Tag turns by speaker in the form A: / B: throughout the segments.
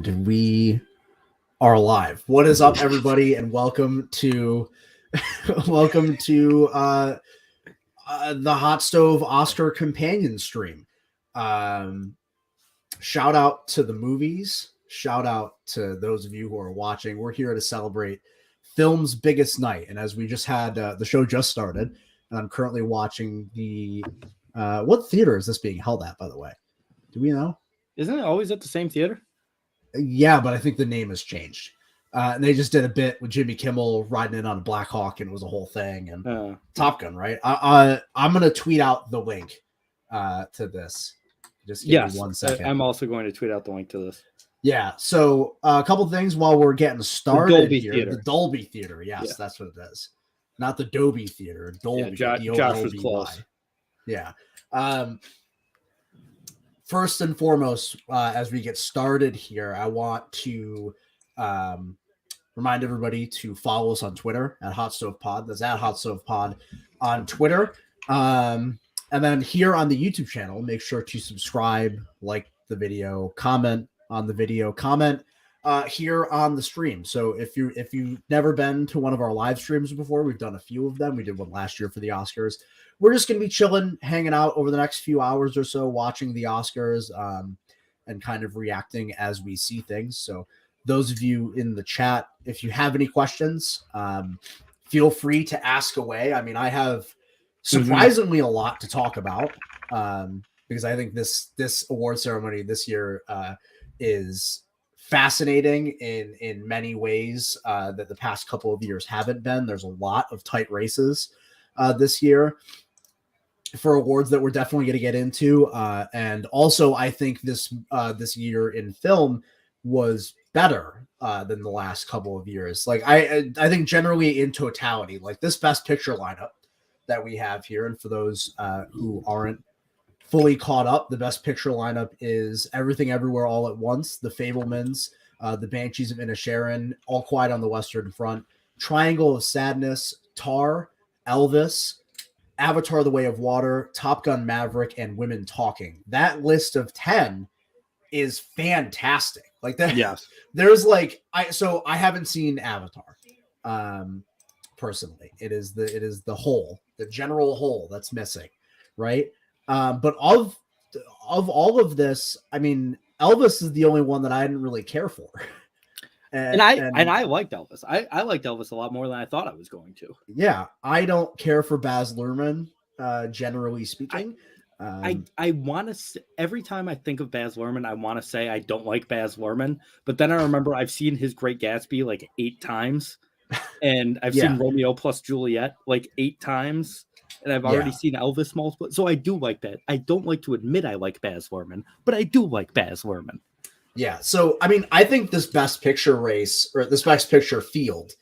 A: And we are live. What is up, everybody, and welcome to the Hot Stove Oscar Companion Stream. Shout out to the movies. Shout out to those of you who are watching. We're here to celebrate film's biggest night, and as we just had the show just started, and I'm currently watching the what theater is this being held at, by the way? Do we know?
B: Isn't it always at the same theater?
A: Yeah, but I think the name has changed. And they just did a bit with Jimmy Kimmel riding in on a Black Hawk, and it was a whole thing. And Top Gun, right? I'm going to tweet out the link to this. Just give me 1 second.
B: I'm also going to tweet out the link to this.
A: Yeah, so a couple things while we're getting started
B: Dolby
A: here.
B: Theater.
A: The Dolby Theater, yes, yeah. That's what it is. Not the Dolby Theater. Dolby.
B: Yeah, Josh was close.
A: Yeah. First and foremost, as we get started here, I want to remind everybody to follow us on Twitter at Hot Stove Pod. That's at Hot Stove Pod on Twitter. And then here on the YouTube channel, make sure to subscribe, like the video, comment on the video, comment here on the stream. So if you've never been to one of our live streams before, we've done a few of them. We did one last year for the Oscars. We're just going to be chilling, hanging out over the next few hours or so, watching the Oscars and kind of reacting as we see things. So those of you in the chat, if you have any questions, feel free to ask away. I mean, I have surprisingly a lot to talk about because I think this award ceremony this year is fascinating in many ways that the past couple of years haven't been. There's a lot of tight races this year for awards that we're definitely going to get into. And also, I think this year in film was better than the last couple of years. Like I think generally in totality, like this Best Picture lineup that we have here, and for those who aren't fully caught up, the Best Picture lineup is Everything Everywhere All at Once, The Fabelmans, The Banshees of Inisherin, All Quiet on the Western Front, Triangle of Sadness, Tar, Elvis, Avatar: The Way of Water, Top Gun: Maverick, and Women Talking. That list of 10 is fantastic. Like that.
B: Yes.
A: There's like I haven't seen Avatar. Personally, it is the whole, the general whole that's missing, right? But of all of this, I mean, Elvis is the only one that I didn't really care for.
B: And I liked Elvis. I liked Elvis a lot more than I thought I was going to.
A: Yeah, I don't care for Baz Luhrmann, generally speaking.
B: I want to, every time I think of Baz Luhrmann, I want to say I don't like Baz Luhrmann, but then I remember I've seen his Great Gatsby like 8 times, and I've seen Romeo plus Juliet like 8 times, and I've already seen Elvis multiple. So I do like that. I don't like to admit I like Baz Luhrmann, but I do like Baz Luhrmann.
A: Yeah, so I mean, I think this Best Picture race, or this Best Picture field,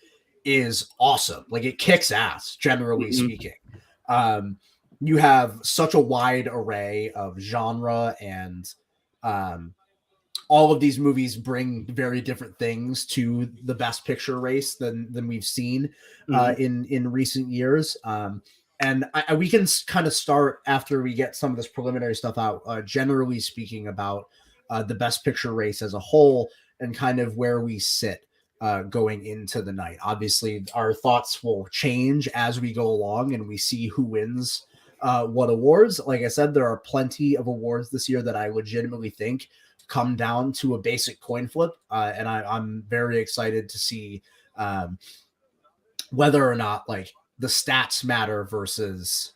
A: is awesome. Like it kicks ass, generally speaking. You have such a wide array of genre, and all of these movies bring very different things to the Best Picture race than we've seen in recent years. And we can kind of start after we get some of this preliminary stuff out, generally speaking, about the Best Picture race as a whole and kind of where we sit going into the night. Obviously, our thoughts will change as we go along and we see who wins what awards. Like I said, there are plenty of awards this year that I legitimately think come down to a basic coin flip. And I'm very excited to see whether or not like the stats matter versus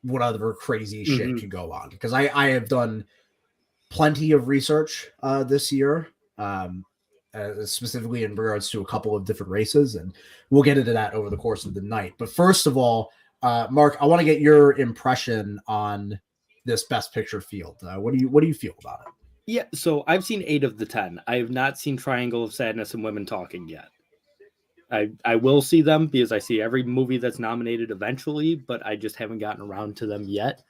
A: what other crazy shit could go on. Because I have done plenty of research this year, specifically in regards to a couple of different races, and we'll get into that over the course of the night. But first of all, Mark, I want to get your impression on this Best Picture field. What do you feel about it?
B: Yeah, so I've seen 8 of the 10. I have not seen Triangle of Sadness and Women Talking yet. I will see them because I see every movie that's nominated eventually, but I just haven't gotten around to them yet.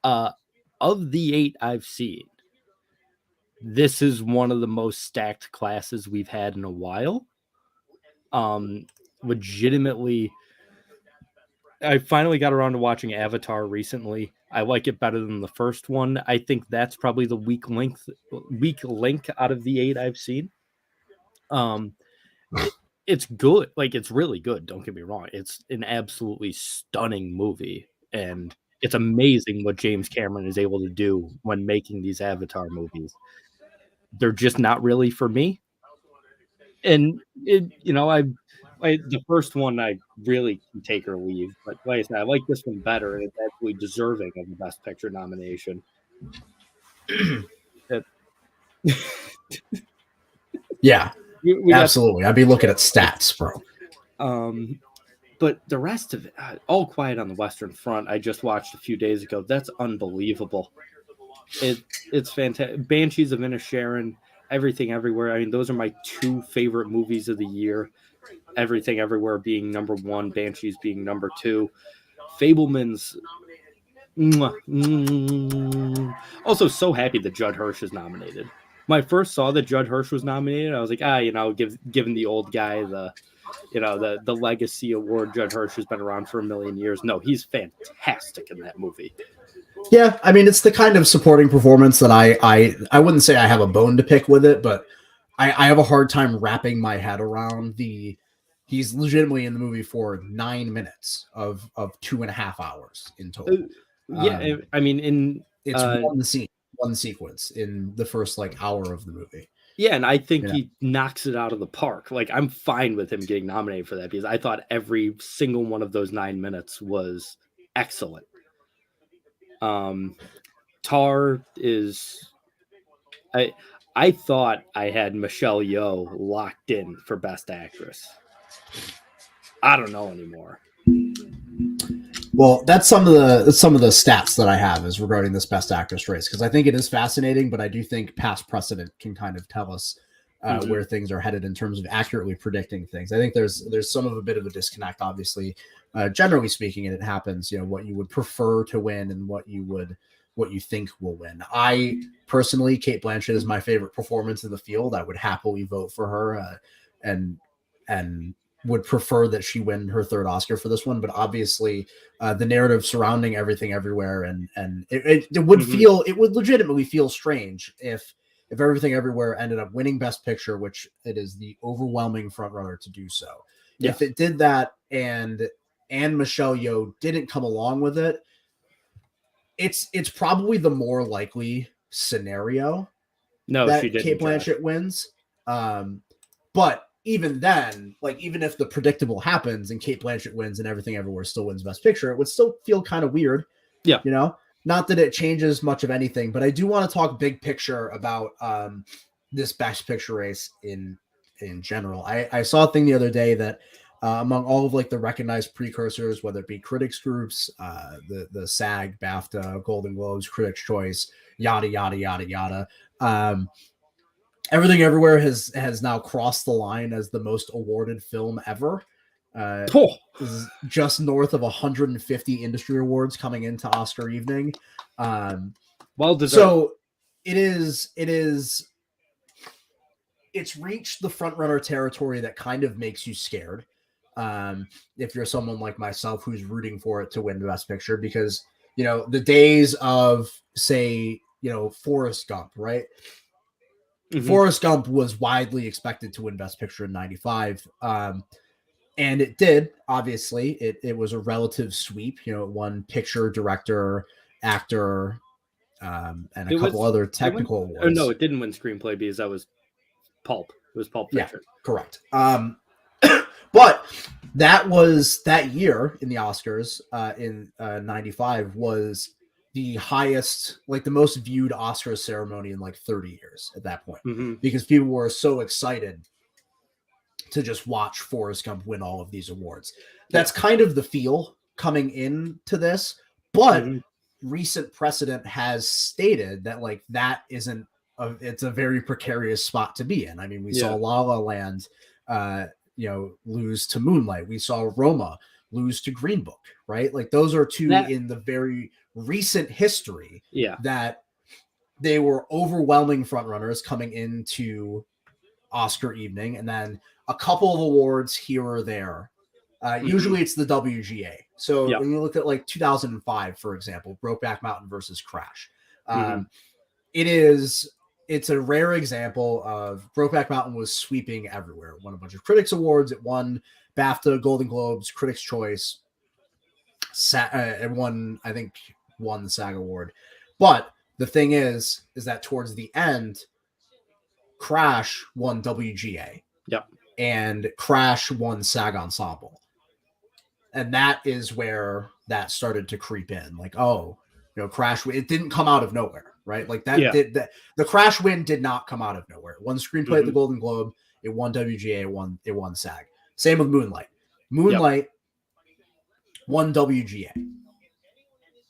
B: Of the 8 I've seen, this is one of the most stacked classes we've had in a while. Legitimately, I finally got around to watching Avatar recently. I like it better than the first one. I think that's probably the weak link out of the 8 I've seen. It's good. Like, it's really good. Don't get me wrong. It's an absolutely stunning movie. And it's amazing what James Cameron is able to do when making these Avatar movies. They're just not really for me. And the first one I really can take or leave. But like I said, I like this one better, and it's actually deserving of the Best Picture nomination.
A: Yeah,
B: we
A: absolutely. I'd be looking at stats, bro.
B: But the rest of it, All Quiet on the Western Front, I just watched a few days ago. That's unbelievable. It's fantastic. Banshees of Inisherin, Everything Everywhere. I mean, those are my 2 favorite movies of the year. Everything Everywhere being number 1, Banshees being number 2. Fableman's. Also, so happy that Judd Hirsch is nominated. When I first saw that Judd Hirsch was nominated, I was like, giving the old guy the legacy award. Judd Hirsch has been around for a million years. No, he's fantastic in that movie.
A: Yeah, I mean, it's the kind of supporting performance that I wouldn't say I have a bone to pick with it, but I have a hard time wrapping my head around he's legitimately in the movie for 9 minutes of 2.5 hours in total.
B: Yeah, I mean,
A: it's one sequence in the first hour of the movie.
B: Yeah, and I think he knocks it out of the park. Like, I'm fine with him getting nominated for that because I thought every single one of those 9 minutes was excellent. Tar is... I thought I had Michelle Yeoh locked in for Best Actress. I don't know anymore.
A: Well, that's some of the stats that I have is regarding this Best Actress race, because I think it is fascinating, but I do think past precedent can kind of tell us where things are headed in terms of accurately predicting things. I think there's some of a bit of a disconnect, obviously, generally speaking, and it happens. What you would prefer to win and what you think will win. I personally, Cate Blanchett is my favorite performance in the field. I would happily vote for her, and would prefer that she win her 3rd Oscar for this one. But obviously, the narrative surrounding Everything Everywhere and it would it would legitimately feel strange if Everything Everywhere ended up winning Best Picture, which it is the overwhelming frontrunner to do so. Yes. If it did that and Michelle Yeoh didn't come along with it, it's probably the more likely scenario that she didn't, Cate Blanchett wins. But even then, even if the predictable happens and Cate Blanchett wins and Everything Everywhere still wins Best Picture, it would still feel kind of weird.
B: Yeah.
A: Not that it changes much of anything, but I do want to talk big picture about this Best Picture race in general. I saw a thing the other day that among all of the recognized precursors, whether it be critics groups, the SAG, BAFTA, Golden Globes, Critics' Choice, yada, yada, yada, yada. Everything Everywhere has now crossed the line as the most awarded film ever. Just north of 150 industry awards coming into Oscar evening.
B: Well deserved.
A: So it's reached the frontrunner territory that kind of makes you scared. If you're someone like myself who's rooting for it to win the Best Picture, because the days of, say, Forrest Gump, right? Forrest Gump was widely expected to win Best Picture in 95. And it did, obviously. It was a relative sweep. It won picture, director, actor, and a couple other technical awards.
B: Oh, no, it didn't win screenplay because that was Pulp. It was Pulp Fiction.
A: Yeah, correct. But that year in the Oscars in 95 was the highest, the most viewed Oscars ceremony in 30 years at that point, because people were so excited to just watch Forrest Gump win all of these awards. That's kind of the feel coming into this, but recent precedent has stated that that isn't it's a very precarious spot to be in. I mean, we saw La La Land lose to Moonlight. We saw Roma lose to Green Book, right? Those are two in the very recent history that they were overwhelming frontrunners coming into Oscar evening, and then a couple of awards here or there. Usually it's the WGA So
B: Yeah.
A: when you look at like 2005, for example, Brokeback Mountain versus Crash, it's a rare example of Brokeback Mountain was sweeping everywhere. It won a bunch of critics awards. It won BAFTA, Golden Globes, Critics' Choice. It won the SAG award. But the thing is that towards the end, Crash won WGA.
B: Yep.
A: And Crash won SAG Ensemble. And that is where that started to creep in. Like, oh, Crash, it didn't come out of nowhere, right? Like that the Crash win did not come out of nowhere. It won screenplay at the Golden Globe, it won WGA, it won SAG. Same with Moonlight. Moonlight won WGA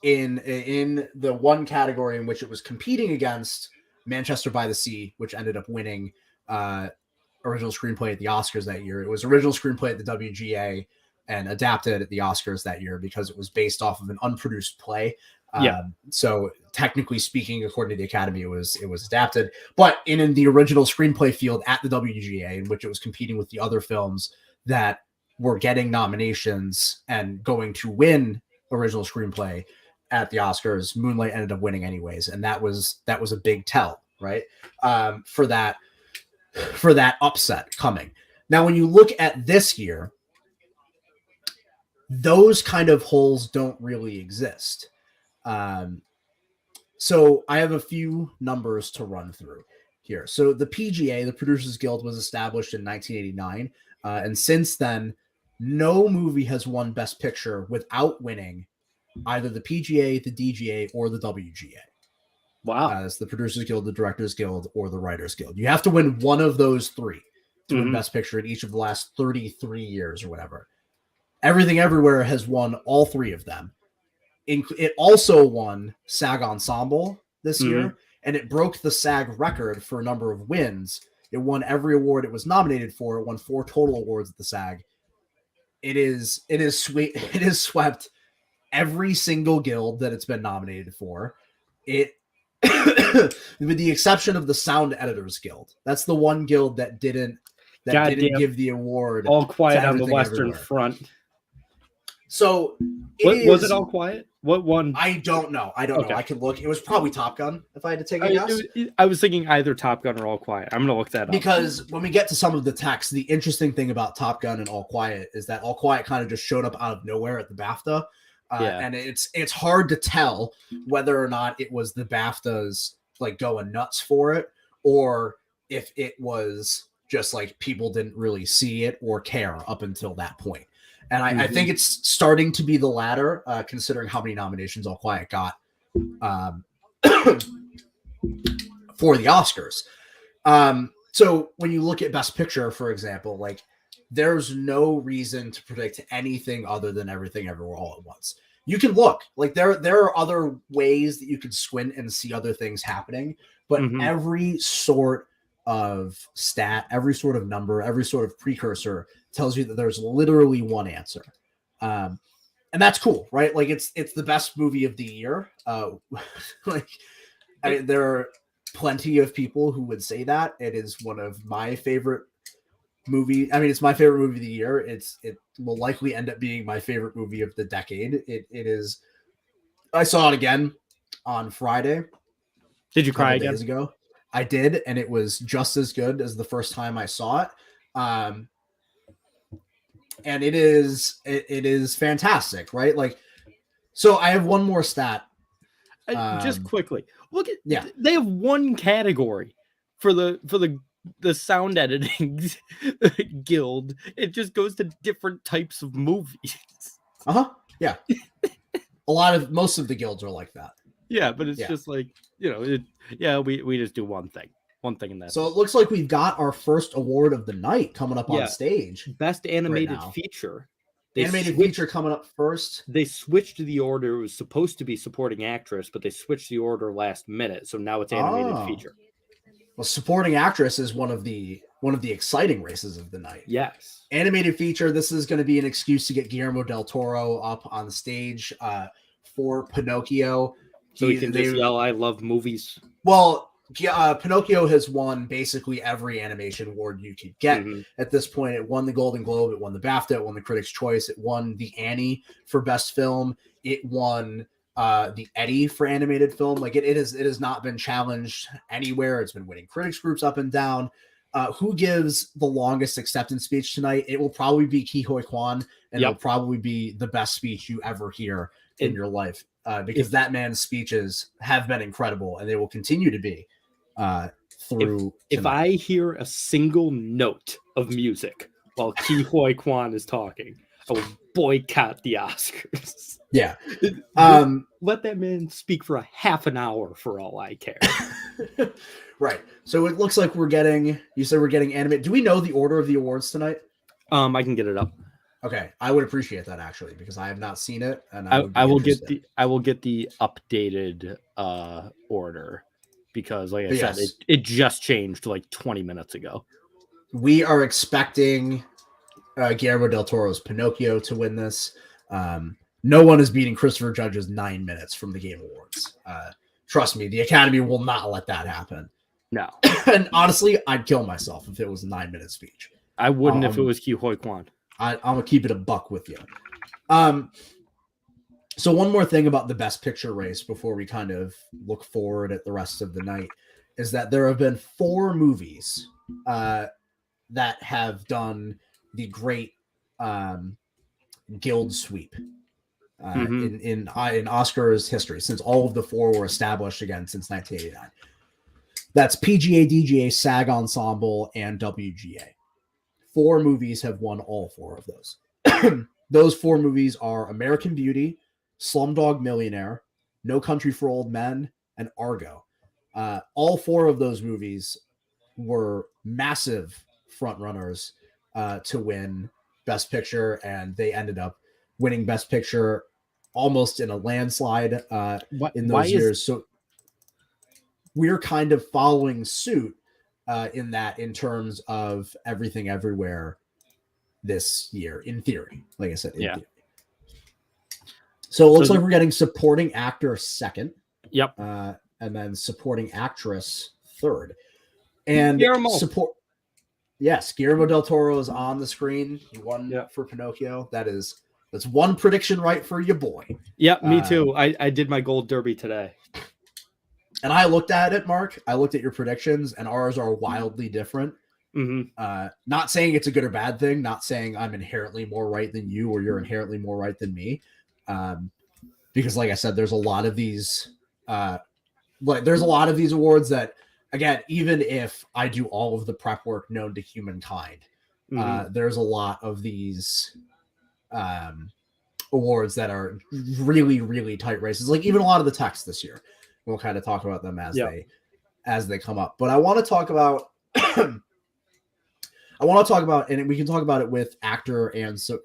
A: in the one category in which it was competing against Manchester by the Sea, which ended up winning original screenplay at the Oscars that year. It was original screenplay at the WGA and adapted at the Oscars that year because it was based off of an unproduced play. So technically speaking, according to the Academy, it was adapted. But in the original screenplay field at the WGA, in which it was competing with the other films that were getting nominations and going to win original screenplay at the Oscars, Moonlight ended up winning anyways, and that was a big tell, right? For that upset coming. Now, when you look at this year, those kind of holes don't really exist. So I have a few numbers to run through here. So the PGA, the Producers Guild, was established in 1989. And since then, no movie has won Best Picture without winning either the PGA, the DGA, or the WGA.
B: Wow.
A: It's the Producers Guild, the Directors Guild, or the Writers Guild. You have to win one of those three to win Best Picture in each of the last 33 years or whatever. Everything Everywhere has won all three of them. It also won SAG Ensemble this year, and it broke the SAG record for a number of wins. It won every award it was nominated for. It won 4 total awards at the SAG. It is swept every single guild that it's been nominated for. It, with the exception of the Sound Editors Guild. That's the one guild that didn't give the award.
B: All Quiet on the Western Front.
A: So
B: was it All Quiet? What one?
A: I don't know. know. I could look. It was probably Top Gun, if I had to take a guess.
B: I was thinking either Top Gun or All Quiet. I'm going to look that up.
A: Because when we get to some of the text, the interesting thing about Top Gun and All Quiet is that All Quiet kind of just showed up out of nowhere at the BAFTA. And it's hard to tell whether or not it was the BAFTAs like going nuts for it, or if it was just like people didn't really see it or care up until that point. And I think it's starting to be the latter, considering how many nominations All Quiet got for the Oscars. So when you look at Best Picture, for example, like there's no reason to predict anything other than Everything Everywhere All at Once. You can look like there are other ways that you can squint and see other things happening, but every sort of stat, every sort of number, every sort of precursor tells you that there's literally one answer. And that's cool, right? Like it's the best movie of the year. There are plenty of people who would say that. It is one of my favorite movie. I mean, it's my favorite movie of the year. It will likely end up being my favorite movie of the decade. It is. I saw it again on Friday.
B: Did you cry again?
A: Days ago. I did, and it was just as good as the first time I saw it. And it is fantastic, right? Like, so I have one more stat.
B: Just quickly, look at they have one category for the sound editing guild. It just goes to different types of movies.
A: Yeah. Most of the guilds are like that.
B: Yeah, but it's just like, we just do one thing in that.
A: So it looks like we've got our first award of the night coming up on stage.
B: Best animated feature.
A: Feature coming up first.
B: They switched the order. It was supposed to be supporting actress, but they switched the order last minute. So now it's animated feature.
A: Well, supporting actress is one of the exciting races of the night.
B: Yes.
A: Animated feature. This is going to be an excuse to get Guillermo del Toro up on the stage for Pinocchio.
B: So he can just yell, "I love movies."
A: Well, Pinocchio has won basically every animation award you could get at this point. It won the Golden Globe, it won the BAFTA, it won the Critics' Choice, it won the Annie for Best Film, it won the Eddie for animated film. Like it has not been challenged anywhere. It's been winning critics groups up and down. Who gives the longest acceptance speech tonight? It will probably be Ke Huy Quan, and it'll probably be the best speech you ever hear in your life, because that man's speeches have been incredible, and they will continue to be through.
B: If I hear a single note of music while Ke Huy Quan is talking, I will boycott the Oscars.
A: Yeah.
B: Let that man speak for a half an hour for all I care.
A: Right. So it looks like you said we're getting animated. Do we know the order of the awards tonight?
B: I can get it up.
A: Okay. I would appreciate that actually, because I have not seen it. And
B: I will get the updated order, because like I said, it just changed like 20 minutes ago.
A: We are expecting Guillermo del Toro's Pinocchio to win this. No one is beating Christopher Judge's 9 minutes from the Game Awards. Trust me, the Academy will not let that happen.
B: No.
A: And honestly, I'd kill myself if it was a 9-minute speech.
B: I wouldn't if it was Ke Huy Quan.
A: I'm going to keep it a buck with you. So one more thing about the Best Picture race before we kind of look forward at the rest of the night is that there have been 4 movies that have done the great guild sweep in Oscars history, since all of the 4 were established again since 1989. That's PGA, DGA, SAG Ensemble, and WGA. 4 movies have won all 4 of those. Those 4 movies are American Beauty, Slumdog Millionaire, No Country for Old Men, and Argo. All 4 of those movies were massive frontrunners to win Best Picture, and they ended up winning Best Picture almost in a landslide in those years. So we're kind of following suit in terms of Everything Everywhere this year, in theory. Like I said, in theory. So it looks like we're getting supporting actor second.
B: Yep.
A: And then supporting actress third. And
B: Guillermo.
A: Yes, Guillermo del Toro is on the screen. He won for Pinocchio. That's one prediction right for your boy.
B: Yeah, me too. I did my gold derby today.
A: And I looked at it, Mark. I looked at your predictions, and ours are wildly different. Not saying it's a good or bad thing. Not saying I'm inherently more right than you, or you're inherently more right than me. Because, like I said, there's a lot of these. There's a lot of these awards that, again, even if I do all of the prep work known to humankind, there's a lot of these awards that are really, really tight races. Like even a lot of the text this year. We'll kind of talk about them as they come up. But I want to talk about and we can talk about it with actor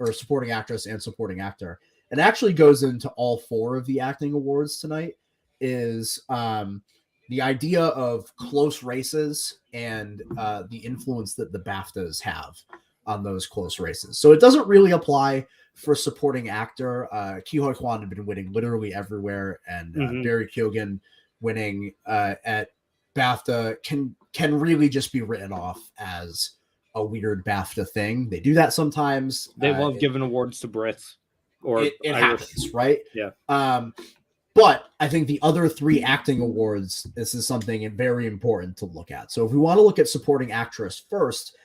A: or supporting actress and supporting actor. It actually goes into all 4 of the acting awards tonight. Is the idea of close races and the influence that the BAFTAs have on those close races. So it doesn't really apply for supporting actor. Ke Huy Quan had been winning literally everywhere, and Barry Keoghan winning at BAFTA can really just be written off as a weird BAFTA thing. They do that sometimes.
B: They love giving awards to Brits. Or
A: it happens, right?
B: Yeah.
A: But I think the other 3 acting awards, this is something very important to look at. So if we want to look at supporting actress first,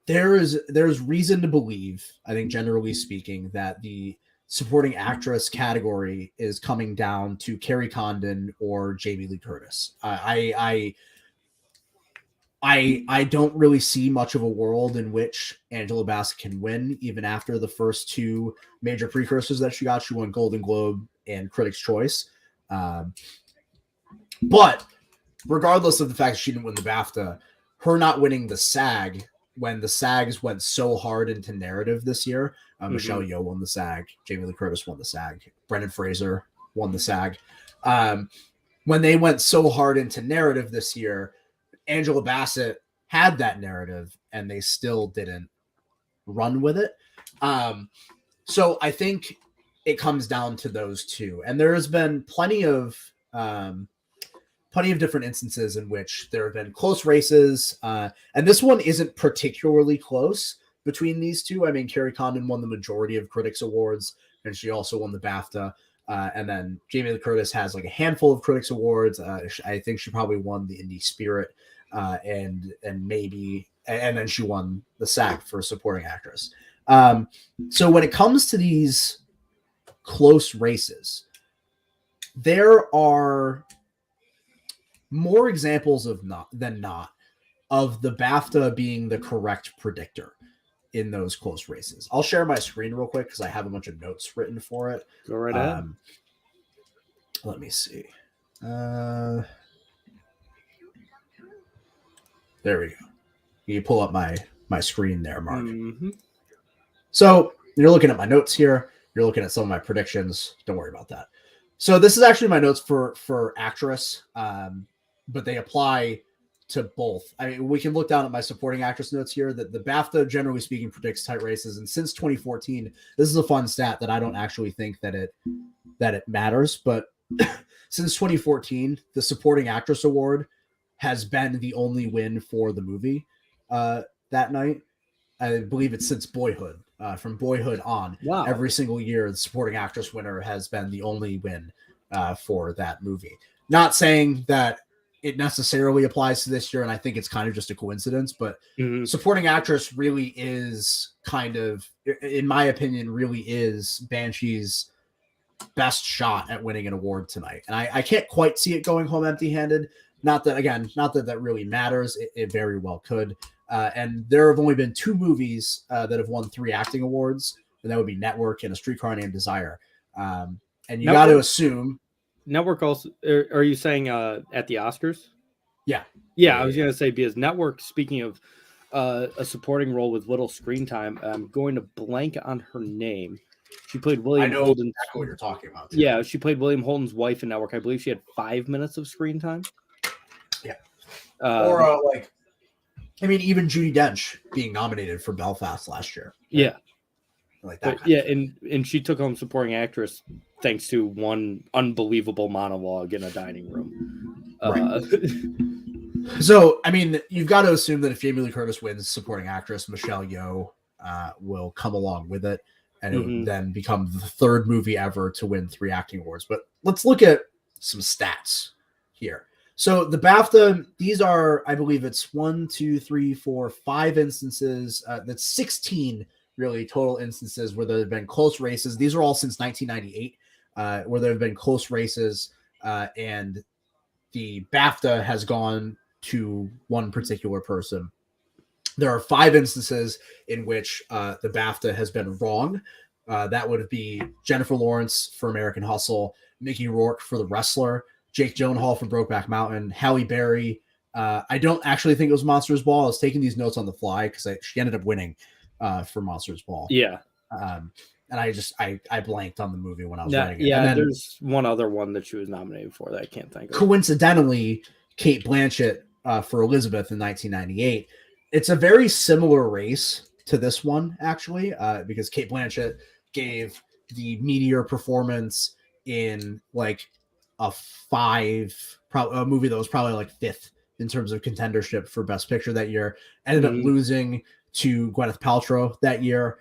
A: there's reason to believe, I think generally speaking, that the supporting actress category is coming down to Carrie Condon or Jamie Lee Curtis. I don't really see much of a world in which Angela Bassett can win, even after the first 2 major precursors that she got. She won Golden Globe and Critics' Choice. But regardless of the fact that she didn't win the BAFTA, her not winning the SAG, when the SAGs went so hard into narrative this year, Michelle Yeoh won the SAG, Jamie Lee Curtis won the SAG, Brendan Fraser won the SAG. When they went so hard into narrative this year, Angela Bassett had that narrative and they still didn't run with it. So I think it comes down to those 2. And there has been plenty of plenty of different instances in which there have been close races, and this one isn't particularly close between these two. I mean, Carrie Condon won the majority of Critics Awards, and she also won the BAFTA. And then Jamie Lee Curtis has like a handful of Critics Awards. I think she probably won the Indie Spirit, and then she won the SAG for Supporting Actress. So when it comes to these close races, there are more examples than not of the BAFTA being the correct predictor in those close races. I'll share my screen real quick because I have a bunch of notes written for it.
B: Go right ahead.
A: Let me see. There we go. You pull up my screen there, Mark.
B: Mm-hmm.
A: So you're looking at my notes here. You're looking at some of my predictions. Don't worry about that. So this is actually my notes for actress, but they apply to both. I mean, we can look down at my supporting actress notes here that the BAFTA, generally speaking, predicts tight races. And since 2014, this is a fun stat that I don't actually think that it matters. But since 2014, the supporting actress award has been the only win for the movie that night. I believe it's since Boyhood. From Boyhood on,
B: wow.
A: Every single year, the supporting actress winner has been the only win for that movie. Not saying that it necessarily applies to this year, and I think it's kind of just a coincidence, but supporting actress really is kind of, in my opinion, really is Banshee's best shot at winning an award tonight. And I can't quite see it going home empty-handed. Not that that really matters. It very well could. And there have only been 2 movies that have won 3 acting awards, and that would be Network and A Streetcar Named Desire. And you got to assume
B: Network also. Are you saying at the Oscars?
A: Yeah.
B: I was going to say, because Network, speaking of a supporting role with little screen time, I'm going to blank on her name. She played William Holden.
A: Exactly what you're talking about.
B: Too. Yeah, she played William Holden's wife in Network. I believe she had 5 minutes of screen time.
A: Yeah. Or even Judi Dench being nominated for Belfast last year. Right?
B: Yeah.
A: Like that.
B: And she took home supporting actress thanks to one unbelievable monologue in a dining room.
A: Right. So, I mean, you've got to assume that if Jamie Lee Curtis wins supporting actress, Michelle Yeoh will come along with it, and it would then become the 3rd movie ever to win 3 acting awards. But let's look at some stats here. So the BAFTA, these are, I believe it's 5 instances. That's 16 really total instances where there have been close races. These are all since 1998, where there have been close races, and the BAFTA has gone to one particular person. There are 5 instances in which the BAFTA has been wrong. That would be Jennifer Lawrence for American Hustle, Mickey Rourke for The Wrestler, Jake Gyllenhaal for Brokeback Mountain, Halle Berry. I don't actually think it was Monsters Ball. I was taking these notes on the fly because she ended up winning for Monsters Ball.
B: Yeah.
A: And I blanked on the movie when I was writing it.
B: Yeah,
A: and then,
B: there's one other one that she was nominated for that I can't think of.
A: Coincidentally, Cate Blanchett for Elizabeth in 1998. It's a very similar race to this one, actually, because Cate Blanchett gave the meteor performance in like a movie that was probably like 5th in terms of contendership for Best Picture that year. Ended up losing to Gwyneth Paltrow that year,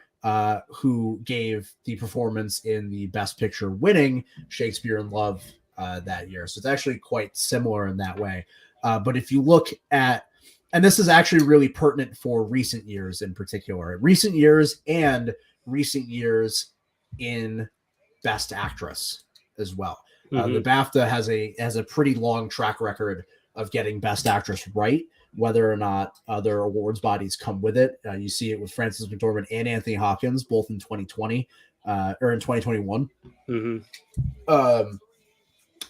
A: who gave the performance in the Best Picture winning Shakespeare in Love that year. So it's actually quite similar in that way. But if you look at, and this is actually really pertinent for recent years in particular, recent years in Best Actress as well. The BAFTA has a pretty long track record of getting Best Actress right, whether or not other awards bodies come with it. You see it with Frances McDormand and Anthony Hopkins, both in 2020 or in 2021.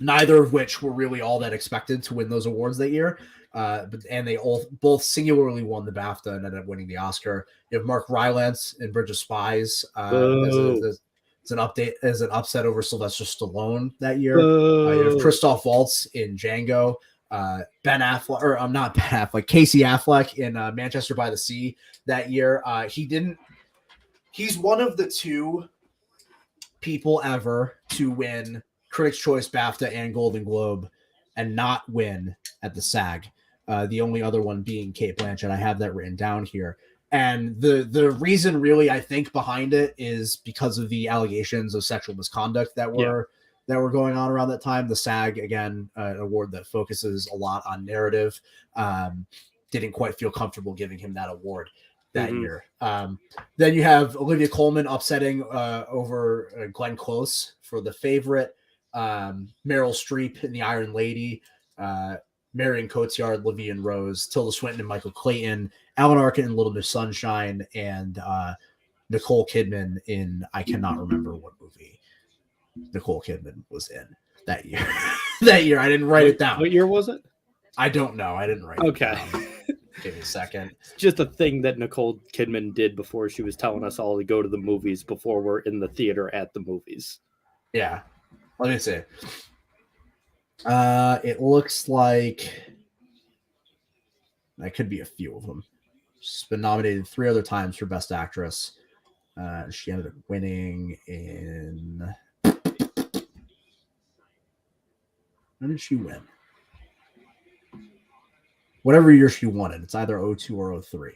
A: Neither of which were really all that expected to win those awards that year. And they both singularly won the BAFTA and ended up winning the Oscar. You have Mark Rylance in Bridge of Spies as an upset over Sylvester Stallone that year. You have Christoph Waltz in Django. Ben Affleck, or I'm not Ben Affleck, Casey Affleck in Manchester by the Sea that year. He's one of the 2 people ever to win Critics' Choice, BAFTA, and Golden Globe and not win at the SAG. The only other one being Cate Blanchett. I have that written down here. And the reason really I think behind it is because of the allegations of sexual misconduct that were going on around that time. The SAG, again, an award that focuses a lot on narrative, didn't quite feel comfortable giving him that award that year. Then you have Olivia Colman upsetting over Glenn Close for The Favorite, Meryl Streep in The Iron Lady, Marion Cotillard, Vivian Rose, Tilda Swinton and Michael Clayton, Alan Arkin in Little Miss Sunshine, and Nicole Kidman in I cannot remember what movie Nicole Kidman was in that year. That year, I didn't write it down.
B: What year was it?
A: I don't know. I didn't write it down. Give me a second.
B: It's just a thing that Nicole Kidman did before she was telling us all to go to the movies before we're in the theater at the movies.
A: Yeah. Let me see. It looks like that could be a few of them. She's been nominated 3 other times for Best Actress. She ended up winning in... When did she win? Whatever year she won it. It's either 02 or 03.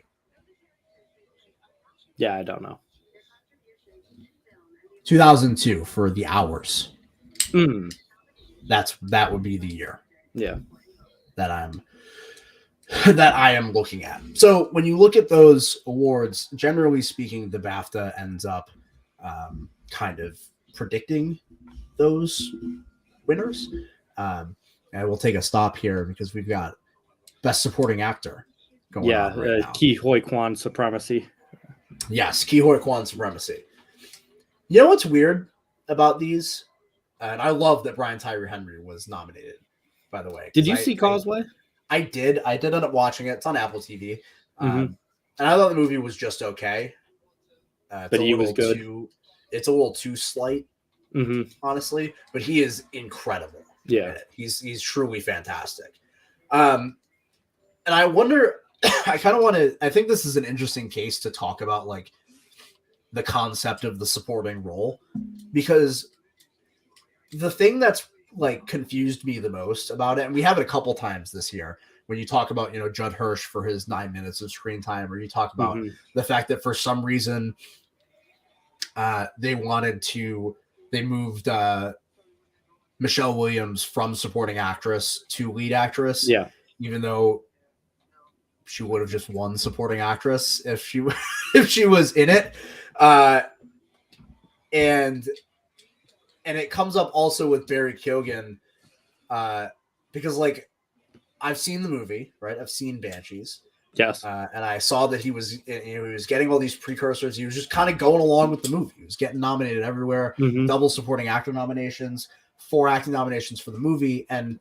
B: Yeah, I don't know.
A: 2002 for The Hours.
B: Mm.
A: That would be the year.
B: Yeah.
A: That I am looking at. So when you look at those awards, generally speaking, the BAFTA ends up kind of predicting those winners. And we'll take a stop here because we've got Best Supporting Actor going on right now.
B: Ke Huy Quan Supremacy.
A: Yes, Ke Huy Quan Supremacy. You know what's weird about these? And I love that Brian Tyree Henry was nominated, by the way.
B: Did you see Causeway?
A: I did. I did end up watching it. It's on Apple TV. And I thought the movie was just okay.
B: But he was good.
A: It's a little too slight, honestly. But he is incredible.
B: Yeah.
A: He's truly fantastic. And I wonder, I kind of want to, I think this is an interesting case to talk about, like, the concept of the supporting role. Because the thing that's like confused me the most about it, and we have it a couple times this year, when you talk about, Judd Hirsch for his 9 minutes of screen time, or you talk about the fact that for some reason they moved Michelle Williams from supporting actress to lead actress. Yeah. Even though she would have just won supporting actress if she was in it. And it comes up also with Barry Keoghan, because, like, I've seen the movie, right? I've seen Banshees.
B: Yes.
A: And I saw that he was getting all these precursors. He was just kind of going along with the movie. He was getting nominated everywhere, double supporting actor nominations, 4 acting nominations for the movie. And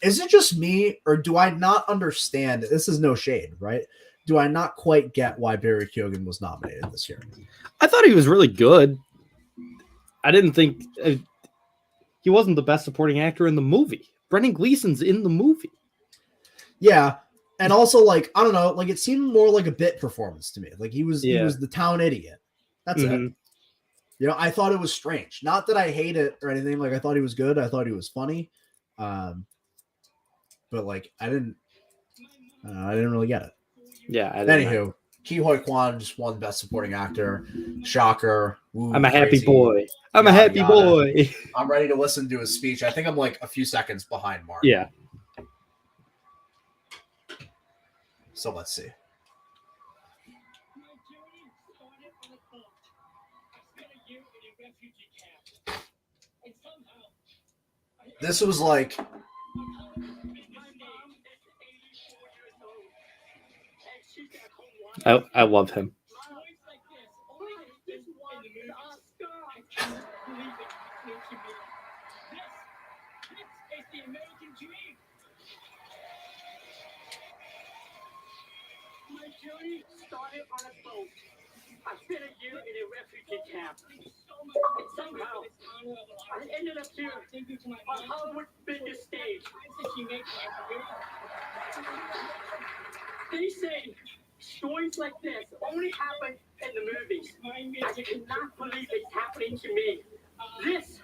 A: is it just me, or do I not understand? This is no shade, right? Do I not quite get why Barry Keoghan was nominated this year?
B: I thought he was really good. I didn't think he wasn't the best supporting actor in the movie. Brendan Gleeson's in the movie.
A: Yeah. And also, like, I don't know, like, it seemed more like a bit performance to me. Like, he was the town idiot. That's it. I thought it was strange. Not that I hate it or anything. Like, I thought he was good. I thought he was funny. But, like, I didn't really get it.
B: Yeah.
A: Anywho, Ke Huy Quan just won Best Supporting Actor. Shocker. Woo,
B: I'm a happy boy. I'm a happy boy.
A: I'm ready to listen to his speech. I think I'm like a few seconds behind Mark.
B: Yeah.
A: So let's see. This was like...
B: I love him.
C: My journey started on a boat. I spent a year in a refugee camp. And somehow, I ended up here on Hollywood's biggest stage. They say stories like this only happen in the movies. I cannot believe it's happening to me. This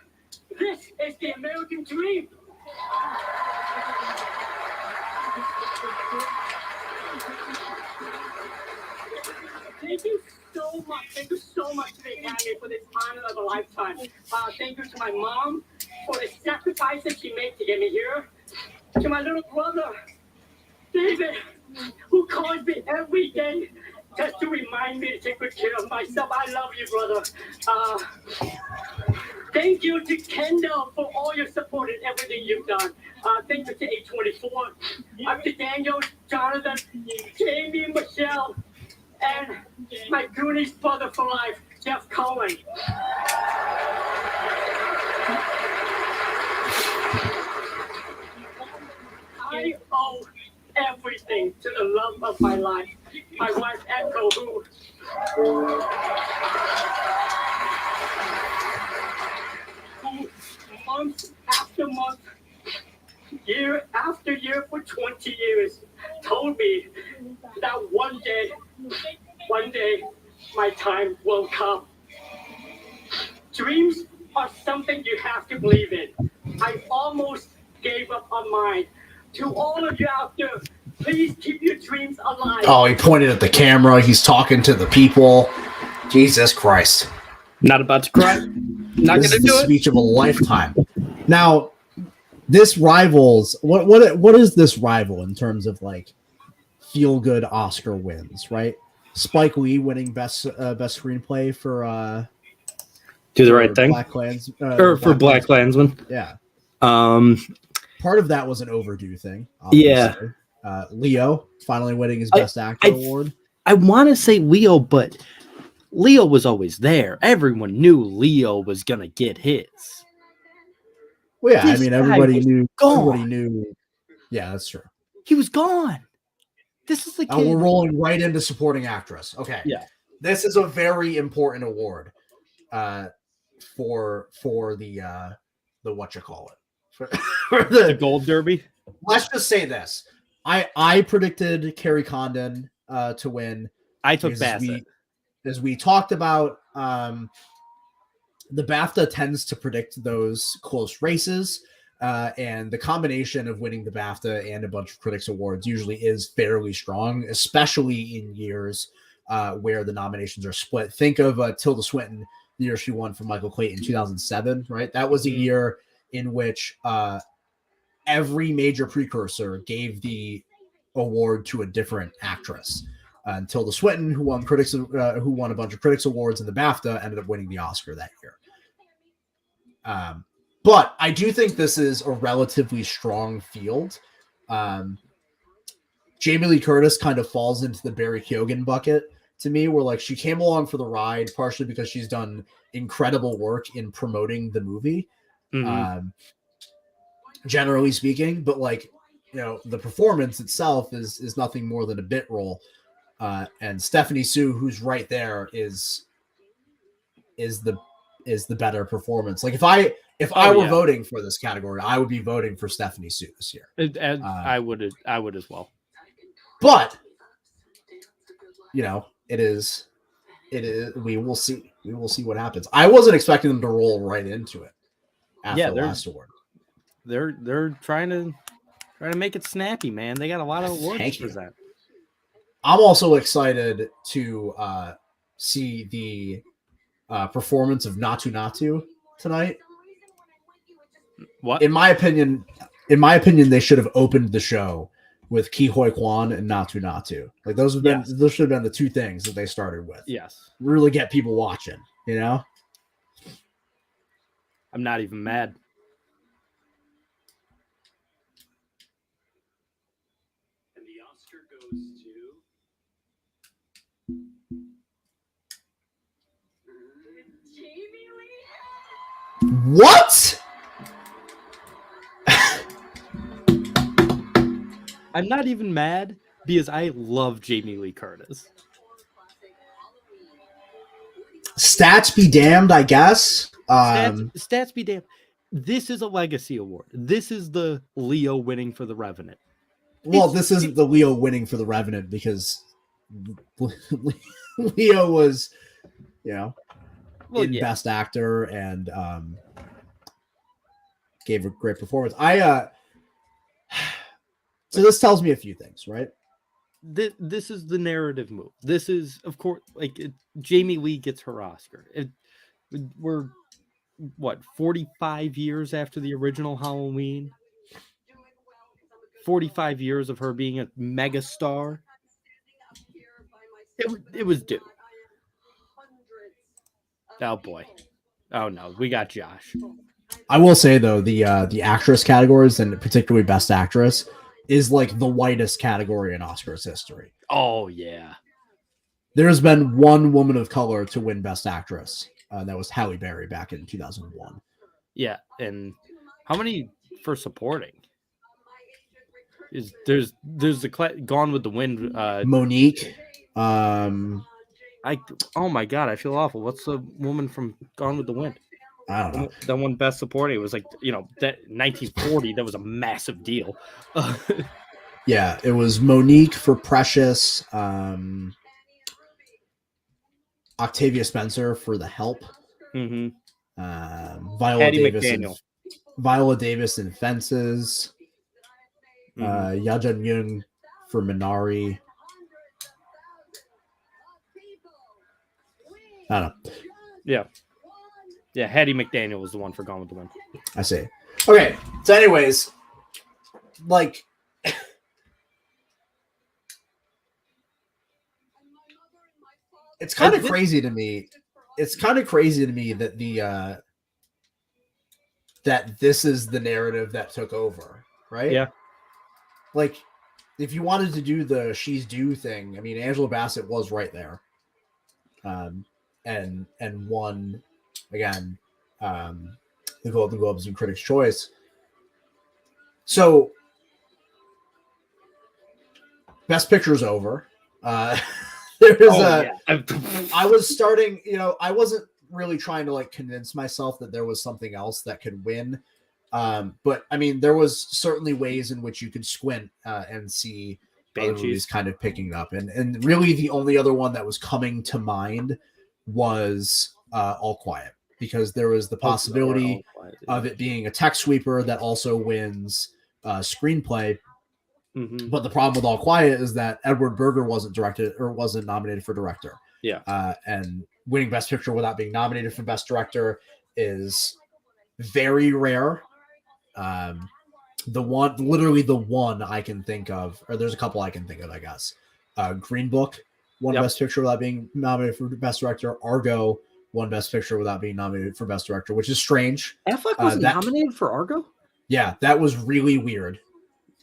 C: is the American dream. Thank you so much. Thank you so much to the Academy for this honor of a lifetime. Thank you to my mom for the sacrifices she made to get me here. To my little brother, David, who calls me every day just to remind me to take good care of myself. I love you, brother. Thank you to Kendall for all your support and everything you've done. Thank you to A24, to Daniel, Jonathan, Jamie, Michelle, and my Goonies brother for life, Jeff Cohen. I owe everything to the love of my life, my wife Echo, who month after month, year after year for 20 years, told me that one day, my time will come. Dreams are something you have to believe in. I almost gave up on mine. To all of you out there, please keep your dreams alive.
A: Oh, he pointed at the camera. He's talking to the people. Jesus Christ.
B: Not about to cry. Not
A: This
B: going
A: is
B: to do
A: the
B: it.
A: speech of a lifetime. Now, this rivals what is this rival in terms of like feel good Oscar wins, right? Spike Lee winning best screenplay for
B: Do the right thing.
A: Black Clans
B: Or for Black Klansman.
A: Yeah.
B: Um,
A: Part of that was an overdue thing.
B: Yeah.
A: Leo finally winning his best actor award.
B: I want to say Leo, but Leo was always there. Everyone knew Leo was going to get his.
A: Well, yeah,
B: This
A: I mean,
B: guy
A: everybody
B: was
A: knew.
B: gone.
A: Everybody knew. Yeah, that's true.
B: He was gone. This is the kid.
A: We're rolling right into supporting actress. Okay.
B: Yeah.
A: This is a very important award for the what you call it. For
B: The Gold Derby.
A: Let's just say this. I predicted Carrie Condon to win.
B: I took
A: because
B: Bassett.
A: As we talked about, the BAFTA tends to predict those close races, and the combination of winning the BAFTA and a bunch of critics awards usually is fairly strong, especially in years where the nominations are split. Think of Tilda Swinton, the year she won for Michael Clayton in 2007, right? That was a year in which every major precursor gave the award to a different actress. Tilda Swinton, who won a bunch of critics awards in the BAFTA, ended up winning the Oscar that year. But I do think this is a relatively strong field. Jamie Lee Curtis kind of falls into the Barry Keoghan bucket to me, where like she came along for the ride partially because she's done incredible work in promoting the movie, generally speaking. But like, you know, the performance itself is nothing more than a bit role. And Stephanie Sue, who's right there, is the better performance. Like if I were voting for this category, I would be voting for Stephanie Sue this year.
B: I would as well.
A: But you know, it is. We will see. We will see what happens. I wasn't expecting them to roll right into it after the last award.
B: They're trying to make it snappy, man. They got a lot of awards to present.
A: I'm also excited to see the performance of Natu Natu tonight.
B: What?
A: In my opinion, they should have opened the show with Ki Hoi Kwan and Natu Natu. Like those should have been the two things that they started with.
B: Yes.
A: Really get people watching, you know?
B: I'm not even mad.
C: And the Oscar goes to Jamie Lee.
A: What?
B: I'm not even mad because I love Jamie Lee Curtis.
A: Stats be damned, I guess.
B: Stats be damned. This is a legacy award. This is the Leo winning for The Revenant.
A: Well, this isn't the Leo winning for The Revenant because Leo was, you know, Best Actor and gave a great performance. So this tells me a few things, right?
B: This is the narrative move. This is, of course, Jamie Lee gets her Oscar. We're what, 45 years after the original Halloween? 45 years of her being a mega star. It was due. Oh boy. Oh no, we got Josh.
A: I will say though, the actress categories, and particularly Best Actress, is like the whitest category in Oscars history.
B: Oh yeah.
A: There's been one woman of color to win Best Actress. That was Halle Berry back in 2001.
B: Yeah, and how many for supporting? There's the Gone with the Wind.
A: Monique.
B: Oh my god, I feel awful. What's the woman from Gone with the Wind?
A: I don't know.
B: That one Best Supporting. It was like, that 1940. That was a massive deal.
A: Yeah, it was Monique for Precious. Octavia Spencer for The Help.
B: Mm-hmm.
A: Viola Davis in Fences.
B: Mm-hmm.
A: Yajun Yoon for Minari. I don't know.
B: Yeah, Hattie McDaniel was the one for Gone with the Wind.
A: I see. Okay, so anyways, like, it's kind of crazy to me. It's kind of crazy to me that that this is the narrative that took over, right?
B: Yeah.
A: Like, if you wanted to do the she's due thing, I mean, Angela Bassett was right there, and won again the Golden Globes and Critics' Choice. So, Best Picture's over. I was starting, I wasn't really trying to like convince myself that there was something else that could win. But I mean, there was certainly ways in which you could squint and see other movies kind of picking up. And really the only other one that was coming to mind was All Quiet, because there was the possibility of it being a tech sweeper that also wins screenplay.
B: Mm-hmm.
A: But the problem with All Quiet is that Edward Berger wasn't nominated for director.
B: Yeah.
A: And winning Best Picture without being nominated for Best Director is very rare. Literally the one I can think of, or there's a couple I can think of, I guess. Green Book won Best Picture without being nominated for Best Director. Argo won Best Picture without being nominated for Best Director, which is strange.
B: Affleck wasn't nominated for Argo?
A: Yeah, that was really weird.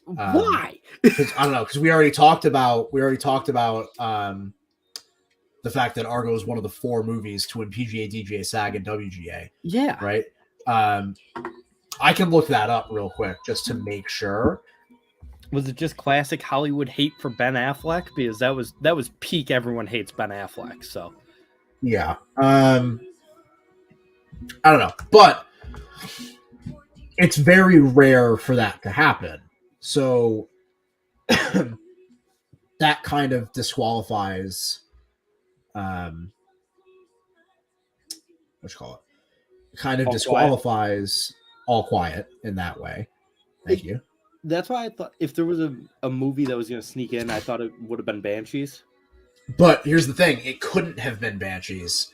B: Why?
A: Because I don't know. Because we already talked about the fact that Argo is one of the 4 movies to win PGA, DJ, SAG, and WGA.
B: Yeah.
A: Right. I can look that up real quick just to make sure.
B: Was it just classic Hollywood hate for Ben Affleck? Because that was peak. Everyone hates Ben Affleck. So.
A: Yeah. I don't know, but it's very rare for that to happen. So that kind of disqualifies, what you call it? Kind of disqualifies All Quiet in that way. Thank you.
B: That's why I thought if there was a movie that was going to sneak in, I thought it would have been Banshees.
A: But here's the thing. It couldn't have been Banshees.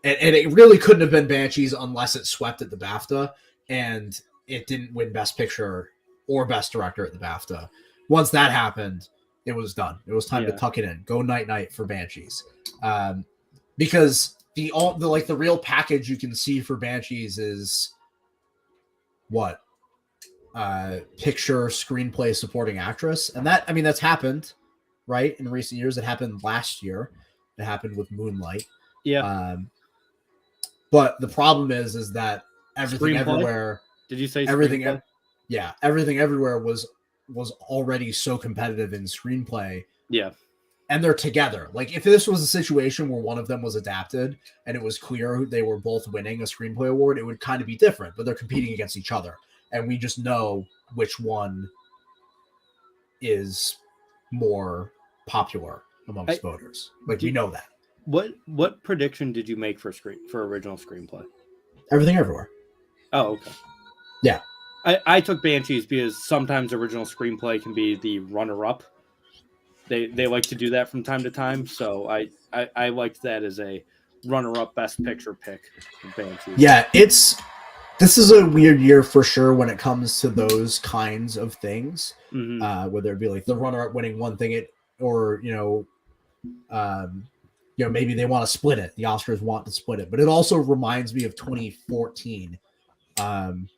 A: And it really couldn't have been Banshees unless it swept at the BAFTA and it didn't win Best Picture or Best Director at the BAFTA. Once that happened, it was done. It was time to tuck it in. Go night for Banshees. Because the real package you can see for Banshees is what? Picture, screenplay, supporting actress. And that's happened, right? In recent years. It happened last year. It happened with Moonlight.
B: Yeah.
A: But the problem is that Everything Everywhere.
B: Did you say
A: everything? Yeah, Everything Everywhere was already so competitive in screenplay.
B: Yeah.
A: And they're together. Like, if this was a situation where one of them was adapted and it was clear they were both winning a screenplay award, it would kind of be different, but they're competing against each other. And we just know which one is more popular amongst voters. Like, we know that.
B: What prediction did you make for original screenplay?
A: Everything Everywhere.
B: Oh, okay.
A: Yeah.
B: I took Banshees because sometimes original screenplay can be the runner-up. They like to do that from time to time, so I liked that as a runner-up Best Picture pick for Banshees.
A: Yeah, this is a weird year for sure when it comes to those kinds of things. Whether it be like the runner-up winning one thing, or maybe they want to split it. The Oscars want to split it, but it also reminds me of 2014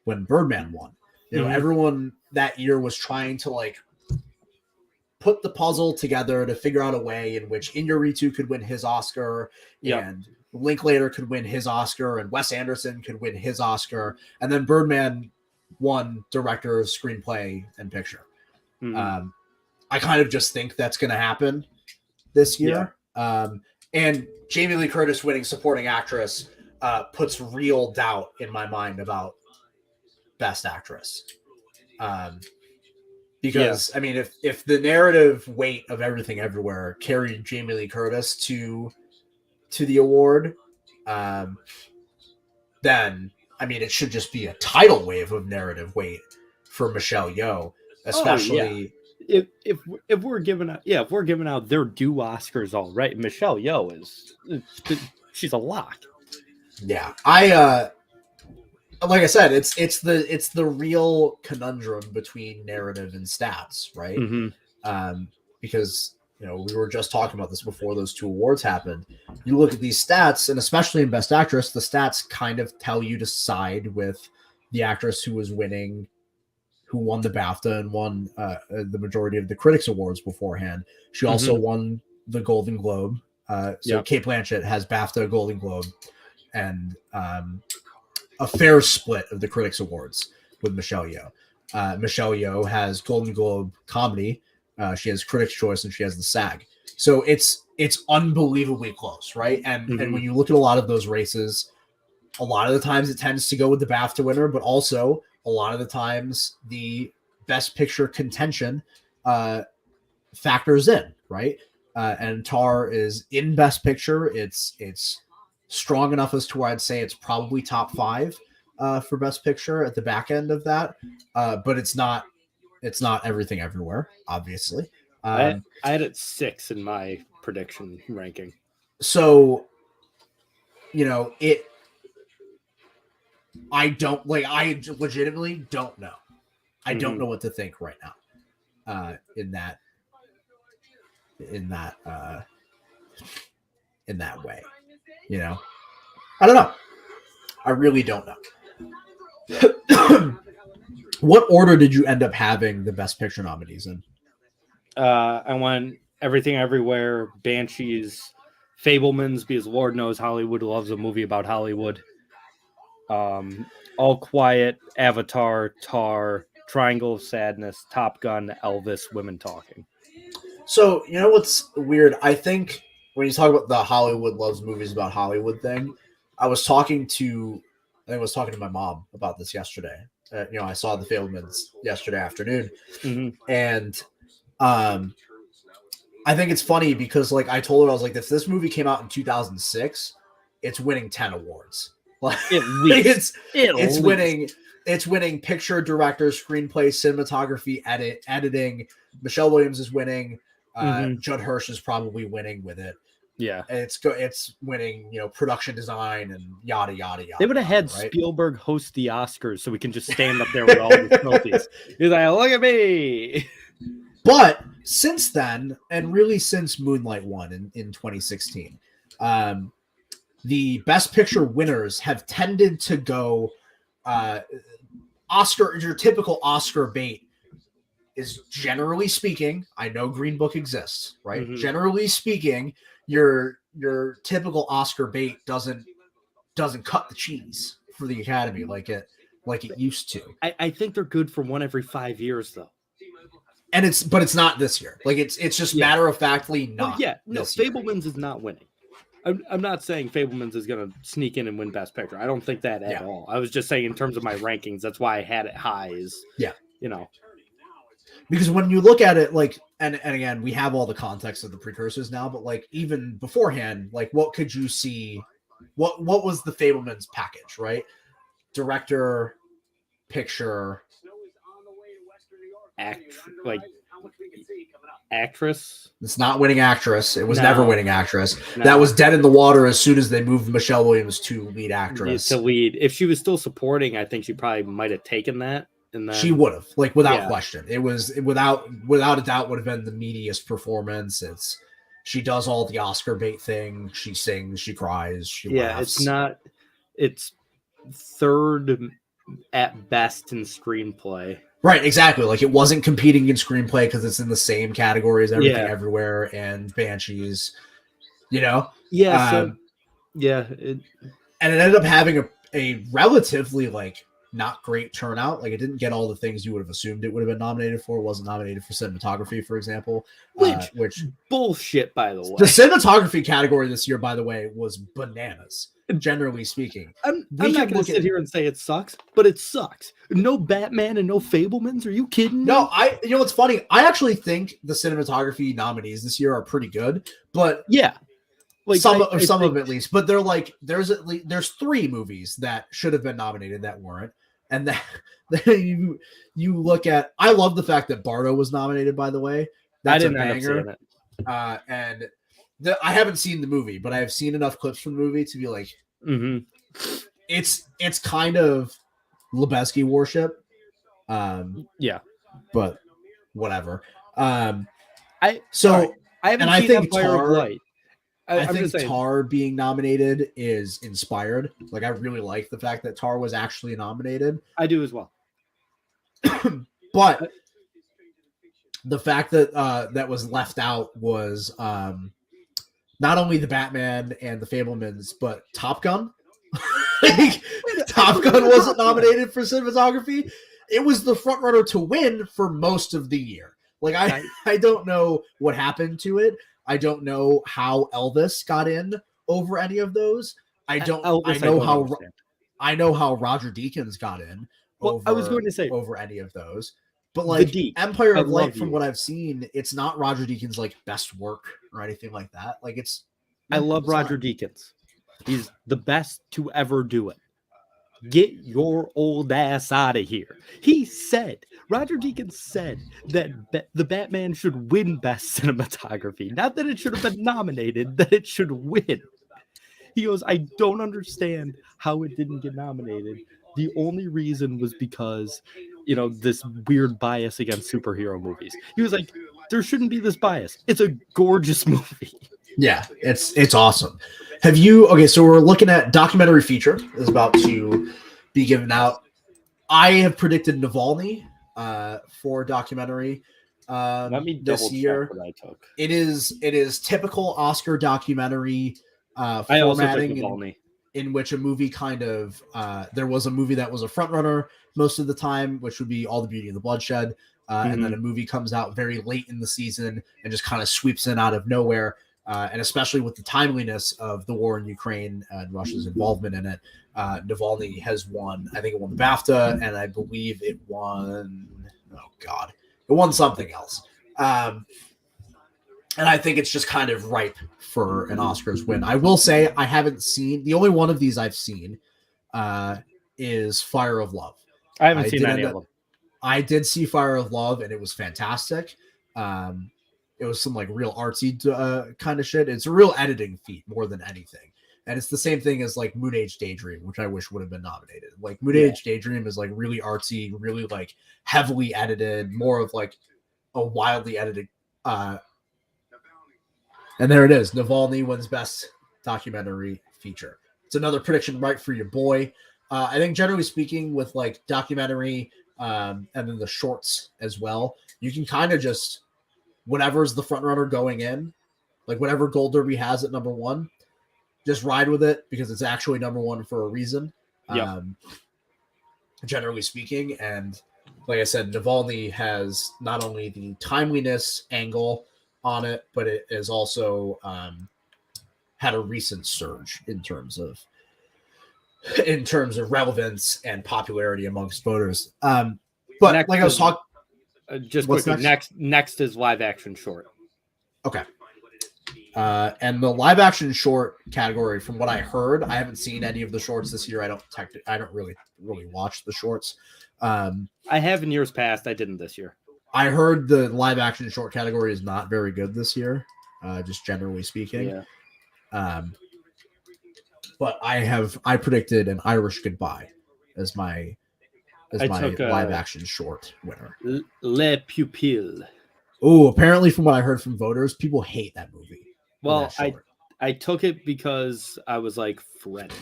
A: when Birdman won. Everyone that year was trying to like put the puzzle together to figure out a way in which Iñárritu could win his Oscar, and Linklater could win his Oscar, and Wes Anderson could win his Oscar, and then Birdman won director, screenplay, and picture. I kind of just think that's going to happen this year. And Jamie Lee Curtis winning supporting actress puts real doubt in my mind about Best Actress. Because I mean, if the narrative weight of Everything Everywhere carried Jamie Lee Curtis to the award, then I mean it should just be a tidal wave of narrative weight for Michelle Yeoh, especially
B: if we're giving out their due Oscars, all right. Michelle Yeoh she's a lock.
A: Yeah, like I said, it's the real conundrum between narrative and stats, right? Because we were just talking about this before those two awards happened. You look at these stats, and especially in Best Actress, the stats kind of tell you to side with the actress who was winning, who won the BAFTA and won the majority of the Critics Awards beforehand. She also won the Golden Globe. Cate Blanchett has BAFTA, Golden Globe, and a fair split of the Critics Awards with Michelle Yeoh. Michelle Yeoh has Golden Globe comedy. She has Critics' Choice, and she has the SAG. So it's unbelievably close, right? And when you look at a lot of those races, a lot of the times it tends to go with the BAFTA winner, but also a lot of the times the Best Picture contention factors in, right? And Tar is in Best Picture. It's strong enough as to where I'd say it's probably top 5 for Best Picture at the back end of that, but it's not Everything Everywhere, obviously.
B: I had it 6 in my prediction ranking.
A: So, I legitimately don't know. I don't know what to think right now. In that way, I don't know. I really don't know. What order did you end up having the Best Picture nominees in?
B: I went Everything Everywhere, Banshees, Fabelmans, because Lord knows Hollywood loves a movie about Hollywood. All Quiet, Avatar, Tar, Triangle of Sadness, Top Gun, Elvis, Women Talking.
A: So, what's weird? I think when you talk about the Hollywood loves movies about Hollywood thing, I was talking to my mom about this yesterday. I saw the Fabelmans yesterday afternoon, and I think it's funny because, like, I told her, I was like, if this movie came out in 2006, it's winning 10 awards. Like,
B: at least
A: it's winning picture, director, screenplay, cinematography, editing. Michelle Williams is winning. Judd Hirsch is probably winning with it.
B: Yeah,
A: it's winning, production design and yada yada yada.
B: They would have had
A: right?
B: Spielberg host the Oscars so we can just stand up there with all the trophies. He's like, look at me.
A: But since then, and really since Moonlight won in 2016, the Best Picture winners have tended to go Oscar. Your typical Oscar bait is, generally speaking, I know Green Book exists, right? Generally speaking, your typical Oscar bait doesn't cut the cheese for the Academy like it used to.
B: I think they're good for one every 5 years though.
A: And it's not this year. Like it's just matter of factly not.
B: Fabelmans is not winning. I'm not saying Fabelmans is going to sneak in and win Best Picture. I don't think that at all. I was just saying in terms of my rankings, that's why I had it high.
A: Because when you look at it, like, and again, we have all the context of the precursors now, but like even beforehand, like what could you see? What was the Fabelmans package, right? Director, picture,
B: actress.
A: It's not winning actress. It was
B: No.
A: never winning actress.
B: No.
A: That was dead in the water as soon as they moved Michelle Williams to lead actress.
B: To lead. If she was still supporting, I think she probably might have taken that. And then,
A: She would have, like, without
B: Yeah.
A: question. It was without a doubt would have been the meatiest performance. She does all the Oscar bait thing. She sings, she cries, she laughs.
B: It's third at best in screenplay.
A: Right, exactly. Like, it wasn't competing in screenplay because it's in the same category as Everything
B: Yeah.
A: Everywhere and Banshees, you know?
B: Yeah.
A: And it ended up having a relatively, like, not great turnout. Like, it didn't get all the things you would have assumed it would have been nominated for. It wasn't nominated for cinematography, for example. Which
B: bullshit, by the way.
A: The cinematography category this year, by the way, was bananas, generally speaking.
B: I'm not going to sit here and say it sucks, but it sucks. No Batman and no Fablemans. Are you kidding me?
A: No, you know what's funny? I actually think the cinematography nominees this year are pretty good, but
B: yeah, like
A: some of them at least. But they're like, there's 3 movies that should have been nominated that weren't, and that you look at. I love the fact that Bardo was nominated. By the way, that's a banger. And I haven't seen the movie, but I've seen enough clips from the movie to be like, it's kind of Lebowski worship.
B: Yeah,
A: but whatever.
B: I haven't
A: I
B: seen
A: think
B: Empire of Light.
A: I think Tar being nominated is inspired. Like, I really like the fact that Tar was actually nominated.
B: I do as well.
A: But the fact that that was left out was not only the Batman and the Fablemans, but Top Gun. Top Gun wasn't nominated for cinematography. It was the frontrunner to win for most of the year. Like, I don't know what happened to it. I don't know how Elvis got in over any of those. I know how Roger Deakins got in over any of those. But like Empire of Light, from what I've seen, it's not Roger Deakins' like best work or anything like that. Like,
B: I love Roger Deakins. He's the best to ever do it. Get your old ass out of here. Roger Deakins said that the Batman should win Best Cinematography. Not that it should have been nominated, that it should win. He goes, I don't understand how it didn't get nominated. The only reason was because, this weird bias against superhero movies. He was like, there shouldn't be this bias. It's a gorgeous movie.
A: Yeah, it's awesome. So we're looking at documentary feature is about to be given out. I have predicted Navalny for documentary
B: Let me
A: this year.
B: What I took.
A: It is typical Oscar documentary
B: I also took
A: formatting
B: Navalny.
A: in which a movie kind of there was a movie that was a front runner most of the time, which would be All the Beauty and the Bloodshed, and then a movie comes out very late in the season and just kind of sweeps in out of nowhere. And especially with the timeliness of the war in Ukraine and Russia's involvement in it, Navalny has won. I think it won the BAFTA, and I believe it won. It won something else. And I think it's just kind of ripe for an Oscars win. I will say I haven't seen the only one of these I've seen is Fire of Love.
B: I haven't seen any of them.
A: I did see Fire of Love, and it was fantastic. It was some like real artsy kind of shit. It's a real editing feat more than anything. And it's the same thing as like Moon Age Daydream, which I wish would have been nominated. Like Moon Age Daydream is like really artsy, really like heavily edited, more of like a wildly edited. And there it is. Navalny wins Best Documentary Feature. It's another prediction right for your boy. I think generally speaking with like documentary and then the shorts as well, you can kind of just whatever's the front runner going in, like whatever Gold Derby has at number 1, just ride with it because it's actually number 1 for a reason. Generally speaking. And like I said, Navalny has not only the timeliness angle on it, but it has also had a recent surge in terms of relevance and popularity amongst voters. But next like I was talking,
B: just quickly, next is live action short.
A: Okay. And the live action short category, from what I heard, I haven't seen any of the shorts this year. I don't really watch the shorts.
B: I have in years past. I didn't this year.
A: I heard the live action short category is not very good this year, just generally speaking.
B: Yeah.
A: But I predicted an Irish Goodbye as my
B: took
A: live action short winner.
B: Le Pupille.
A: Oh, apparently from what I heard from voters, people hate that movie.
B: Well, I took it because I was like French.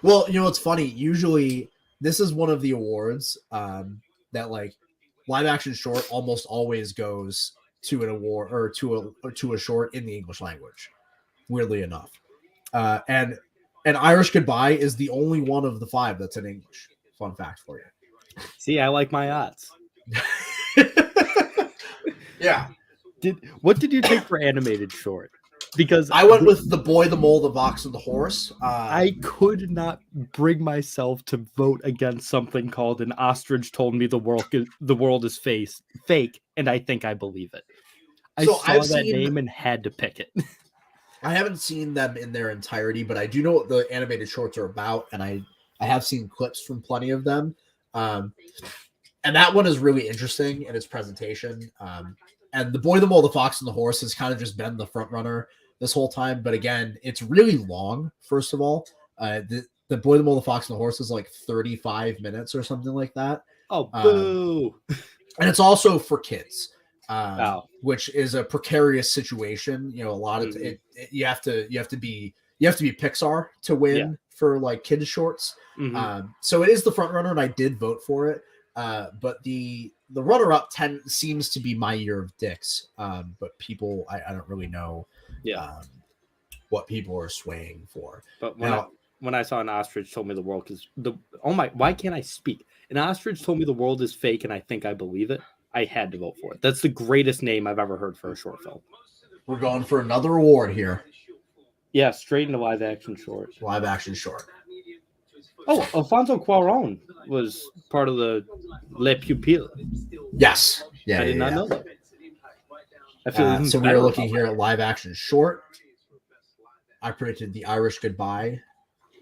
A: Well, you know what's funny? Usually, this is one of the awards that like live action short almost always goes to an award or to a short in the English language. Weirdly enough, and Irish Goodbye is the only one of the 5 that's in English. Fun fact for you.
B: See, I like my odds.
A: Yeah.
B: What did you take for animated short? Because
A: I went with The Boy, the Mole, the Fox, and the Horse.
B: I could not bring myself to vote against something called An Ostrich Told Me the World is Fake, and I think I believe it. I saw that name and had to pick it.
A: I haven't seen them in their entirety, but I do know what the animated shorts are about, and I have seen clips from plenty of them. And that one is really interesting in its presentation. And The Boy, the Mole, the Fox, and the Horse has kind of just been the front runner this whole time. But again, it's really long, first of all. The Boy, the Mole, the Fox, and the Horse is like 35 minutes or something like that.
B: Oh, boo.
A: And it's also for kids. Which is a precarious situation. You know, a lot of you have to be Pixar to win for like kids shorts. So it is the front runner, and I did vote for it. But the runner up seems to be My Year of Dicks. But people, I don't really know. What people are swaying for.
B: But when I saw An Ostrich Told Me the World is why can't I speak? An Ostrich Told Me the World is Fake, and I think I believe it. I had to vote for it. That's the greatest name I've ever heard for a short film.
A: We're going for another award here.
B: Yeah, straight into live action short.
A: Live action short.
B: Oh, Alfonso Cuarón was part of the Le Pupille.
A: Yes. Yeah.
B: I did not know that. I feel
A: so we're looking here at live action short. I predicted The Irish Goodbye,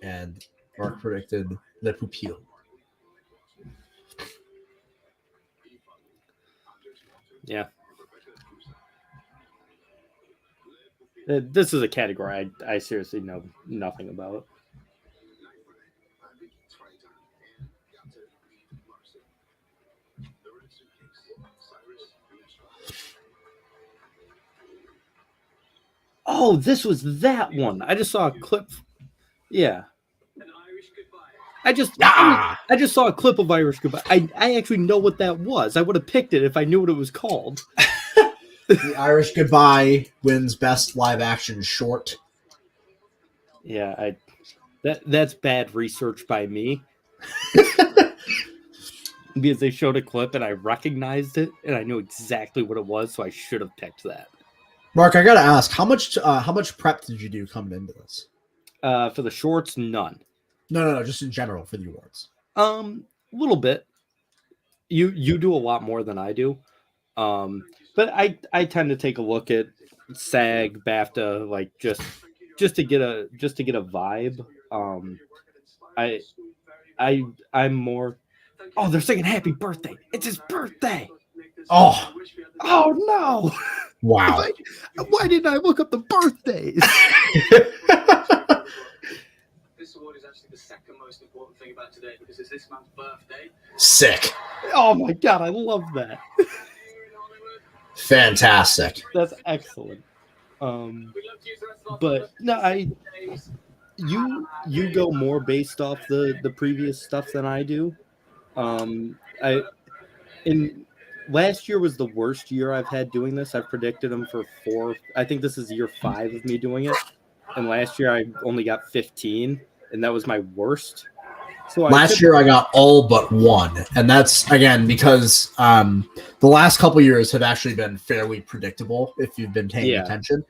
A: and Mark predicted Le Pupille.
B: Yeah. This is a category I seriously know nothing about. Oh, this was that one. I just saw a clip. Yeah. I just saw a clip of Irish Goodbye. I actually know what that was. I would have picked it if I knew what it was called.
A: The Irish Goodbye wins best live action short.
B: Yeah, that's bad research by me. Because they showed a clip and I recognized it and I knew exactly what it was, so I should have picked that.
A: Mark, I gotta ask, how much prep did you do coming into this?
B: For the shorts, none.
A: No, just in general for the awards.
B: A little bit. You do a lot more than I do. But I tend to take a look at SAG, BAFTA, like just to get a vibe. I'm more. Oh, they're singing "Happy Birthday!" It's his birthday.
A: Oh
B: no!
A: Wow.
B: Why didn't I look up the birthdays?
C: This award is actually the second most important thing about today because it's this man's birthday.
A: Sick.
B: Oh my god, I love that.
A: Fantastic.
B: That's excellent. But no, you go more based off the previous stuff than I do. Last year was the worst year I've had doing this. I've predicted them for 4. I think this is year 5 of me doing it. And last year I only got 15, and that was my worst. So last
A: year I got all but 1, and that's again because the last couple years have actually been fairly predictable if you've been paying attention.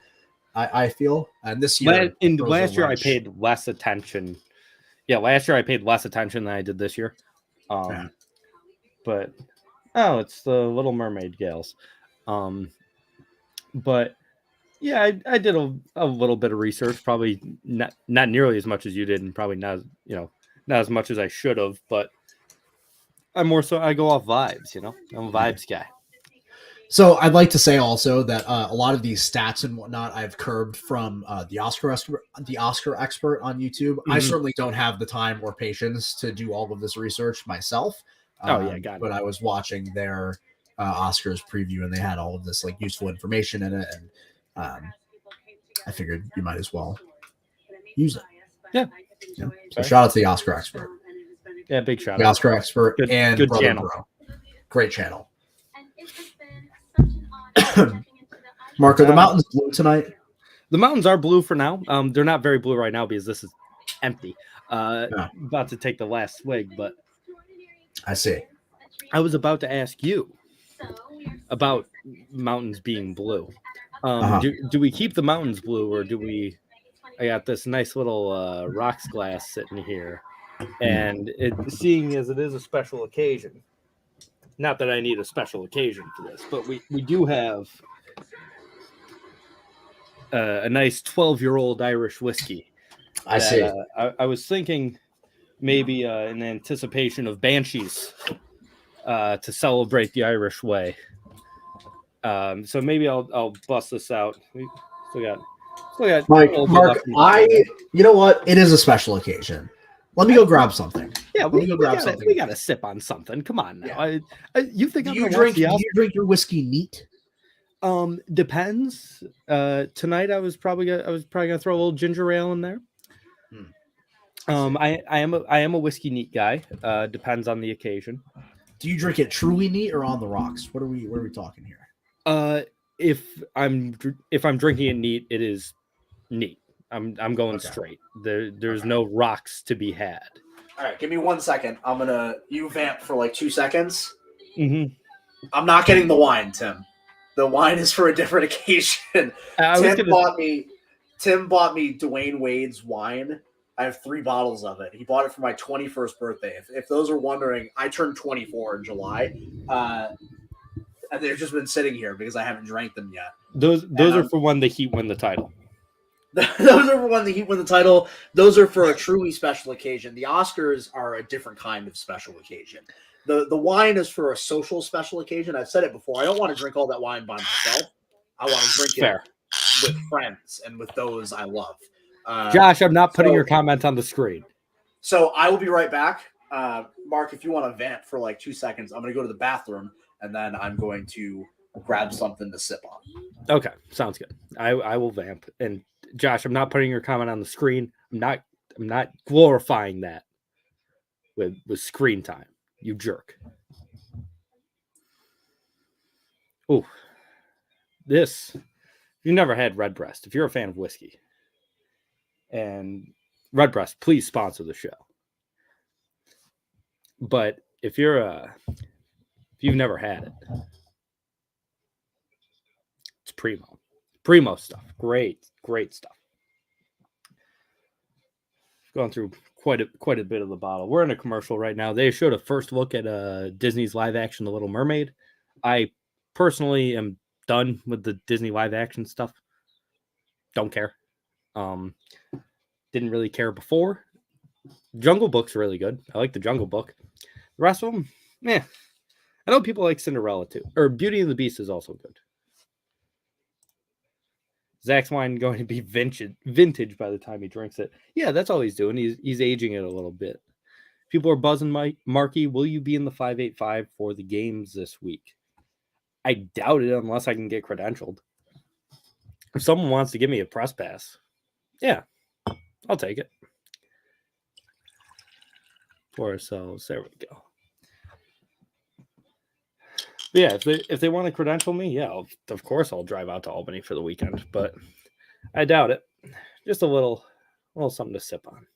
A: I feel, and this year,
B: last year I paid less attention. Yeah, last year I paid less attention than I did this year. But it's the Little Mermaid gals. But yeah, I did a little bit of research, probably not nearly as much as you did, and probably not as much as I should have, but I go off vibes, I'm a vibes guy.
A: So I'd like to say also that a lot of these stats and whatnot I've curbed from the Oscar expert on YouTube. I certainly don't have the time or patience to do all of this research myself.
B: Got it.
A: But I was watching their Oscars preview, and they had all of this like useful information in it, and I figured you might as well use it.
B: Yeah.
A: So shout out to the Oscar expert.
B: Yeah, big shout
A: The
B: out.
A: Oscar expert and
B: good
A: Brother
B: channel.
A: Bro. Great channel. Mark, are the mountains blue tonight?
B: The mountains are blue for now. They're not very blue right now because this is empty. About to take the last swig, but
A: I see.
B: I was about to ask you about mountains being blue. Do we keep the mountains blue, or do we? I got this nice little rocks glass sitting here, and seeing as it is a special occasion. Not that I need a special occasion for this, but we do have a nice 12-year-old Irish whiskey.
A: I see.
B: I was thinking maybe in anticipation of Banshees to celebrate the Irish way. So maybe I'll bust this out. We still got
A: Mark, you know what? It is a special occasion. Let me go grab something.
B: Yeah,
A: we
B: got to sip on something. Come on now. Yeah. You think
A: do you drink your whiskey neat?
B: Depends. Tonight I was probably gonna throw a little ginger ale in there. I am a whiskey neat guy. Depends on the occasion.
A: Do you drink it truly neat or on the rocks? What are we talking here?
B: If I'm drinking it neat, it is neat. I'm going straight. There's no rocks to be had.
A: All right, give me 1 second. You vamp for like 2 seconds.
B: Mm-hmm.
A: I'm not getting the wine, Tim. The wine is for a different occasion. Tim bought me Dwayne Wade's wine. I have 3 bottles of it. He bought it for my 21st birthday. If those are wondering, I turned 24 in July. And they've just been sitting here because I haven't drank them yet.
B: Those are for when the Heat win the title.
A: Those are for when the Heat win the title. Those are for a truly special occasion. The Oscars are a different kind of special occasion. The wine is for a social special occasion. I've said it before. I don't want to drink all that wine by myself. I want to drink it with friends and with those I love.
B: Josh, I'm not putting your comment on the screen.
A: So I will be right back. Mark, if you want to vamp for like 2 seconds, I'm going to go to the bathroom and then I'm going to grab something to sip on.
B: Okay, sounds good. I will vamp. And Josh, I'm not putting your comment on the screen. I'm not glorifying that with screen time. You jerk. Oh, this. If you've never had Redbreast, if you're a fan of whiskey, and Redbreast, please sponsor the show. But if you've never had it, it's primo stuff. Great stuff. Going through quite a bit of the bottle. We're in a commercial right now. They showed a first look at Disney's live action The Little Mermaid. I personally am done with the Disney live action stuff. Don't care. Didn't really care before. Jungle Book's really good. I like the Jungle Book. The rest of them, I know people like Cinderella too. Or Beauty and the Beast is also good. Zack's wine going to be vintage by the time he drinks it. Yeah, that's all he's doing. He's aging it a little bit. People are buzzing. Marky, will you be in the 585 for the games this week? I doubt it unless I can get credentialed. If someone wants to give me a press pass, yeah, I'll take it. For ourselves, there we go. But yeah, if they want to credential me, yeah, of course I'll drive out to Albany for the weekend, but I doubt it. Just a little something to sip on.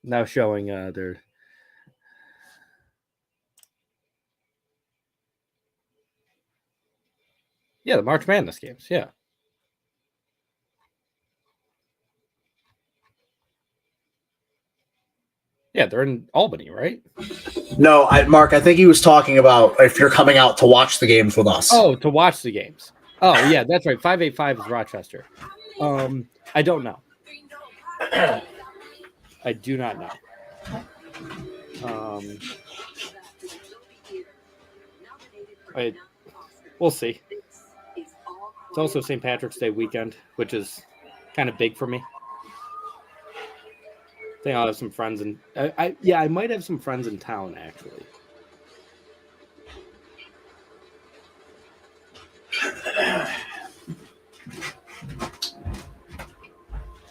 B: Now showing their the March Madness games, yeah. Yeah, they're in Albany, right?
A: No, Mark, I think he was talking about if you're coming out to watch the games with us.
B: Oh, to watch the games. Oh, yeah, that's right. 585 is Rochester. I don't know. I do not know. We'll see. It's also St. Patrick's Day weekend, which is kind of big for me. I think I'll have some friends in. I might have some friends in town actually.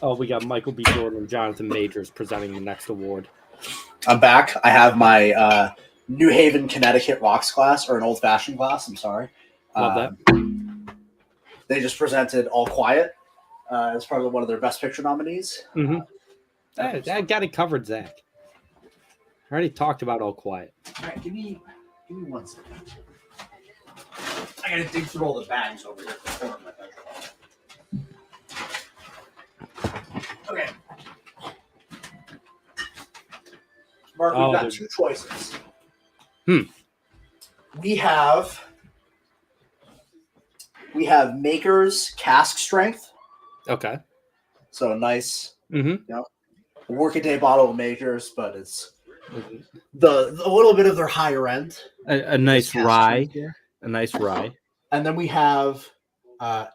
B: Oh, we got Michael B. Jordan and Jonathan Majors presenting the next award.
A: I'm back. I have my New Haven, Connecticut rocks class, or an old-fashioned class. I'm sorry.
B: Love that.
A: They just presented All Quiet as part of one of their Best Picture nominees.
B: Mm-hmm. I got it covered, Zach. I already talked about All Quiet.
A: All right, give me 1 second. I gotta dig through all the bags over here. Okay. Mark, we've got 2 choices. We have Maker's Cask Strength.
B: Okay.
A: So a nice, workaday bottle of Makers, but it's a little bit of their higher end.
B: A nice rye. A nice rye.
A: And then we have a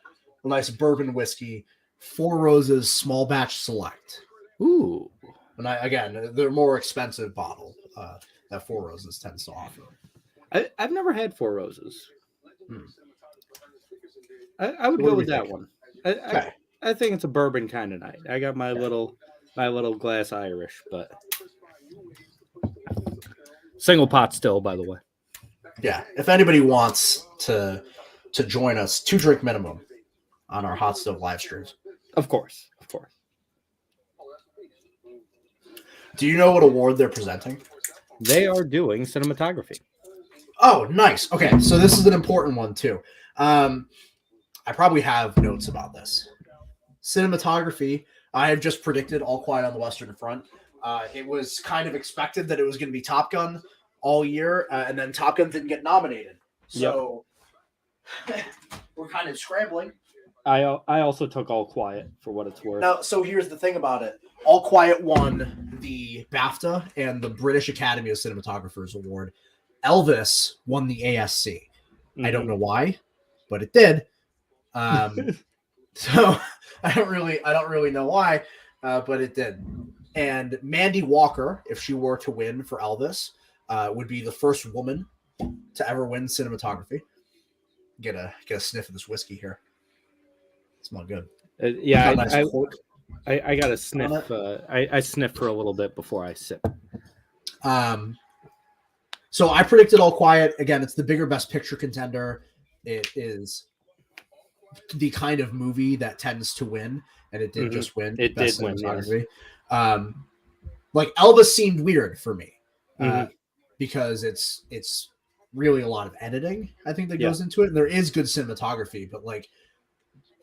A: nice bourbon whiskey, Four Roses Small Batch Select.
B: Ooh.
A: And they're more expensive bottle that Four Roses tends to offer.
B: I've never had Four Roses. I would go with that one. I think it's a bourbon kind of night. I got my little glass Irish, but single pot still, by the way.
A: Yeah. If anybody wants to join us, 2 drink minimum on our Hot Stove live streams.
B: Of course.
A: Do you know what award they're presenting?
B: They are doing cinematography.
A: Oh, nice. Okay, so this is an important one too. I probably have notes about this. Cinematography, I have just predicted All Quiet on the Western Front. It was kind of expected that it was going to be Top Gun all year, and then Top Gun didn't get nominated. So we're kind of scrambling.
B: I also took All Quiet for what it's worth.
A: Now, so here's the thing about it. All Quiet won the BAFTA and the British Academy of Cinematographers Award. Elvis won the ASC. Mm-hmm. I don't know why, but it did. So I don't really know why, but it did. And Mandy Walker, if she were to win for Elvis, would be the first woman to ever win cinematography. Get a sniff of this whiskey here. Smell good.
B: I got a sniff. I sniff for a little bit before I sip.
A: So I predicted All Quiet. Again, it's the bigger Best Picture contender. It is the kind of movie that tends to win, and it did just win.
B: It did win. Yes.
A: Like Elvis seemed weird for me because it's really a lot of editing. I think that goes into it, and there is good cinematography, but like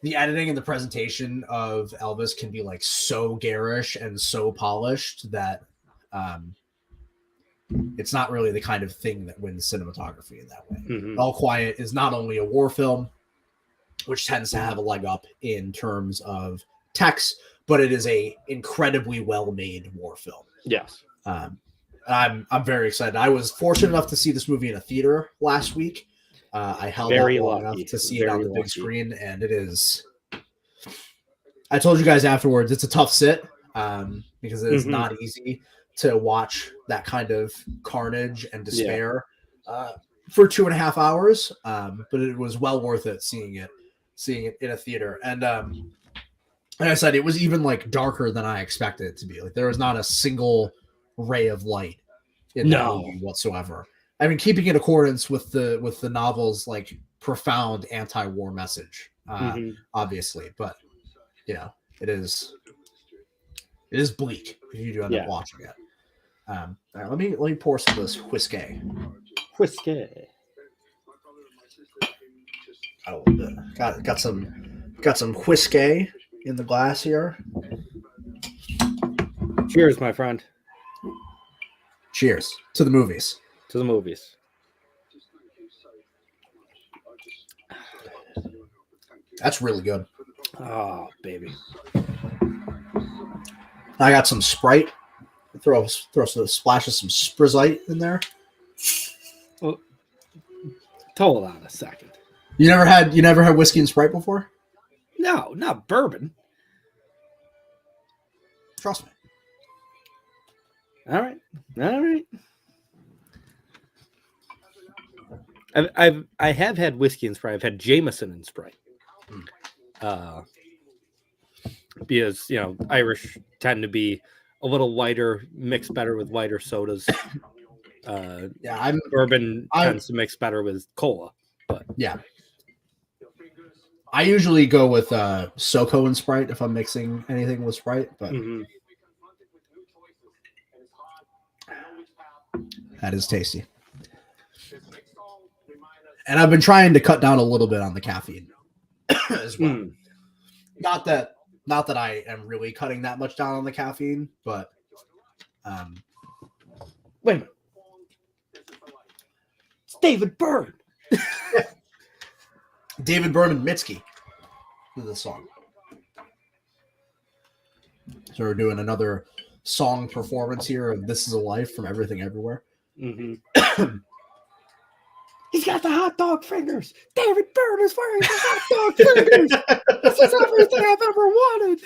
A: the editing and the presentation of Elvis can be like so garish and so polished that it's not really the kind of thing that wins cinematography in that way. Mm-hmm. All Quiet is not only a war film, which tends to have a leg up in terms of text, but it is a incredibly well-made war film.
B: Yes.
A: I'm very excited. I was fortunate enough to see this movie in a theater last week. I held out long enough to see it on the big screen, and it is. I told you guys afterwards, it's a tough sit because it is not easy to watch that kind of carnage and despair for 2.5 hours. But it was well worth it seeing it in a theater. And like I said, it was even like darker than I expected it to be. Like there was not a single ray of light in the movie whatsoever. I mean, keeping in accordance with the novel's like profound anti-war message, obviously, but you know, it is bleak if you do end up watching it. All right, let me pour some of this whiskey. Oh, got some whiskey in the glass here.
B: Cheers, my friend.
A: Cheers to the movies.
B: To the movies.
A: That's really good.
B: Oh, baby.
A: I got some Sprite. throw a splash of some Sprizite in there.
B: Well, hold on a second.
A: You never had whiskey and Sprite before?
B: No, not bourbon.
A: Trust me.
B: All right. I have had whiskey and Sprite. I've had Jameson and Sprite. Because Irish tend to be a little lighter, mix better with lighter sodas. Bourbon tends to mix better with cola. But
A: yeah, I usually go with SoCo and Sprite if I'm mixing anything with Sprite. But that is tasty. And I've been trying to cut down a little bit on the caffeine as well. Not that I am really cutting that much down on the caffeine, but
B: wait a minute. It's David Byrne.
A: David Byrne and Mitski is the song. So we're doing another song performance here of This Is a Life from Everything Everywhere.
B: He's got the hot dog fingers. David Byrne is wearing the hot dog fingers. This is everything I've ever wanted.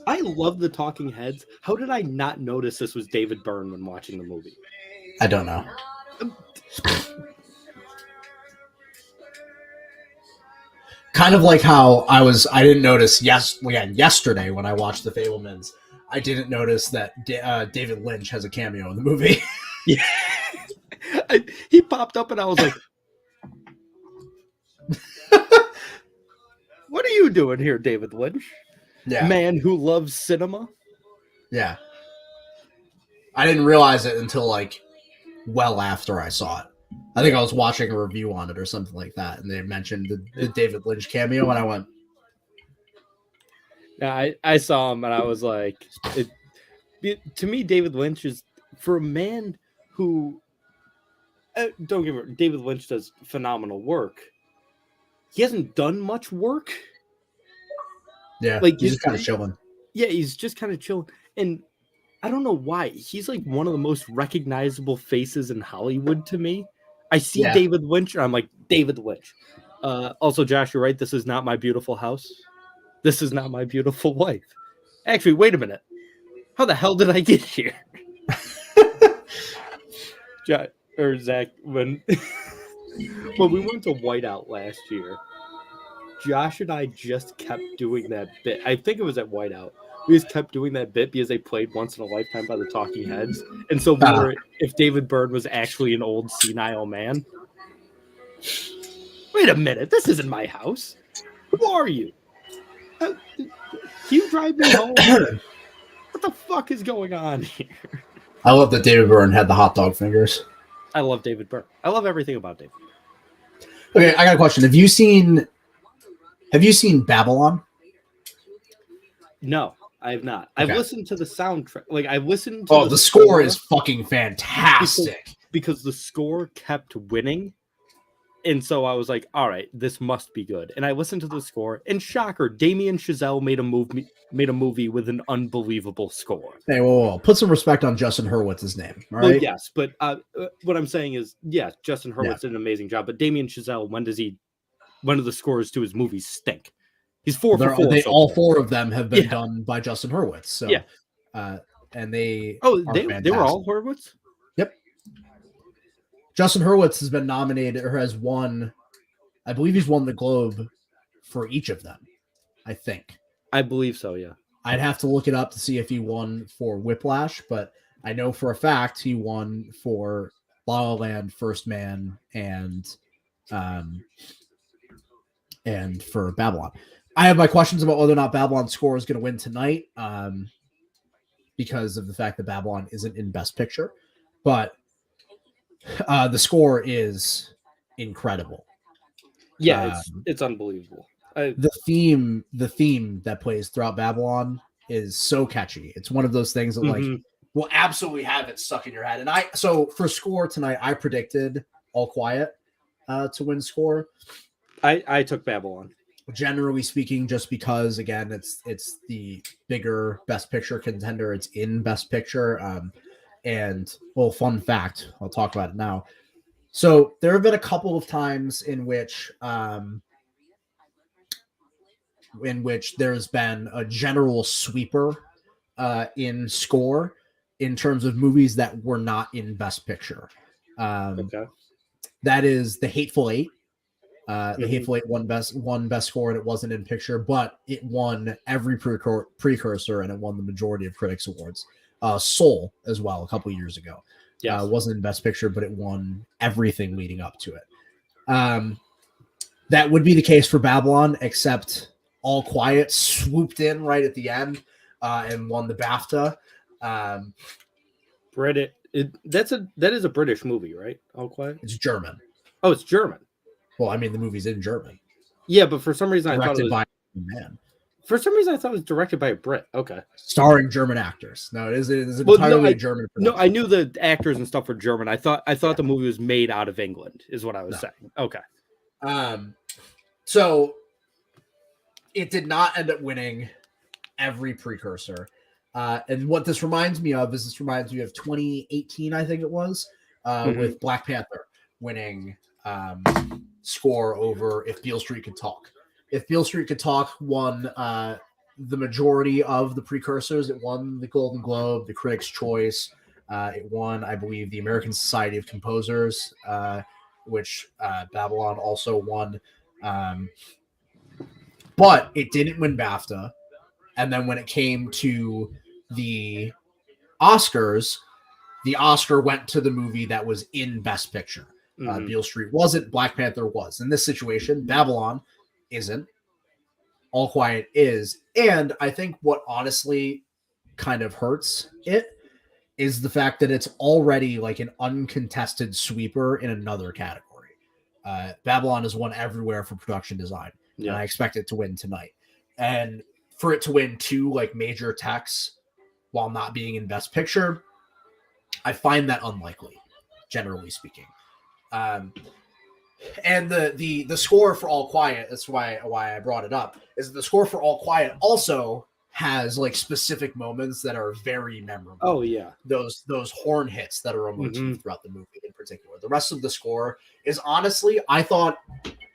B: I love the Talking Heads. How did I not notice this was David Byrne when watching the movie?
A: I don't know. Kind of like how I didn't notice yesterday when I watched The Fabelmans, I didn't notice that David Lynch has a cameo in the movie.
B: Yeah. He popped up and I was like, what are you doing here, David Lynch?
A: Yeah.
B: Man who loves cinema?
A: Yeah. I didn't realize it until well after I saw it. I think I was watching a review on it or something like that, and they mentioned the David Lynch cameo, and I went...
B: Yeah, I saw him, and I was like... to me, David Lynch is... For a man who... don't get me wrong, David Lynch does phenomenal work. He hasn't done much work.
A: Yeah, he's just kind of chilling.
B: Yeah, he's just kind of chilling. And I don't know why. He's one of the most recognizable faces in Hollywood to me. I see David Lynch, and I'm like, David Lynch. Also, Josh, you're right. This is not my beautiful house. This is not my beautiful wife. Actually, wait a minute. How the hell did I get here? Zach, when we went to Whiteout last year, Josh and I just kept doing that bit. I think it was at Whiteout. We just kept doing that bit because they played Once in a Lifetime by the Talking Heads. And so we were, if David Byrne was actually an old senile man. Wait a minute, this isn't my house. Who are you? Can you drive me home? What the fuck is going on here?
A: I love that David Byrne had the hot dog fingers.
B: I love David Byrne. I love everything about David.
A: Okay, I got a question. Have you seen Babylon?
B: No, I have not.
A: Okay.
B: I've listened to the soundtrack. I've listened to
A: the score is fucking fantastic.
B: Because the score kept winning. And so I was like, all right, this must be good. And I listened to the score, and shocker, Damien Chazelle made a movie with an unbelievable score.
A: Hey, whoa. Put some respect on Justin Hurwitz's name, all right?
B: Well, yes, but what I'm saying is, yes, Justin Hurwitz did an amazing job, but Damien Chazelle, when do the scores to his movies stink? He's 4 for 4.
A: All four of them have been done by Justin Hurwitz. So, and they
B: were all Hurwitz?
A: Yep. Justin Hurwitz has been nominated or has won. I believe he's won the Globe for each of them. I think.
B: I believe so. Yeah.
A: I'd have to look it up to see if he won for Whiplash, but I know for a fact he won for La La Land, First Man, and for Babylon. I have my questions about whether or not Babylon's score is going to win tonight, because of the fact that Babylon isn't in Best Picture, but the score is incredible.
B: Yeah, it's unbelievable.
A: The theme that plays throughout Babylon is so catchy. It's one of those things that will absolutely have it stuck in your head. And so for score tonight, I predicted All Quiet to win score.
B: I took Babylon.
A: Generally speaking, just because again, it's the bigger Best Picture contender. It's in Best Picture. And well, fun fact, I'll talk about it now. So there have been a couple of times in which there's been a general sweeper in score in terms of movies that were not in Best Picture.
B: Okay.
A: That is The Hateful Eight. The
B: Mhm.
A: Hateful Eight won best score, and it wasn't in picture, but it won every precursor, and it won the majority of critics awards. Soul as well a couple years ago.
B: Yes.
A: Wasn't in best picture, but it won everything leading up to it. That would be the case for Babylon, except All Quiet swooped in right at the end and won the BAFTA.
B: That is a British movie, right? All Quiet.
A: It's German.
B: Oh, it's German.
A: Well, I mean, the movie's in German.
B: Yeah, but for some reason I thought it
A: Directed
B: was
A: by a man.
B: For some reason I thought it was directed by a Brit. Okay.
A: Starring German actors. No, it is
B: Well,
A: entirely German
B: No,
A: production.
B: I knew the actors and stuff were German. I thought the movie was made out of England, is what I was saying. Okay.
A: So it did not end up winning every precursor. And what this reminds me of is this reminds me of 2018, I think it was, with Black Panther winning score over If Beale Street Could Talk. If Beale Street Could Talk won the majority of the precursors. It won the Golden Globe, the Critics' Choice. It won, I believe, the American Society of Composers, which Babylon also won. But it didn't win BAFTA. And then when it came to the Oscars, the Oscar went to the movie that was in Best Picture. Beale Street wasn't, Black Panther was. In this situation, Babylon isn't. All Quiet is. And I think what honestly kind of hurts it is the fact that it's already like an uncontested sweeper in another category. Babylon has won everywhere for production design. Yeah. And I expect it to win tonight. And for it to win two like major techs while not being in Best Picture, I find that unlikely, generally speaking. And the score for All Quiet, that's why I brought it up, is the score for All Quiet also has like specific moments that are very memorable.
B: Oh yeah,
A: those horn hits that are a motif throughout the movie in particular. The rest of the score is honestly, I thought,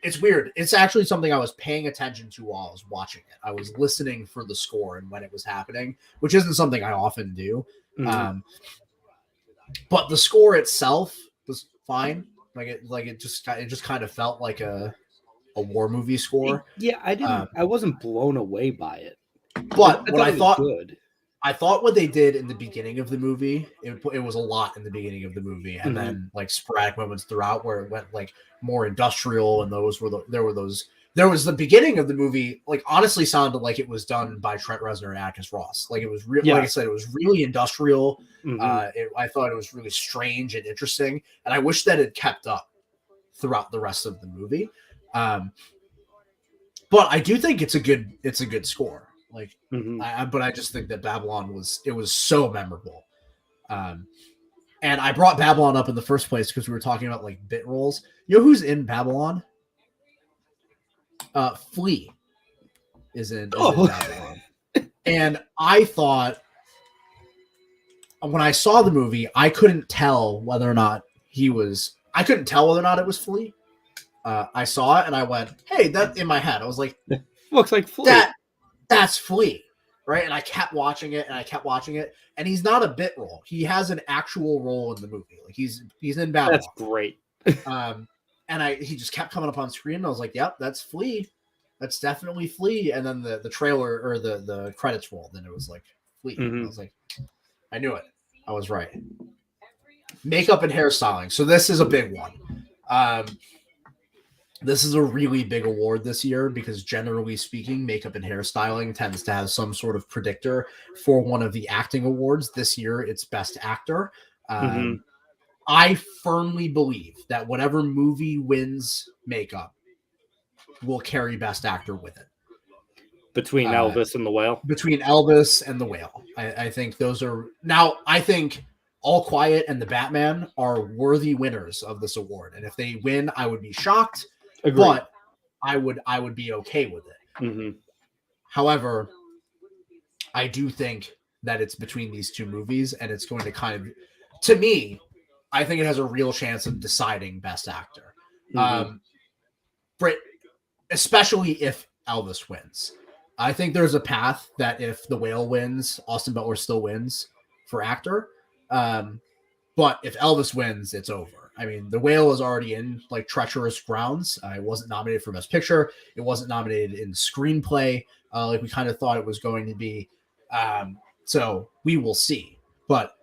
A: it's weird. It's actually something I was paying attention to while I was watching it. I was listening for the score and when it was happening, which isn't something I often do. But the score itself was fine. It just kind of felt like a war movie score.
B: Yeah, I wasn't blown away by it.
A: But what I thought good. I thought what they did in the beginning of the movie, it was a lot in the beginning of the movie, and then like sporadic moments throughout where it went like more industrial, and there was the begining of the movie like honestly sounded like it was done by Trent Reznor and Atticus Ross. Like it was really, like I said, it was really industrial. I thought it was really strange and interesting, and I wish that it kept up throughout the rest of the movie. But I do think it's a good score. Like, but I just think that Babylon was so memorable. And I brought Babylon up in the first place because we were talking about like bit roles. You know who's in Babylon? Flea is in Babylon. And I thought when I saw the movie, I couldn't tell whether or not it was Flea. I saw it and I went, hey, that in my head. I was like,
B: looks like Flea.
A: That's Flea, right? And I kept watching it, and he's not a bit role. He has an actual role in the movie. Like he's in Babylon.
B: That's great.
A: And he just kept coming up on screen, and I was like, "Yep, that's Flea. That's definitely Flea." And then the trailer or the credits rolled, and it was like Flea. I was like, I knew it. I was right. Makeup and hairstyling. So this is a big one. This is a really big award this year because generally speaking, makeup and hairstyling tends to have some sort of predictor for one of the acting awards. This year, it's Best Actor. I firmly believe that whatever movie wins makeup will carry Best Actor with it.
B: between Elvis and the Whale.
A: Between Elvis and the Whale. I think those are now. I think All Quiet and the Batman are worthy winners of this award, and if they win, I would be shocked.
B: Agreed.
A: But I would be okay with it.
B: Mm-hmm.
A: However, I do think that it's between these two movies, and it's going to kind of, to me, I think it has a real chance of deciding Best Actor. Especially if Elvis wins. I think there's a path that if the Whale wins, Austin Butler still wins for actor. But if Elvis wins, it's over. I mean, the Whale is already in like treacherous grounds. It wasn't nominated for Best Picture. It wasn't nominated in screenplay, like we kind of thought it was going to be. So we will see. But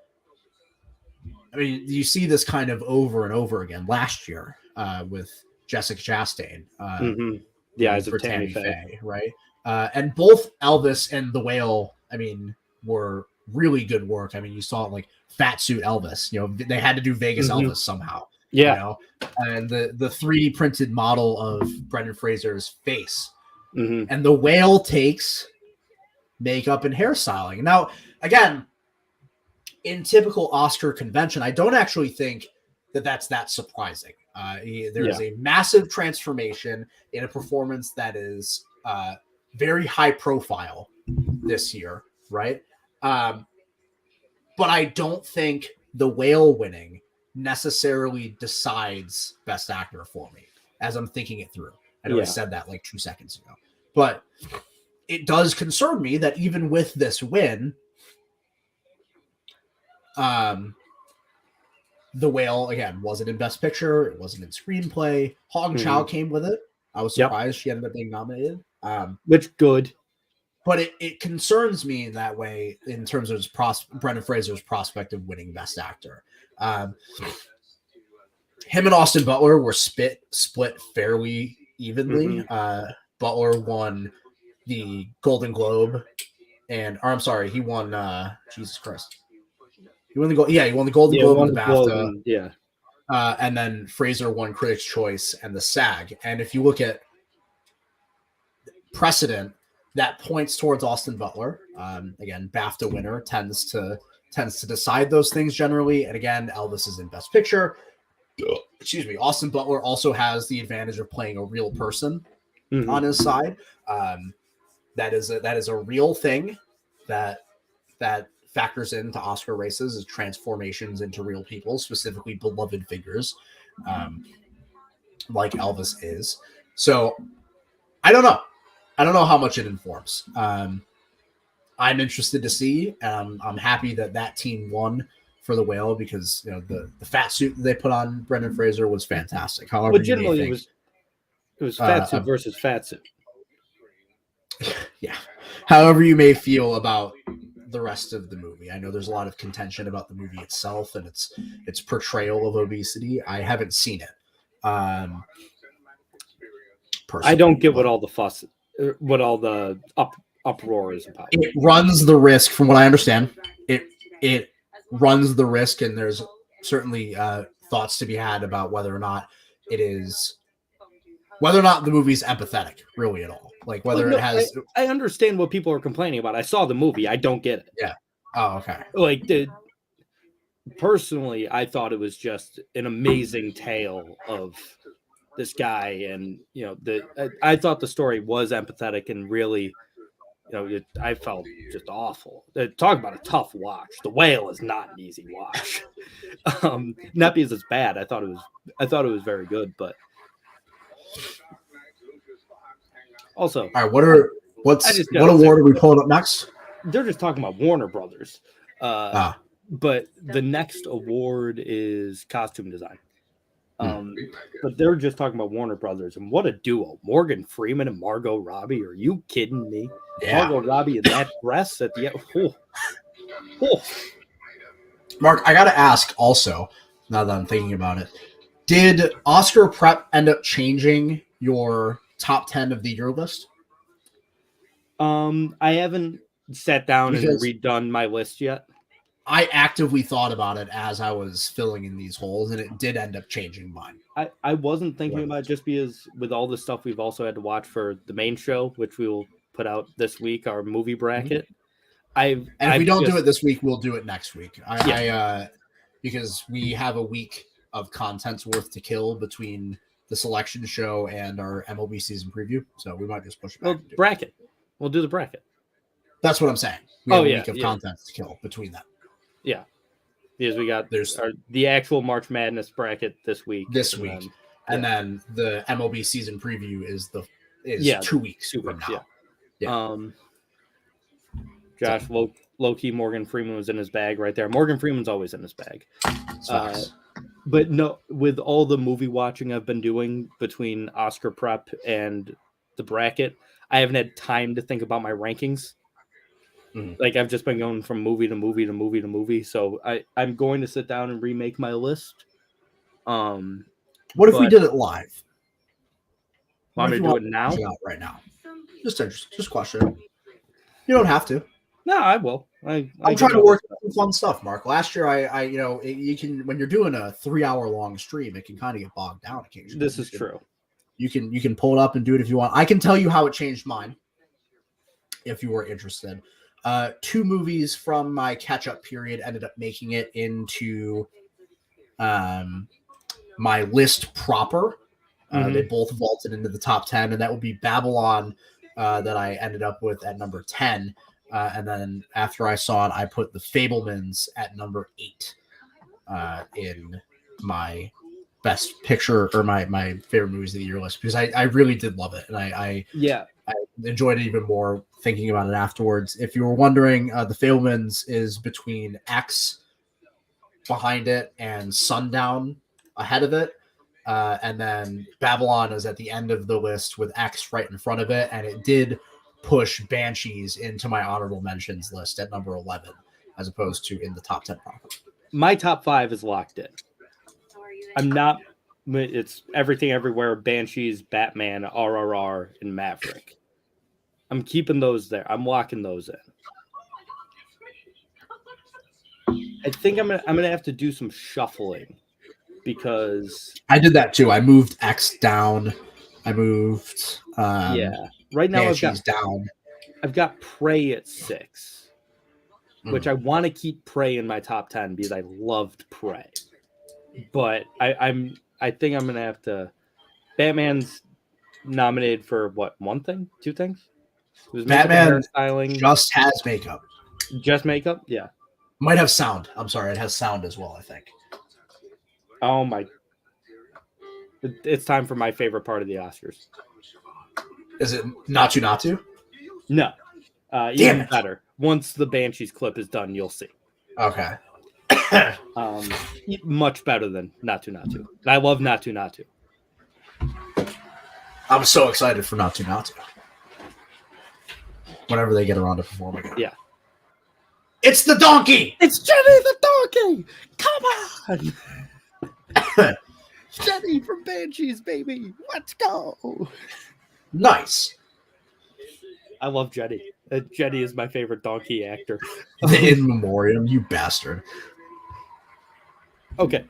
A: I mean, you see this kind of over and over again last year with Jessica Chastain.
B: The Eyes of Tammy Faye,
A: right? And both Elvis and the Whale, I mean, were really good work. I mean, you saw like Fat Suit Elvis. You know, they had to do Vegas Elvis somehow.
B: Yeah.
A: You know? And the 3D printed model of Brendan Fraser's face. And the Whale takes makeup and hairstyling. Now, again, in typical Oscar convention, I don't actually think that that's that surprising. There's a massive transformation in a performance that is very high profile this year, right? But I don't think the Whale winning necessarily decides Best Actor for me as I'm thinking it through. I know I said that like 2 seconds ago, but it does concern me that even with this win, the Whale, again, wasn't in Best Picture. It wasn't in Screenplay. Hong Chow came with it. I was surprised she ended up being nominated.
B: Which good.
A: But it concerns me in that way in terms of Brendan Fraser's prospect of winning Best Actor. Him and Austin Butler were split fairly evenly. Butler won the Golden Globe, he won. Jesus Christ, he won the gold. Yeah, he won the Golden Globe and the BAFTA. And then Fraser won Critics' Choice and the SAG. And if you look at precedent, that points towards Austin Butler. Again, BAFTA winner tends to decide those things generally. And again, Elvis is in Best Picture. Excuse me. Austin Butler also has the advantage of playing a real person on his side. That is a real thing that factors into Oscar races is transformations into real people, specifically beloved figures, like Elvis is. So I don't know. I don't know how much it informs. I'm interested to see. I'm happy that team won for the Whale because the fat suit that they put on Brendan Fraser was fantastic. However,
B: legitimately, it was fat suit versus fat suit.
A: Yeah. However you may feel about the rest of the movie. I know there's a lot of contention about the movie itself and its portrayal of obesity. I haven't seen it.
B: I don't get what all the fuss, what all the uproar is about.
A: It runs the risk, from what I understand. It runs the risk, and there's certainly thoughts to be had about whether or not the movie's empathetic, really, at all. Like whether it has.
B: I understand what people are complaining about. I saw the movie. I don't get it.
A: Yeah. Oh, okay.
B: Like personally, I thought it was just an amazing tale of this guy, and I thought the story was empathetic and really, I felt just awful. Talk about a tough watch. The Whale is not an easy watch. Not because it's bad. I thought it was very good, but also,
A: all right. What award are we pulling up next?
B: They're just talking about Warner Brothers. But the next award is costume design. But they're just talking about Warner Brothers, and what a duo! Morgan Freeman and Margot Robbie. Are you kidding me? Yeah. Margot Robbie in that dress at the end.
A: Mark, I got to ask also, now that I'm thinking about it, did Oscar prep end up changing your top 10 of the year list?
B: I haven't sat down and redone my list yet.
A: I actively thought about it as I was filling in these holes, and it did end up changing mine.
B: I wasn't thinking about it just because with all the stuff we've also had to watch for the main show, which we will put out this week, our movie bracket.
A: And if we don't do it this week, we'll do it next week. Because we have a week of content's worth to kill between the selection show and our MLB season preview. So we might just push it back.
B: Well, bracket. We'll do the bracket.
A: That's what I'm saying. We have a week of content to kill between them.
B: Yeah. Because we got the actual March Madness bracket this week.
A: And then the MLB season preview is 2 weeks from now.
B: Yeah. Josh, low-key Morgan Freeman was in his bag right there. Morgan Freeman's always in his bag. But no, with all the movie watching I've been doing between Oscar prep and the bracket, I haven't had time to think about my rankings. Like, I've just been going from movie to movie to movie to movie. So I'm going to sit down and remake my list.
A: What if we did it live?
B: Want me to do it now?
A: Right now. Just question. You don't have to.
B: No, I will. I'm
A: trying to work some fun stuff, Mark. Last year, you can, when you're doing a 3-hour long stream, it can kind of get bogged down occasionally.
B: This is true.
A: You can pull it up and do it if you want. I can tell you how it changed mine, if you were interested. 2 movies from my catch-up period ended up making it into my list proper. They both vaulted into the top 10, and that would be Babylon, that I ended up with at number 10. And then after I saw it, I put The Fabelmans at number 8 in my best picture or my favorite movies of the year list, because I really did love it. And I enjoyed it even more thinking about it afterwards. If you were wondering, The Fabelmans is between X behind it and Sundown ahead of it. And then Babylon is at the end of the list with X right in front of it. And it did push Banshees into my honorable mentions list at number 11, as opposed to in the top 10 proper.
B: My top 5 is locked in. It's Everything Everywhere, Banshees, Batman, RRR, and Maverick. I'm keeping those there. I'm locking those in. I think I'm gonna have to do some shuffling, because
A: I did that too. I moved X down. I moved
B: Right now
A: I've
B: got Prey at 6, which I want to keep Prey in my top 10 because I loved Prey. But I think I'm gonna have to. Batman's nominated for what? 1 thing? 2 things?
A: Batman just has makeup.
B: Just makeup? Yeah.
A: Might have sound. I'm sorry, it has sound as well, I think.
B: Oh my! It's time for my favorite part of the Oscars.
A: Is it Natu?
B: No. Even better. Once the Banshees clip is done, you'll see.
A: Okay.
B: Much better than Natu. I love Natu.
A: I'm so excited for Natu. Whenever they get around to performing it.
B: Yeah.
A: It's the donkey!
B: It's Jenny the donkey! Come on! Jenny from Banshees, baby! Let's go!
A: Nice.
B: I love Jenny. Jenny is my favorite donkey actor.
A: The In Memoriam, you bastard.
B: Okay.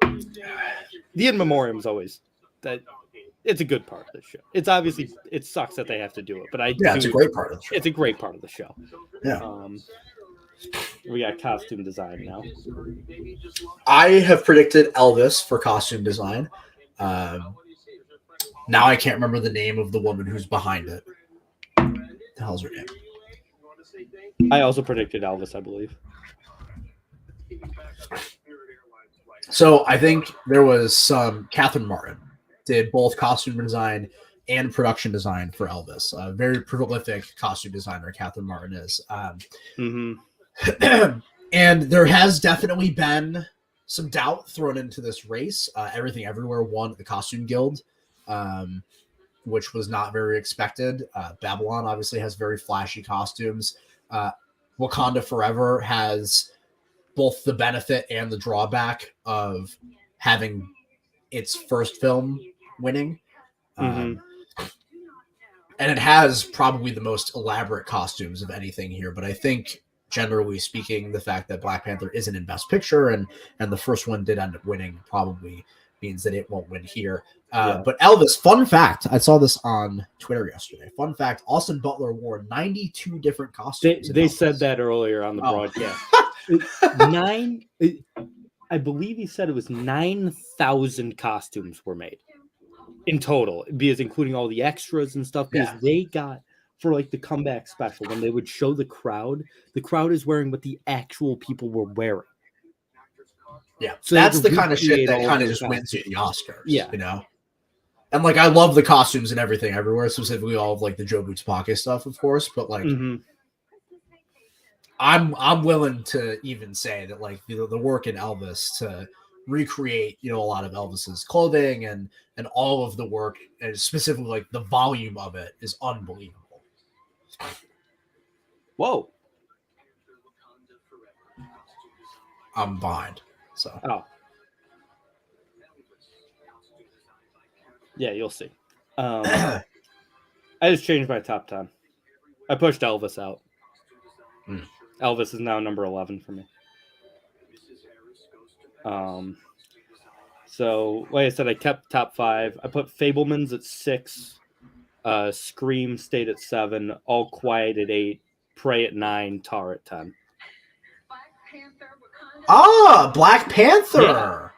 B: The In Memoriam is always that. It's a good part of the show. It's obviously it sucks that they have to do it, but
A: it's a great part of the show.
B: It's a great part of the show.
A: Yeah.
B: We got costume design now.
A: I have predicted Elvis for costume design. Now I can't remember the name of the woman who's behind it. What the hell's her name?
B: I also predicted Elvis, I believe.
A: So I think there was some Catherine Martin did both costume design and production design for Elvis. A very prolific costume designer, Catherine Martin is. And there has definitely been some doubt thrown into this race. Everything Everywhere won at the Costume Guild, which was not very expected. Babylon obviously has very flashy costumes. Wakanda Forever has both the benefit and the drawback of having its first film winning. And it has probably the most elaborate costumes of anything here. But I think, generally speaking, the fact that Black Panther isn't in Best Picture and the first one did end up winning probably means that it won't win here.
B: Yeah.
A: But Elvis, fun fact, I saw this on Twitter yesterday. Fun fact, Austin Butler wore 92 different costumes.
B: They said that earlier on the broadcast. I believe he said it was 9,000 costumes were made in total, because including all the extras and stuff, because they got, for like the comeback special, when they would show the crowd is wearing what the actual people were wearing.
A: Yeah,
B: so
A: that's the kind of shit that kind of just went to the Oscars.
B: Yeah,
A: you know. And like, I love the costumes and everything everywhere, specifically all of like the Joe Boots Pocket stuff, of course. But like, I'm willing to even say that like the work in Elvis to recreate, you know, a lot of Elvis's clothing and all of the work, and specifically like the volume of it, is unbelievable.
B: Whoa.
A: I'm behind. So.
B: Oh. Yeah, you'll see. I just changed my top 10. I pushed Elvis out. Elvis is now number 11 for me. So, like I said, I kept top 5. I put Fabelmans at 6. Scream stayed at 7. All Quiet at 8. Prey at 9. Tar at 10.
A: Black Panther.
B: Yeah.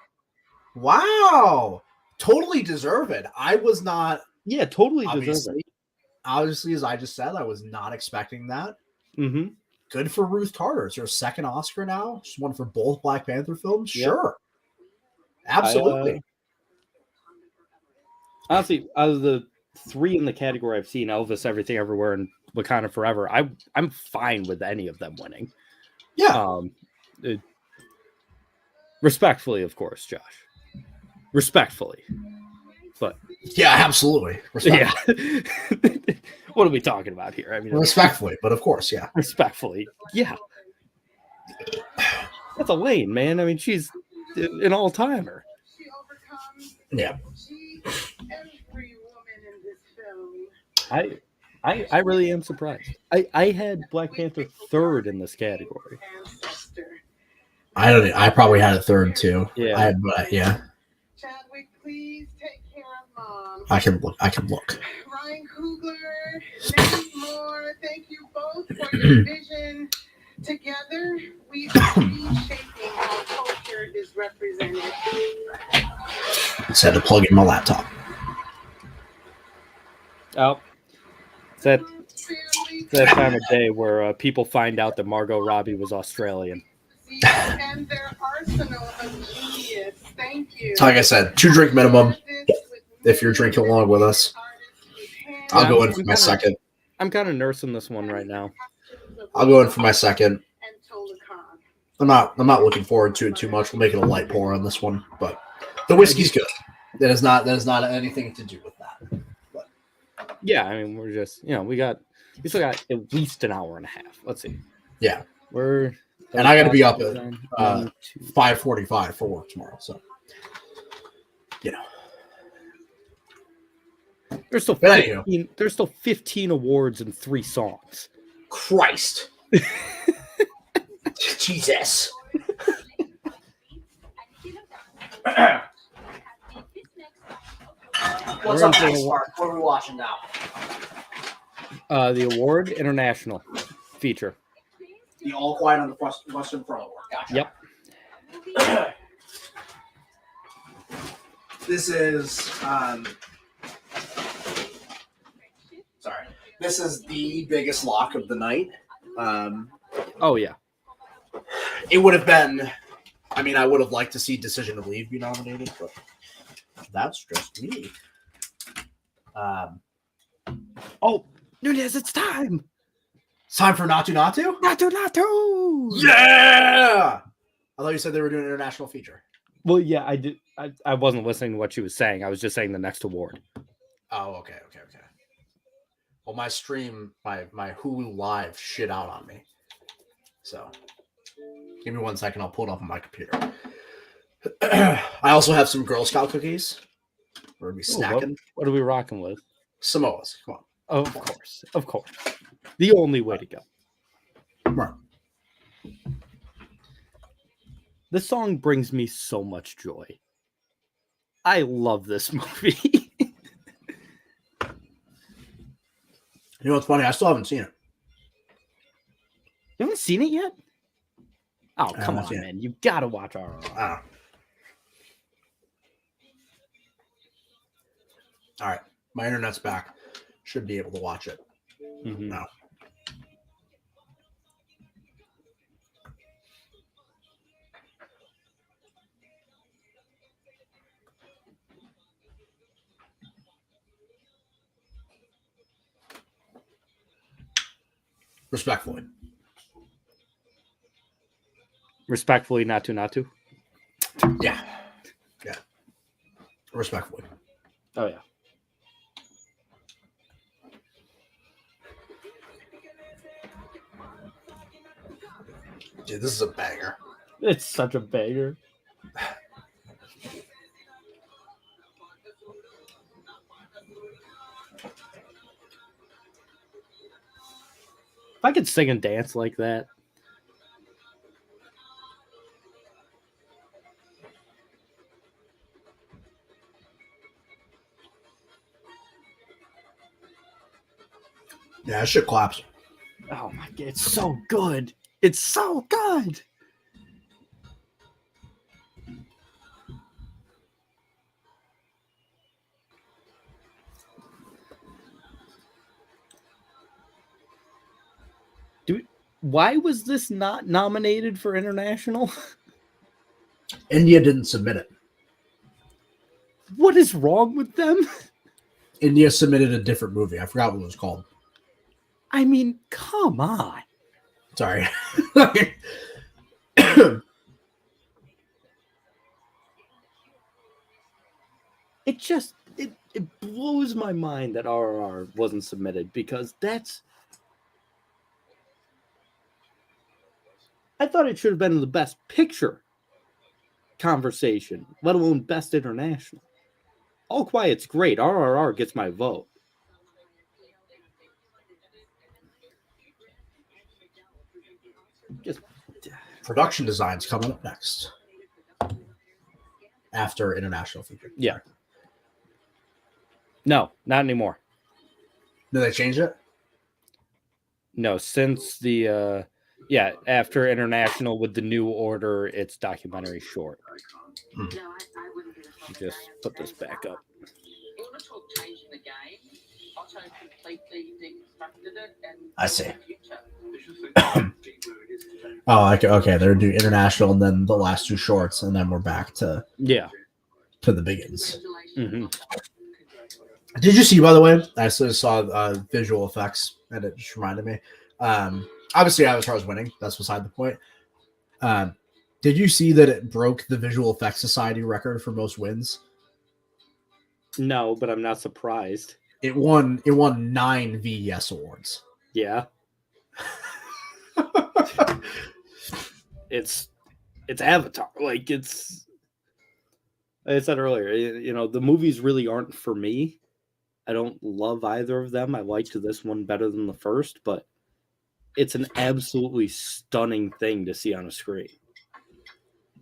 A: Wow. Totally deserve it. I was not.
B: Yeah, totally deserve it.
A: Obviously, as I just said, I was not expecting that.
B: Mm-hmm.
A: Good for Ruth Carter. It's her second Oscar now. She's won for both Black Panther films. Yep. Sure. Absolutely.
B: Honestly, out of the 3 in the category I've seen, Elvis, Everything Everywhere, and Wakanda Forever, I'm fine with any of them winning.
A: Yeah.
B: Respectfully, of course, Josh. Respectfully. But
A: yeah, absolutely.
B: Respectfully. Yeah. What are we talking about here? I mean,
A: respectfully, but of course, yeah.
B: Respectfully. Yeah. That's Elaine, man. I mean, she's an all-timer.
A: Yeah.
B: I really am surprised. I had Black Panther 3rd in this category.
A: I probably had it 3rd too.
B: Yeah.
A: Yeah.
C: Chadwick, please take care of Mom.
A: I can look.
C: Ryan Coogler, many more. Thank you both for your vision. Together, we are reshaping how culture is represented.
A: Just had to plug in my laptop.
B: Oh, it's that time of day where people find out that Margot Robbie was Australian.
C: And their arsenal of genius. Thank you.
A: Like I said, 2-drink minimum. If you're drinking along with us, I'll go in for my second.
B: I'm kind of nursing this one right now.
A: I'll go in for my second. I'm not looking forward to it too much. We'll make it a light pour on this one, but the whiskey's good. That is not anything to do with that. But.
B: Yeah, I mean, we're just, we still got at least an hour and a half. Let's see.
A: Yeah,
B: and
A: I got to be up at 5:45 for work tomorrow. So,
B: there's still 15 awards and 3 songs.
A: Christ. Jesus. What's up next, Mark? What are we watching now?
B: The award international feature.
A: The All Quiet on the Western Front award. Gotcha.
B: Yep.
A: This is This is the biggest lock of the night.
B: Oh yeah.
A: It would have been. I mean, I would have liked to see Decision to Leave be nominated, but that's just me.
B: Oh, Nunez, it's time.
A: It's time for Natu.
B: Natu.
A: Yeah. I thought you said they were doing an international feature.
B: Well, yeah, I did. I wasn't listening to what she was saying. I was just saying the next award.
A: Oh, okay. Well, my stream, my Hulu Live shit out on me. So give me 1 second. I'll pull it up on my computer. I also have some Girl Scout cookies. We're going to be snacking.
B: What are we rocking with?
A: Samoas. Come on.
B: Of course. The only way to go.
A: Right.
B: This song brings me so much joy. I love this movie.
A: You know what's funny? I still haven't seen it.
B: You haven't seen it yet? Oh,
A: I
B: come
A: haven't
B: on,
A: seen it.
B: man. You gotta watch RRR.
A: Ah. All right. My internet's back. Should be able to watch it.
B: Mhm.
A: No. Respectfully.
B: Respectfully, not to.
A: Yeah. Yeah. Respectfully.
B: Oh, yeah.
A: Dude, this is a banger.
B: It's such a banger. If I could sing and dance like that.
A: Yeah, that shit claps.
B: Oh my god, it's so good. It's so good. Dude, why was this not nominated for international?
A: India didn't submit it.
B: What is wrong with them?
A: India submitted a different movie. I forgot what it was called.
B: I mean, come on.
A: Sorry.
B: It just it blows my mind that RRR wasn't submitted because that's I thought it should have been in the best picture conversation, let alone best international. All Quiet's great. RRR gets my vote. Just
A: Production design's coming up next. After international feature.
B: yeah. No, not anymore.
A: Did they change it?
B: No, since the after international with the new order, it's documentary short. Just put this back up.
A: I see. Oh, okay. They're doing international and then the last two shorts, and then we're back to the begins.
B: Mm-hmm.
A: Did you see, by the way? I saw visual effects, and it just reminded me. Obviously, Avatar's winning. That's beside the point. Did you see that it broke the Visual Effects Society record for most wins?
B: No, but I'm not surprised.
A: It won 9 VES awards.
B: Yeah. It's Avatar. Like it's I said earlier, you know, the movies really aren't for me. I don't love either of them. I liked this one better than the first, but it's an absolutely stunning thing to see on a screen.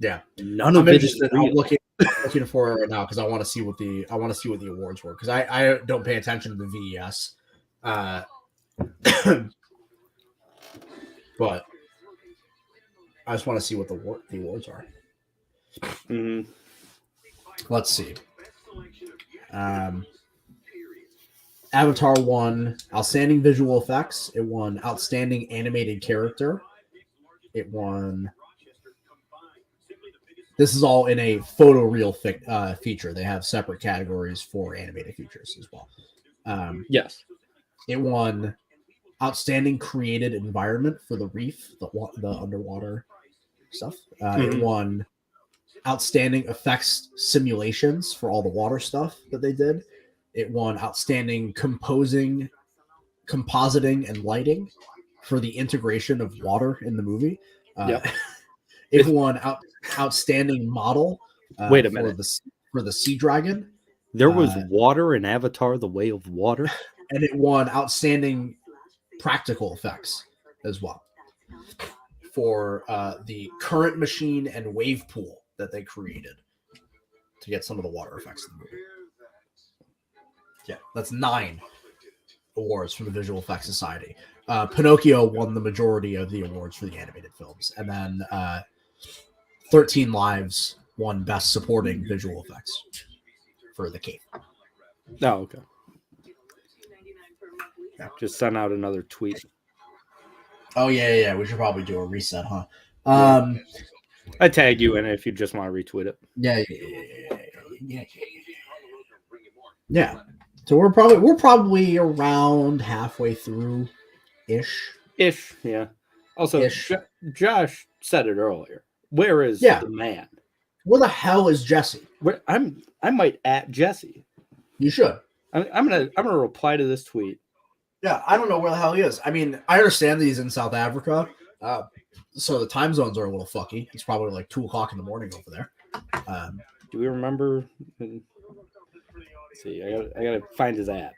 A: Yeah,
B: none of it is
A: I'm
B: real.
A: looking for it right now because I want to see what the awards were because I don't pay attention to the VES, but I just want to see what the awards are.
B: Mm-hmm.
A: Let's see. Avatar won Outstanding Visual Effects. It won Outstanding Animated Character. It won. This is all in a photoreal feature. They have separate categories for animated features as well.
B: Yes.
A: It won Outstanding Created Environment for the reef, the underwater stuff. It won Outstanding Effects Simulations for all the water stuff that they did. It won Outstanding Compositing, and Lighting for the integration of water in the movie. It won Outstanding Model.
B: Wait a minute.
A: For the Sea Dragon.
B: There was water in Avatar: The Way of Water.
A: And it won Outstanding Practical Effects as well for the current machine and wave pool that they created to get some of the water effects in the movie. Yeah, that's 9 awards from the Visual Effects Society. Pinocchio won the majority of the awards for the animated films, and then 13 Lives won Best Supporting Visual Effects for the Cave.
B: Oh, okay.
A: Yeah.
B: Just send out another tweet.
A: Oh yeah. We should probably do a reset, huh?
B: I tag you in it if you just want to retweet it.
A: Yeah. So we're probably around halfway through ish.
B: Yeah. Also, Josh said it earlier. Where is the man?
A: Where the hell is Jesse?
B: I might at Jesse.
A: You should.
B: I'm gonna reply to this tweet.
A: Yeah, I don't know where the hell he is. I mean, I understand that he's in South Africa, so the time zones are a little fucky. It's probably like 2:00 in the morning over there.
B: Do we remember? Let's see, I gotta find his at.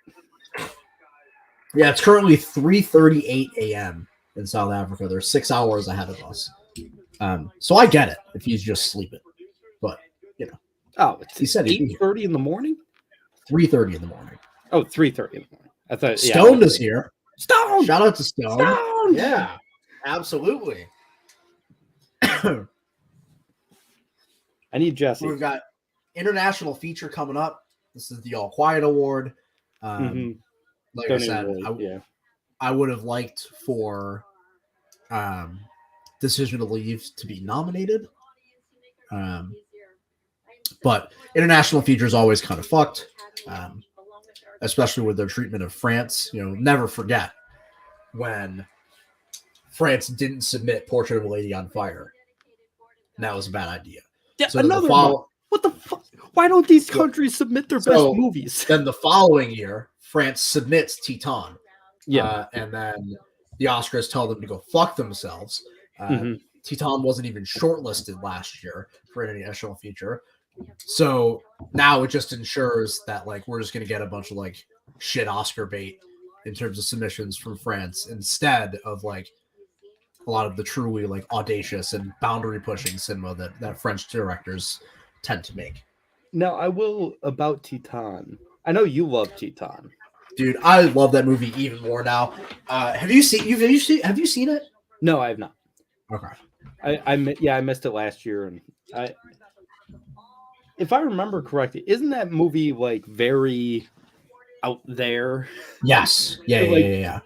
A: Yeah, it's currently 3:38 a.m. in South Africa. They're 6 hours ahead of us. So I get it if he's just sleeping, but
B: he said 8:30 in the morning.
A: 3:30 in the morning.
B: Oh, 3:30 in the morning. I thought
A: Stone is here.
B: Stone!
A: Shout out to Stone.
B: Stone!
A: Yeah, absolutely.
B: I need Jesse.
A: We've got international feature coming up. This is the All Quiet Award. Like I said, I would have liked for Decision to Leave to be nominated. But international feature is always kind of fucked. Especially with their treatment of France. Never forget when France didn't submit Portrait of a Lady on Fire. And that was a bad idea.
B: Yeah, so another one. What the fuck? Why don't these countries submit their best movies?
A: Then the following year, France submits Titan.
B: Yeah.
A: And then the Oscars tell them to go fuck themselves. Titan wasn't even shortlisted last year for international feature. So now it just ensures that we're just going to get a bunch of shit Oscar bait in terms of submissions from France instead of a lot of the truly audacious and boundary pushing cinema that French directors tend to make.
B: Now I will about Titan. I know you love Titan,
A: dude. I love that movie even more now. Have you seen it?
B: No, I have not.
A: Okay.
B: I missed it last year, and if I remember correctly, isn't that movie very out there?
A: Yes. Yeah.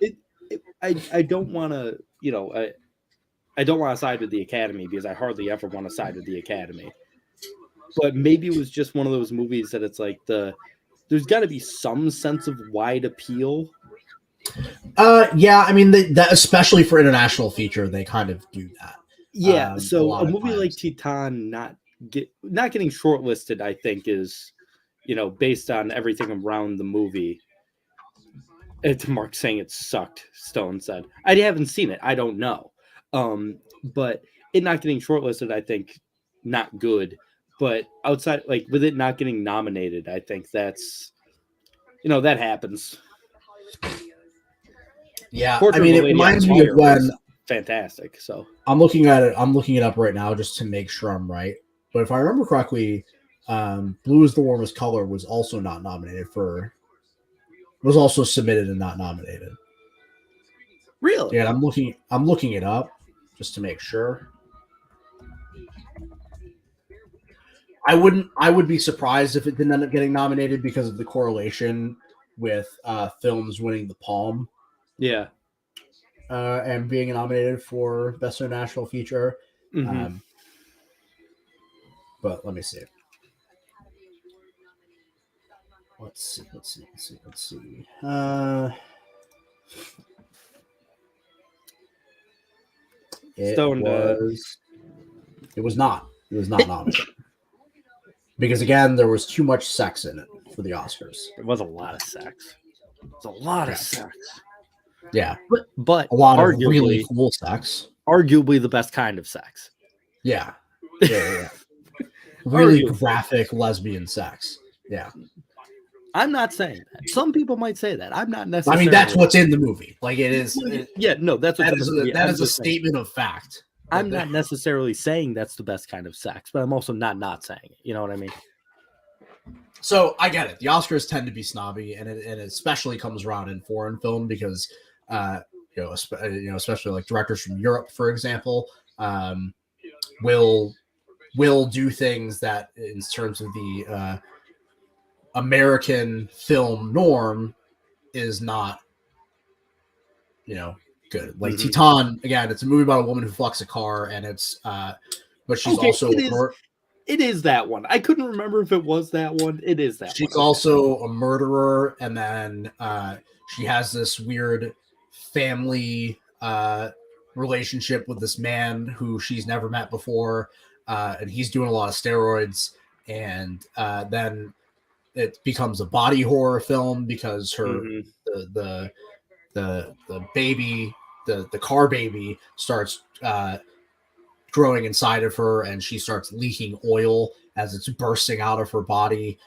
B: I don't want to, I don't want to side with the Academy because I hardly ever want to side with the Academy. But maybe it was just one of those movies that it's there's got to be some sense of wide appeal.
A: Yeah, I mean that especially for international feature, they kind of do that.
B: Yeah, so a movie like Titan not getting shortlisted, I think, is based on everything around the movie. It's Mark saying it sucked. Stone said, I haven't seen it. I don't know. But it not getting shortlisted, I think, not good. But outside, with it not getting nominated, I think that's, that happens.
A: Yeah, I mean, it reminds me of when
B: fantastic. So
A: I'm looking at it. I'm looking it up right now just to make sure I'm right. But if I remember correctly, "Blue Is the Warmest Color" was also not nominated was also submitted and not nominated.
B: Really?
A: Yeah, I'm looking it up just to make sure. I would be surprised if it didn't end up getting nominated because of the correlation with films winning the Palm.
B: Yeah.
A: And being nominated for Best International Feature.
B: Mm-hmm.
A: But let me see. Let's see. It was not nominated. Because again, there was too much sex in it for the Oscars.
B: There was a lot of sex. It's a lot of sex.
A: Yeah.
B: But
A: a lot of really cool sex.
B: Arguably the best kind of sex.
A: Yeah. Really graphic lesbian sex. Yeah.
B: I'm not saying that. Some people might say that. I'm not necessarily.
A: I mean, that's what's in the movie. It is.
B: That
A: is a statement of fact.
B: I'm not necessarily saying that's the best kind of sex, but I'm also not saying it. You know what I mean?
A: So I get it. The Oscars tend to be snobby, and it especially comes around in foreign film because, especially like directors from Europe, for example, will do things that, in terms of the American film norm, is not, good. Like Titan, again, it's a movie about a woman who fucks a car, and it's but she's also
B: it is that one. I couldn't remember if it was that one. It is that
A: she's
B: one.
A: also a murderer, and then she has this weird family relationship with this man who she's never met before, and he's doing a lot of steroids, and then it becomes a body horror film because her the baby, the car baby, starts growing inside of her, and she starts leaking oil as it's bursting out of her body.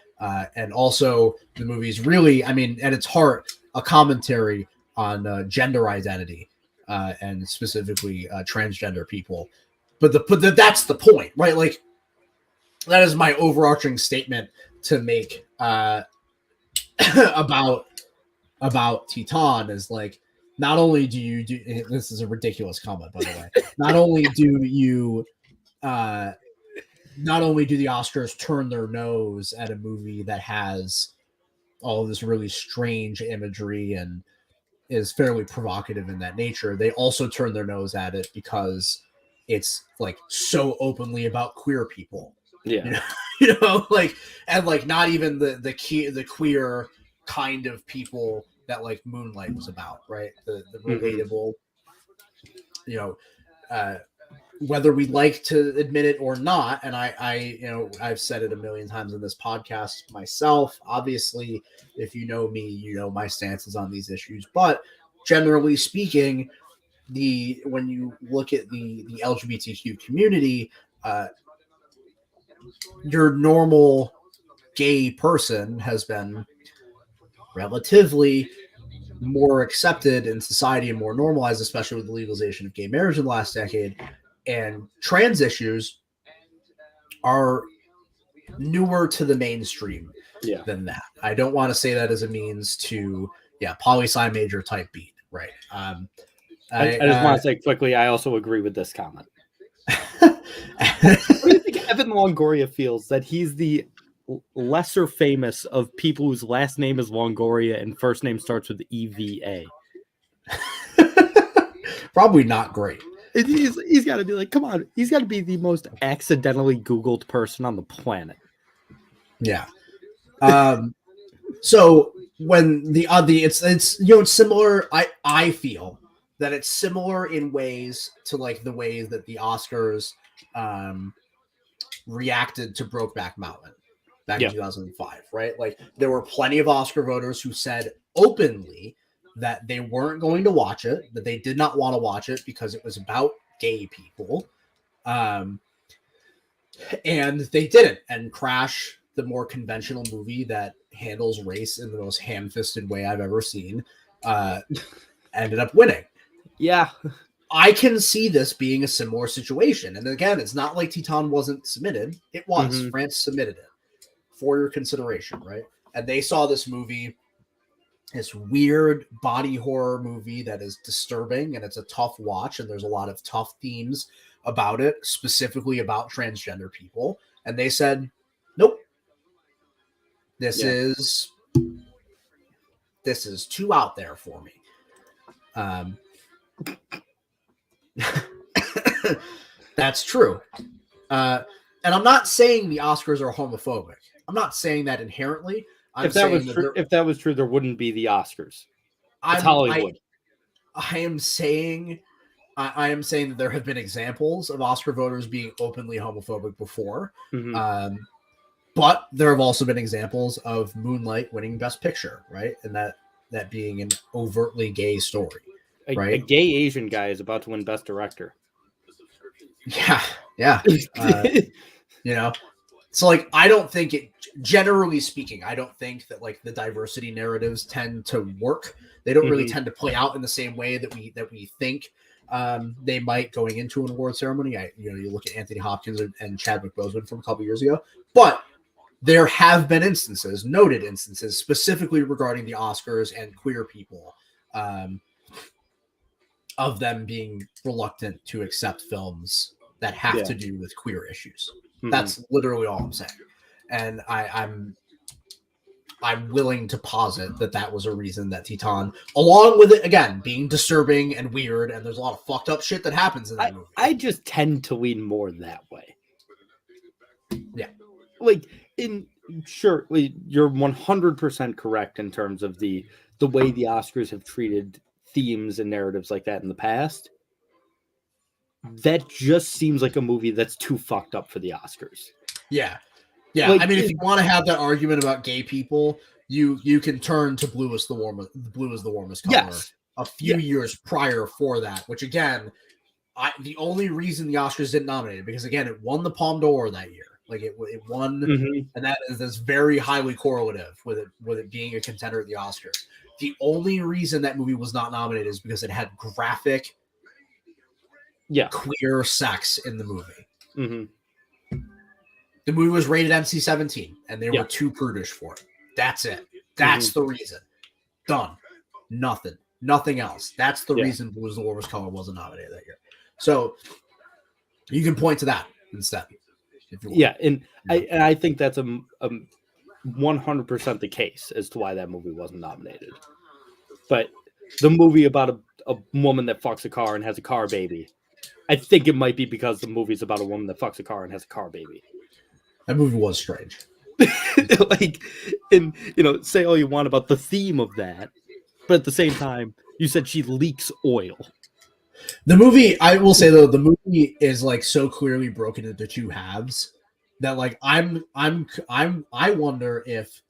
A: And also the movie's really, I mean, at its heart, a commentary on gender identity, and specifically transgender people. But that's the point, right? Like, that is my overarching statement to make about Titan, is like, not only do you do, this is a ridiculous comment, by the way, not only do the Oscars turn their nose at a movie that has all of this really strange imagery and is fairly provocative in that nature, they also turn their nose at it because it's like so openly about queer people.
B: Yeah.
A: Like, and like not even the queer kind of people that like Moonlight was about, right? The relatable, whether we like to admit it or not. And I've said it a million times in this podcast myself. Obviously, if you know me, you know my stances on these issues. But generally speaking, when you look at the LGBTQ community, your normal gay person has been relatively more accepted in society and more normalized, especially with the legalization of gay marriage in the last decade. And trans issues are newer to the mainstream than that. I don't want to say that as a means to, poli-sci major type beat, right?
B: I just want to say quickly, I also agree with this comment. What do you think Evan Longoria feels that he's the lesser famous of people whose last name is Longoria and first name starts with EVA?
A: Probably not great.
B: He's got to be like, come on, he's got to be the most accidentally Googled person on the planet.
A: Yeah. So when it's similar. I feel that it's similar in ways to like the ways that the Oscars reacted to Brokeback Mountain back in 2005, right? Like, there were plenty of Oscar voters who said openly that they weren't going to watch it, that they did not want to watch it because it was about gay people. And they didn't. And Crash, the more conventional movie that handles race in the most ham-fisted way I've ever seen, ended up winning.
B: Yeah.
A: I can see this being a similar situation. And again, it's not like Titan wasn't submitted. It was. Mm-hmm. France submitted it for your consideration, right? And they saw this movie, this weird body horror movie that is disturbing, and it's a tough watch, and there's a lot of tough themes about it, specifically about transgender people. And they said, nope, this is too out there for me. That's true. And I'm not saying the Oscars are homophobic. I'm not saying that inherently.
B: If that was true, there wouldn't be the Oscars. It's Hollywood.
A: I am saying that there have been examples of Oscar voters being openly homophobic before. Mm-hmm. But there have also been examples of Moonlight winning Best Picture, right? And that being an overtly gay story. Right?
B: A gay Asian guy is about to win Best Director.
A: Yeah. So like, I don't think it, generally speaking, I don't think that like the diversity narratives tend to work. They don't really tend to play out in the same way that we think they might going into an award ceremony. You look at Anthony Hopkins and Chadwick Boseman from a couple years ago, but there have been instances, noted instances, specifically regarding the Oscars and queer people, of them being reluctant to accept films that have to do with queer issues.
B: Mhm.
A: That's literally all I'm saying. And I'm willing to posit that was a reason that Titan, along with it again being disturbing and weird, and there's a lot of fucked up shit that happens in that movie.
B: I just tend to lean more that way.
A: Yeah.
B: Like, you're 100% correct in terms of the way the Oscars have treated themes and narratives like that in the past. That just seems like a movie that's too fucked up for the Oscars.
A: Yeah. Yeah,
B: Like,
A: I mean, if you want to have that argument about gay people, you can turn to Blue is the Warmest Color.
B: Yes.
A: A few years prior for that, which again, the only reason the Oscars didn't nominate it, because again, it won the Palme d'Or that year. Like it won, and that's very highly correlative with it being a contender at the Oscars. The only reason that movie was not nominated is because it had graphic, queer sex in the movie.
B: Mm-hmm.
A: The movie was rated NC-17, and they were too prudish for it. That's it. That's the reason. Done. Nothing else. That's the reason Blue is the Warmest Color wasn't nominated that year. So you can point to that instead. If you want.
B: Yeah, and I think that's a 100% the case as to why that movie wasn't nominated. But the movie about a woman that fucks a car and has a car baby, I think it might be because the movie's about a woman that fucks a car and has a car baby.
A: That movie was strange.
B: Like, and say all you want about the theme of that, but at the same time, you said she leaks oil.
A: The movie, I will say though, the movie is like so clearly broken into two halves that like I wonder if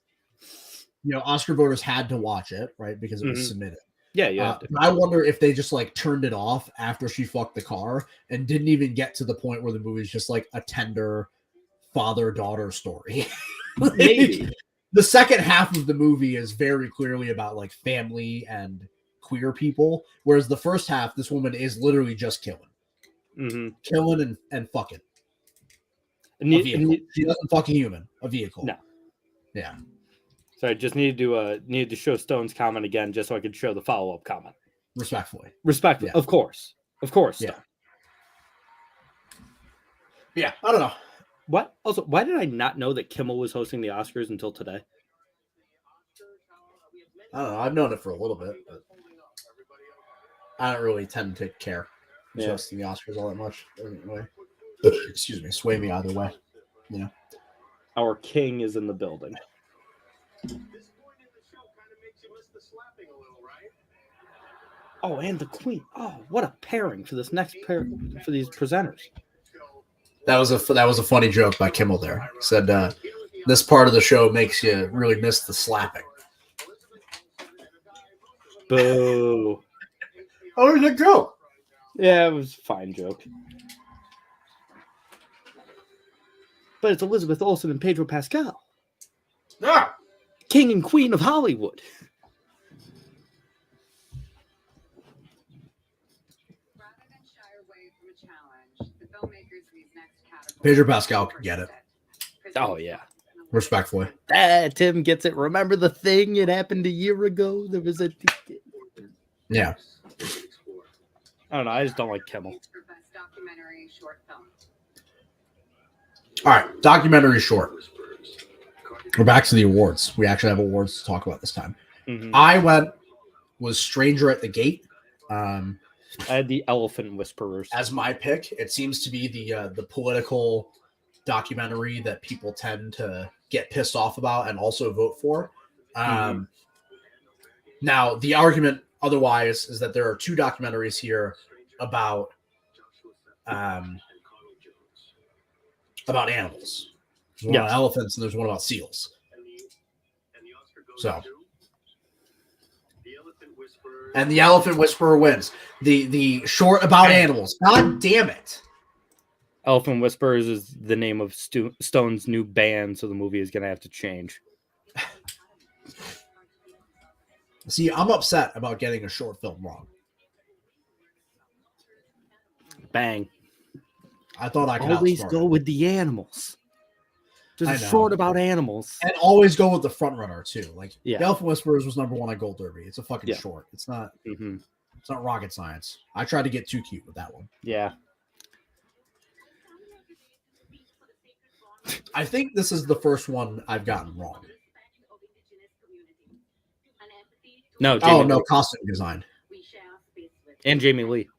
A: Oscar voters had to watch it, right, because it was submitted.
B: Yeah.
A: I wonder if they just like turned it off after she fucked the car and didn't even get to the point where the movie's just like a tender father-daughter story.
B: Maybe.
A: The second half of the movie is very clearly about like family and queer people, whereas the first half, this woman is literally just killing and fucking. She doesn't fuck a human, a vehicle.
B: No.
A: Yeah.
B: So I just needed to show Stone's comment again, just so I could show the follow-up comment.
A: Respectfully,
B: yeah. Of course.
A: Yeah. Yeah. I don't know.
B: What? Also, why did I not know that Kimmel was hosting the Oscars until today?
A: I don't know. I've known it for a little bit, but I don't really tend to care who's hosting the Oscars all that much. Anyway. Excuse me. Sway me either way.
B: Our king is in the building. Oh, and the queen. Oh, what a pairing for this next pair for these presenters.
A: That was a funny joke by Kimmel there. He said this part of the show makes you really miss the slapping.
B: Boo.
A: Oh, it was a joke.
B: Yeah, it was a fine joke. But it's Elizabeth Olsen and Pedro Pascal.
A: Yeah.
B: King and Queen of Hollywood.
A: Pedro Pascal could get it.
B: Oh, yeah.
A: Respectfully.
B: Tim gets it. Remember the thing? It happened a year ago. There was a...
A: Yeah.
B: I don't know. I just don't like Kimmel.
A: All right. Documentary short. We're back to the awards. We actually have awards to talk about this time. I was Stranger at the Gate.
B: I had the Elephant Whisperers
A: as my pick. It seems to be the political documentary that people tend to get pissed off about and also vote for. Now, the argument otherwise is that there are two documentaries here about animals. There's one about elephants and there's one about seals. So, and the Elephant Whisperer wins. The short about animals. God damn it.
B: Elephant Whisperers is the name of Stone's new band, so the movie is going to have to change.
A: See, I'm upset about getting a short film wrong.
B: Bang.
A: I thought I could
B: always go with the animals.
A: I
B: Just
A: know.
B: short about animals.
A: And always go with the front runner too. Like
B: Yeah.
A: The Elf Whisperers was number 1 on Gold Derby. It's a fucking
B: Yeah.
A: short. It's not
B: Mm-hmm.
A: it's not rocket science. I tried to get too cute with that one.
B: Yeah.
A: I think this is the first one I've gotten wrong.
B: No, Jamie
A: no,
B: Lee.
A: costume design.
B: And Jamie Lee.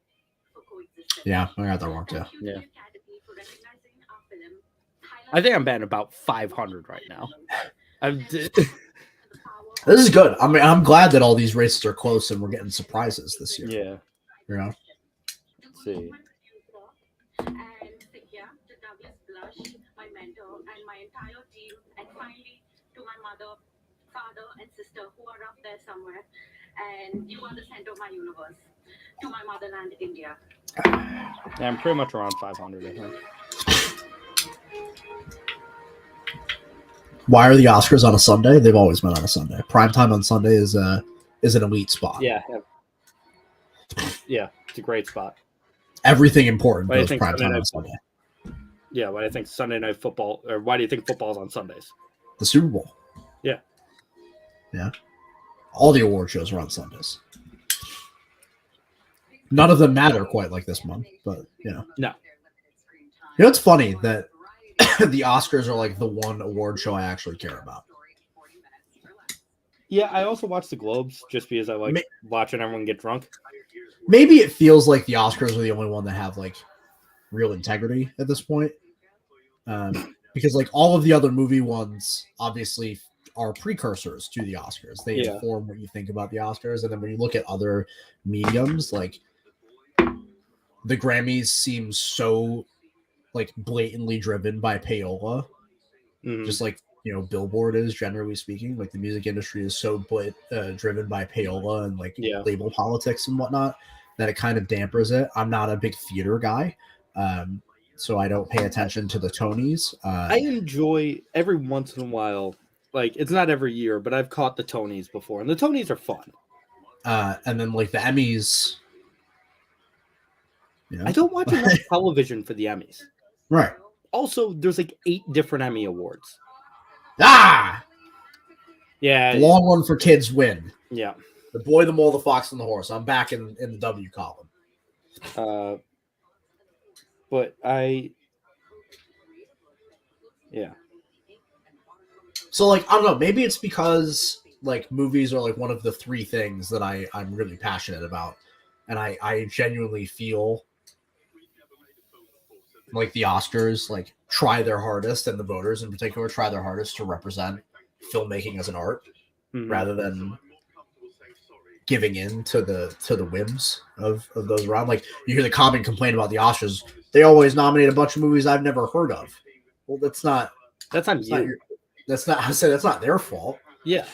A: Yeah, I got that wrong too.
B: Yeah. I think I'm batting about 500 right now.
A: This is good. I mean, I'm glad that all these races are close and we're getting surprises this year.
B: Yeah.
A: You know?
B: Let's see.
C: And yeah, to Douglas Blush, my mentor, and my entire team, and finally to my mother, father, and sister who are up there somewhere. And you are the center of my universe. To my motherland, India.
B: Yeah, I'm pretty much around 500, I think.
A: Why are the Oscars on a Sunday? They've always been on a Sunday. Primetime on Sunday is an elite spot.
B: Yeah. Yeah, it's a great spot.
A: Everything important
B: Why do you
A: goes
B: think
A: primetime
B: Sunday
A: on
B: night-
A: Sunday.
B: Yeah, why do you think Sunday Night Football, or why do you think football's on Sundays?
A: The Super Bowl.
B: Yeah.
A: Yeah. All the award shows are on Sundays. None of them matter quite like this month, but yeah.
B: No.
A: You know, it's funny that the Oscars are like the one award show I actually care about.
B: Yeah, I also watch the Globes just because I like watching everyone get drunk.
A: Maybe it feels like the Oscars are the only one that have like real integrity at this point. Because like all of the other movie ones obviously are precursors to the Oscars. They inform what you think about the Oscars. And then when you look at other mediums, like the Grammys seem so like blatantly driven by payola.
B: Mhm.
A: Just like, you know, Billboard is, generally speaking. Like the music industry is so driven by payola and like label politics and whatnot that it kind of dampers it. I'm not a big theater guy, so I don't pay attention to the Tonys.
B: I enjoy every once in a while, like it's not every year, but I've caught the Tonys before, and the Tonys are fun.
A: And then like the Emmys. You know?
B: I don't watch enough television for the Emmys.
A: Right.
B: Also, there's like 8 different Emmy awards.
A: Ah!
B: Yeah.
A: The long one for kids win.
B: Yeah.
A: The Boy, the Mole, the Fox, and the Horse. I'm back in the W column.
B: But yeah.
A: So like I don't know, maybe it's because like movies are like one of the 3 things that I'm really passionate about. And I genuinely feel like the Oscars like try their hardest, and the voters in particular try their hardest to represent filmmaking as an art rather than giving in to the whims of those around. Like you hear the common complaint about the Oscars, they always nominate a bunch of movies I've never heard of. Well, that's not you. That's not I said that's not their fault.
B: Yeah.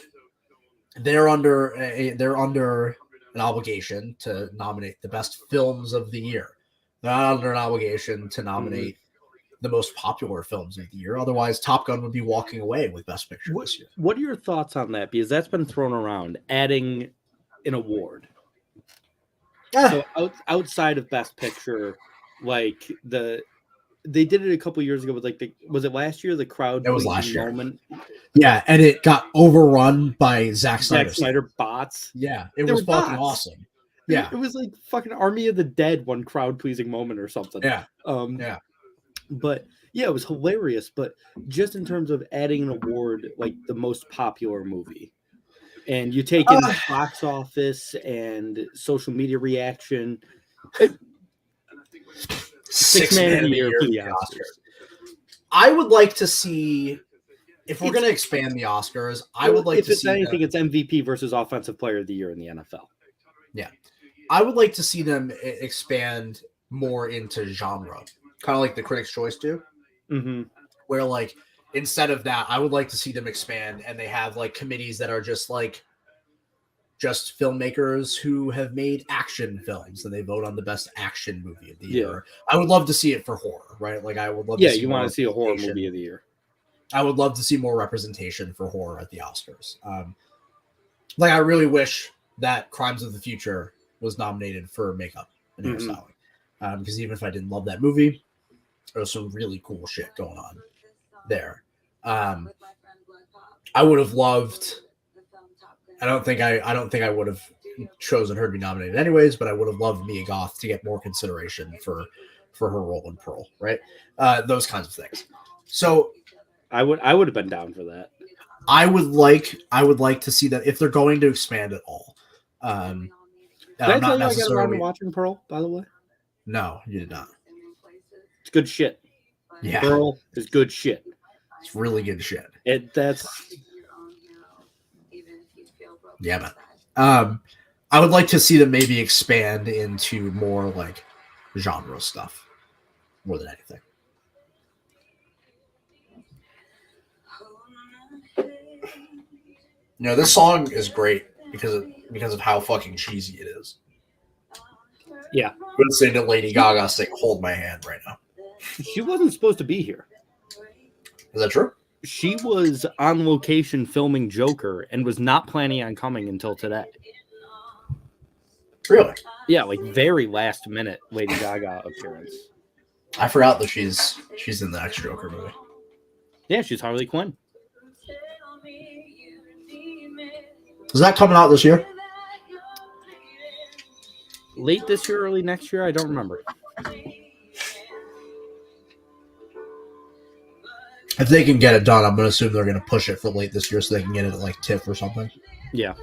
A: They're under an obligation to nominate the best films of the year. They're not under an obligation to nominate the most popular films of the year. Otherwise, Top Gun would be walking away with Best Picture this year.
B: What are your thoughts on that? Because that's been thrown around, adding an award. So outside of Best Picture, like they did it a couple years ago with like was it last year? The crowd.
A: It was last year.
B: Moment.
A: Yeah, and it got overrun by Zack
B: Snyder bots.
A: Yeah, it was fucking awesome. Yeah,
B: it was like fucking Army of the Dead, one crowd pleasing moment or something.
A: Yeah,
B: yeah. But yeah, it was hilarious. But just in terms of adding an award, like the most popular movie, and you take in box office and social media reaction. Six Man of the Year for the Oscars.
A: I would like to see, if we're going to expand the Oscars, I would like to see.
B: If it's anything, it's MVP versus Offensive Player of the Year in the NFL.
A: Yeah, I would like to see them expand more into genre, kind of like the Critics' Choice do.
B: Mm-hmm.
A: Where like instead of that, I would like to see them expand, and they have like committees that are just filmmakers who have made action films, and they vote on the best action movie of the year. I would love to see it for horror, right? Like I would love to see
B: you want to see a horror movie of the year.
A: I would love to see more representation for horror at the Oscars. Like I really wish that Crimes of the Future was nominated for makeup and hairstyling. Because even if I didn't love that movie, there was some really cool shit going on there. I would have loved. I don't think I would have chosen her to be nominated anyways, but I would have loved Mia Goth to get more consideration for her role in Pearl, right? Those kinds of things. So
B: I would have been down for that.
A: I would like to see that if they're going to expand at all.
B: Did I tell you I got around to watching Pearl, by the way?
A: No, you did not.
B: It's good shit.
A: Yeah.
B: Pearl is good shit.
A: It's really good shit. Yeah, man. I would like to see them maybe expand into more like genre stuff more than anything. You know, this song is great because of how fucking cheesy it is.
B: Yeah.
A: I'm going to say to Lady Gaga sing Hold My Hand right now.
B: She wasn't supposed to be here.
A: Is that true?
B: She was on location filming Joker and was not planning on coming until today.
A: Really?
B: Yeah, like very last minute Lady Gaga appearance.
A: I forgot that she's in the next Joker movie.
B: Yeah, she's Harley Quinn.
A: Is that coming out this year?
B: Late this year, early next year? I don't remember.
A: If they can get it done, I'm going to assume they're going to push it for late this year so they can get it at like TIFF or something.
B: Yeah.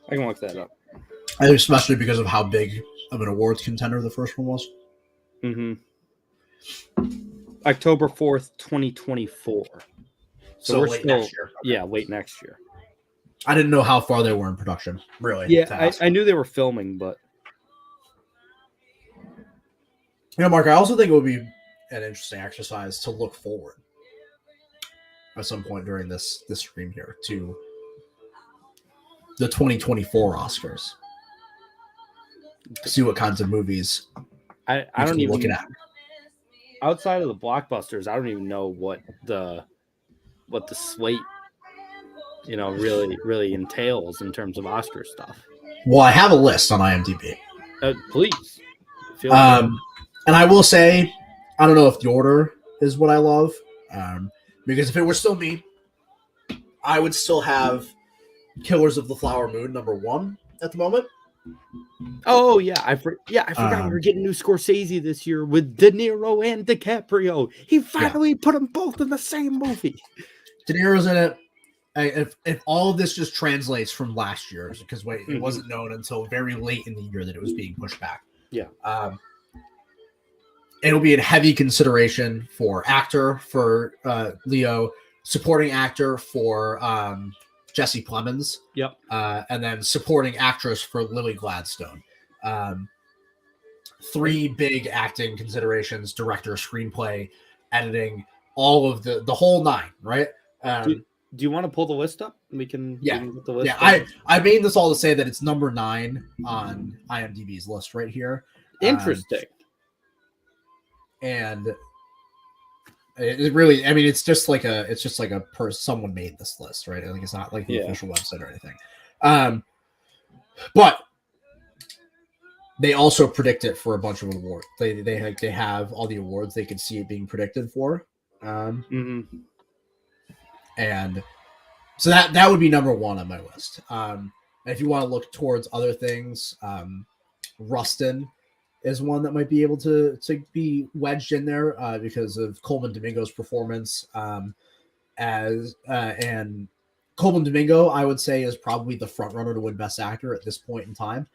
B: I can look that up.
A: I think especially because of how big of an awards contender the first one was.
B: Mm-hmm. October 4th, 2024. So we're
A: late
B: still,
A: next year.
B: Yeah, late next year.
A: I didn't know how far they were in production, really.
B: Yeah, I knew they were filming, but...
A: You know, Mark, I also think it would be an interesting exercise to look forward at some point during this stream here to the 2024 Oscars. See what kinds of movies
B: I don't even
A: looking at.
B: Outside of the blockbusters, I don't even know what the slate, you know, really entails in terms of Oscar stuff.
A: Well, I have a list on IMDb.
B: Please.
A: And I will say, I don't know if the order is what I love, because if it were still me, I would still have Killers of the Flower Moon #1 at the moment.
B: Oh yeah, I forgot we were getting new Scorsese this year with De Niro and DiCaprio. He finally put them both in the same movie.
A: De Niro's in it. If all of this just translates from last year, because it wasn't known until very late in the year that it was being pushed back.
B: Yeah.
A: It'll be in heavy consideration for actor for Leo, supporting actor for Jesse Plemons.
B: Yep.
A: And then supporting actress for Lily Gladstone. 3 big acting considerations: director, screenplay, editing, all of the whole 9, right?
B: Do you want to pull the list up? We can get the list.
A: Yeah, I made this all to say that it's number 9 on IMDb's list right here.
B: Interesting.
A: And it really, I mean, it's just like a someone made this list, right? Like it's not like the official website or anything. But they also predict it for a bunch of awards. They have all the awards they could see it being predicted for. And so that would be number 1 on my list. And if you want to look towards other things, Rustin is one that might be able to be wedged in there because of Coleman Domingo's performance. And Coleman Domingo, I would say, is probably the front runner to win Best Actor at this point in time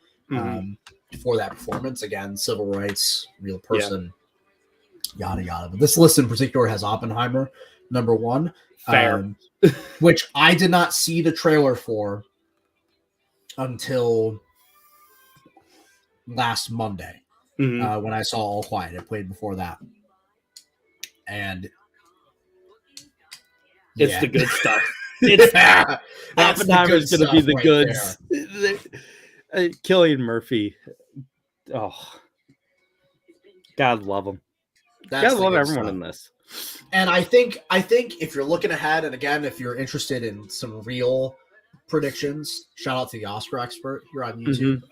A: for that performance. Again, civil rights, real person, yada yada. But this list in particular has Oppenheimer #1,
B: Fair.
A: Which I did not see the trailer for until last Monday. When I saw All Quiet. It played before that. And
B: it's the good stuff. It's Oppenheimer's going to be the right goods. Cillian Murphy. Oh, God love him. God love everyone stuff in this.
A: And I think if you're looking ahead, and again, if you're interested in some real predictions, shout out to the Oscar expert here on YouTube.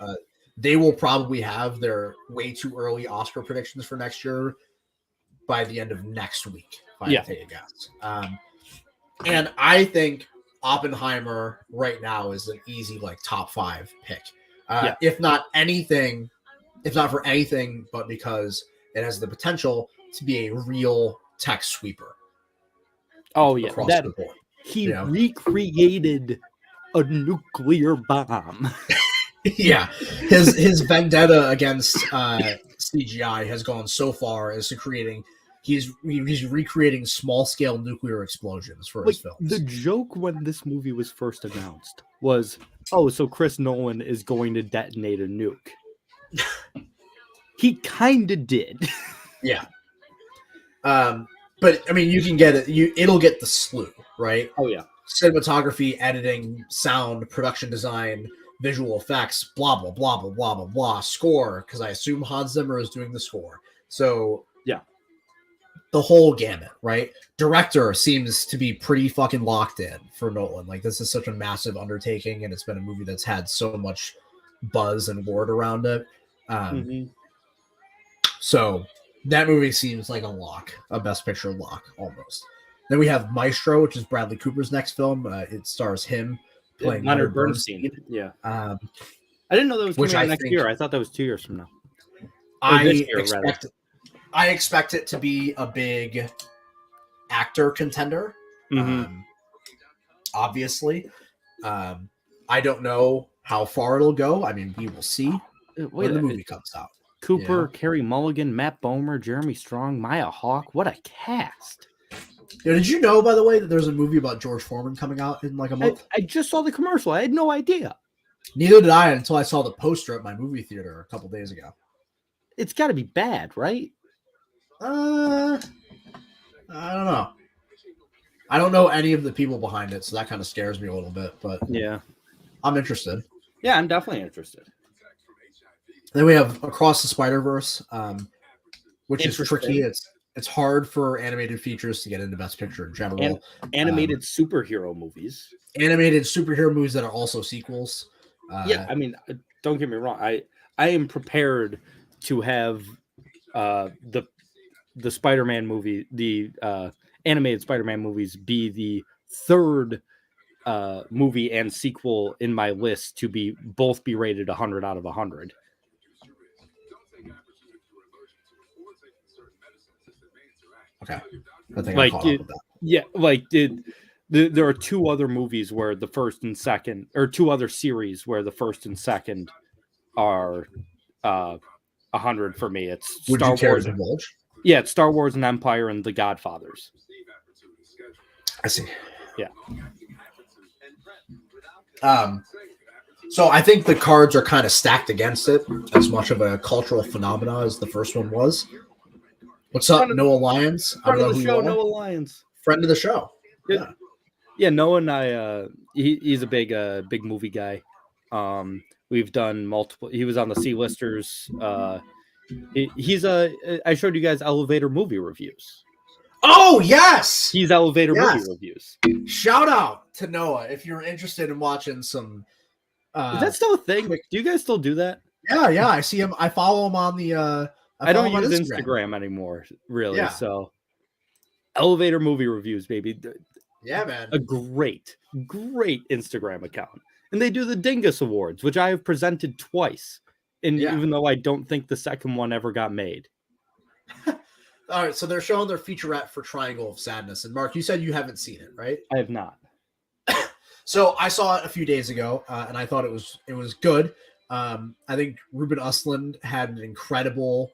A: They will probably have their way too early Oscar predictions for next year by the end of next week. if I had to take a guess. And I think Oppenheimer right now is an easy like top 5 pick. If not for anything, but because it has the potential to be a real tech sweeper.
B: Oh yeah,
A: across
B: that
A: the board.
B: he recreated a nuclear bomb.
A: Yeah, his vendetta against CGI has gone so far as to creating. He's recreating small scale nuclear explosions for his films.
B: The joke when this movie was first announced was, "Oh, so Chris Nolan is going to detonate a nuke." He kind of did.
A: Yeah. But I mean, you can get it. It'll get the slew, right?
B: Oh yeah.
A: Cinematography, editing, sound, production design, visual effects, blah blah blah blah blah blah blah. Score, because I assume Hans Zimmer is doing the score. So
B: yeah,
A: the whole gamut, right? Director seems to be pretty fucking locked in for Nolan. Like, this is such a massive undertaking, and it's been a movie that's had so much buzz and word around it. So that movie seems like a lock, a Best Picture lock almost. Then we have Maestro, which is Bradley Cooper's next film. It stars him playing Leonard Bernstein.
B: Yeah. I didn't know that was coming out next year. I thought that was 2 years from now.
A: I expect it to be a big actor contender. Obviously. I don't know how far it'll go. I mean, we will see when the movie comes out.
B: Cooper, Carey Mulligan, Matt Bomer, Jeremy Strong, Maya Hawke. What a cast.
A: Did you know, by the way, that there's a movie about George Foreman coming out in like a month?
B: I just saw the commercial. I had no idea.
A: Neither did I until I saw the poster at my movie theater a couple days ago.
B: It's got to be bad, right?
A: I don't know. I don't know any of the people behind it, so that kind of scares me a little bit. But
B: yeah,
A: I'm interested.
B: Yeah, I'm definitely interested.
A: Then we have Across the Spider-Verse, which is tricky. It's hard for animated features to get into Best Picture in general.
B: And animated superhero movies.
A: Animated superhero movies that are also sequels.
B: Yeah, I mean, don't get me wrong. I am prepared to have the Spider-Man movie, the animated Spider-Man movies, be the third movie and sequel in my list to be rated 100 out of 100.
A: Okay, I think I caught up with that.
B: Yeah, there are 2 other movies where the first and second, or 2 other series where the first and second are 100 for me. It's Star Wars. Yeah, it's Star Wars and Empire and The Godfathers.
A: I see.
B: Yeah.
A: So I think the cards are kind of stacked against it, as much of a cultural phenomena as the first one was. What's up, Noah Lyons?
B: Friend of the show, Noah Lyons.
A: Friend of the show.
B: Yeah, Noah and I, he's a big movie guy. We've done multiple. He was on the C-listers. I showed you guys elevator movie reviews.
A: Oh yes,
B: he's elevator movie reviews.
A: Shout out to Noah if you're interested in watching some.
B: Is that still a thing? Do you guys still do that?
A: Yeah. I see him. I follow him on the.
B: I don't use Instagram anymore, really. Yeah. So, elevator movie reviews, baby.
A: Yeah, man.
B: A great Instagram account. And they do the Dingus Awards, which I have presented twice. And even though I don't think the second one ever got made.
A: All right, so they're showing their featurette for Triangle of Sadness. And Mark, you said you haven't seen it, right?
B: I have not.
A: So I saw it a few days ago, and I thought it was good. I think Ruben Östlund had an incredible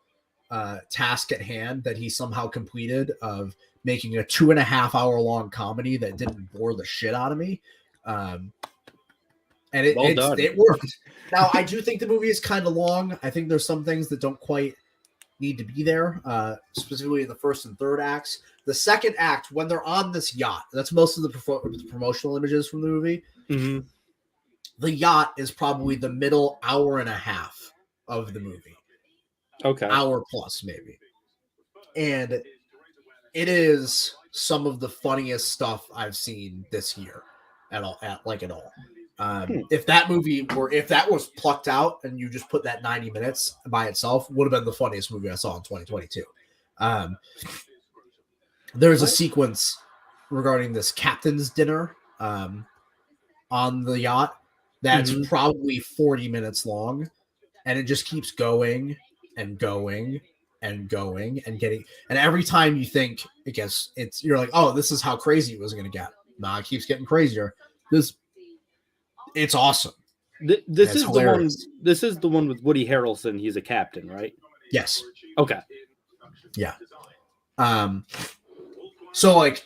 A: task at hand that he somehow completed of making a 2.5 hour long comedy that didn't bore the shit out of me. And it worked. Now, I do think the movie is kind of long. I think there's some things that don't quite need to be there, specifically in the first and third acts. The second act, when they're on this yacht, that's most of the promotional images from the movie.
B: Mm-hmm.
A: The yacht is probably the middle hour and a half of the movie.
B: Okay.
A: Hour plus, maybe. And it is some of the funniest stuff I've seen this year at all. If that was plucked out and you just put that 90 minutes by itself, would have been the funniest movie I saw in 2022. there's a sequence regarding this captain's dinner on the yacht that's probably 40 minutes long, and it just keeps going and going and going and getting, and every time you think it gets, you're like, oh, this is how crazy it was going to get. Nah, it keeps getting crazier. It's awesome.
B: This is hilarious. The one. This is the one with Woody Harrelson. He's a captain, right?
A: Yes.
B: Okay.
A: Yeah. So like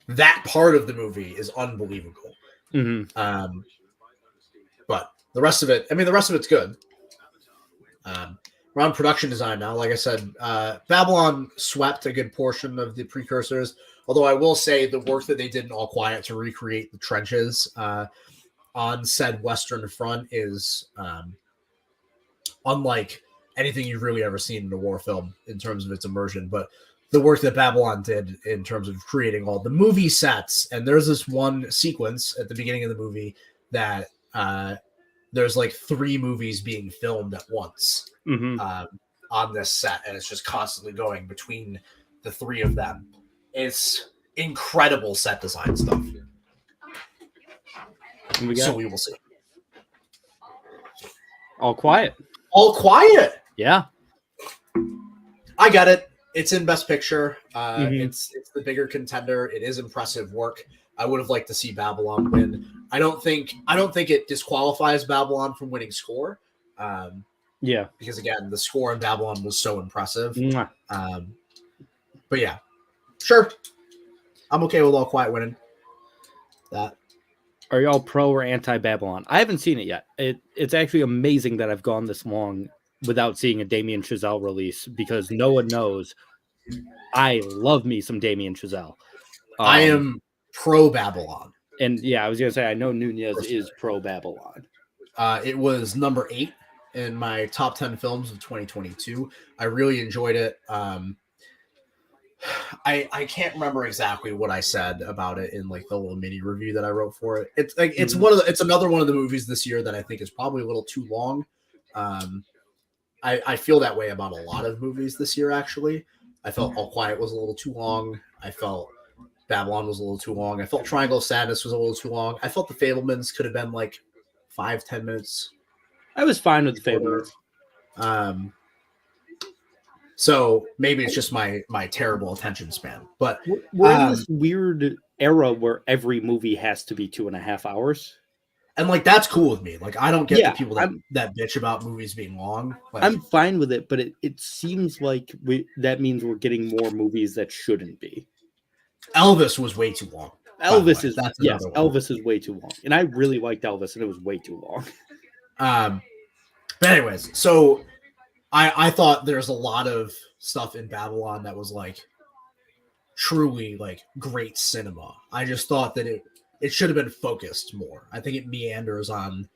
A: that part of the movie is unbelievable.
B: Mm-hmm.
A: But the rest of it, I mean, the rest of it's good. We're on production design now. Like I said, Babylon swept a good portion of the precursors. Although I will say the work that they did in All Quiet to recreate the trenches on said Western Front is unlike anything you've really ever seen in a war film in terms of its immersion. But the work that Babylon did in terms of creating all the movie sets, and there's this one sequence at the beginning of the movie that there's like 3 movies being filmed at once on this set, and it's just constantly going between the 3 of them. It's incredible set design stuff. So we will see.
B: All Quiet.
A: All Quiet.
B: Yeah.
A: I got it. It's in Best Picture. It's the bigger contender. It is impressive work. I would have liked to see Babylon win. I don't think it disqualifies Babylon from winning score.
B: Yeah.
A: Because again, the score in Babylon was so impressive. But yeah, sure. I'm okay with All Quiet winning. That.
B: Are y'all pro or anti Babylon? I haven't seen it yet. It's actually amazing that I've gone this long without seeing a Damien Chazelle release, because no one knows I love me some Damien Chazelle.
A: I am pro Babylon.
B: And yeah, I was going to say, I know Nunez is pro Babylon.
A: It was number 8 in my top 10 films of 2022. I really enjoyed it. I can't remember exactly what I said about it in like the little mini review that I wrote for it. It's like it's another one of the movies this year that I think is probably a little too long. I feel that way about a lot of movies this year. Actually, I felt All Quiet was a little too long. I felt Babylon was a little too long. I felt Triangle of Sadness was a little too long. I felt The Fabelmans could have been like 5-10 minutes.
B: I was fine with The Fabelmans.
A: So maybe it's just my terrible attention span. But
B: we're in this weird era where every movie has to be 2.5 hours.
A: And like that's cool with me. Like I don't get the people that bitch about movies being long. Like,
B: I'm fine with it, but it seems like that means we're getting more movies that shouldn't be.
A: Elvis was way too long.
B: Elvis is way too long. And I really liked Elvis, and it was way too long.
A: But anyways, so I thought there's a lot of stuff in Babylon that was like truly like great cinema. I just thought that it should have been focused more. I think it meanders on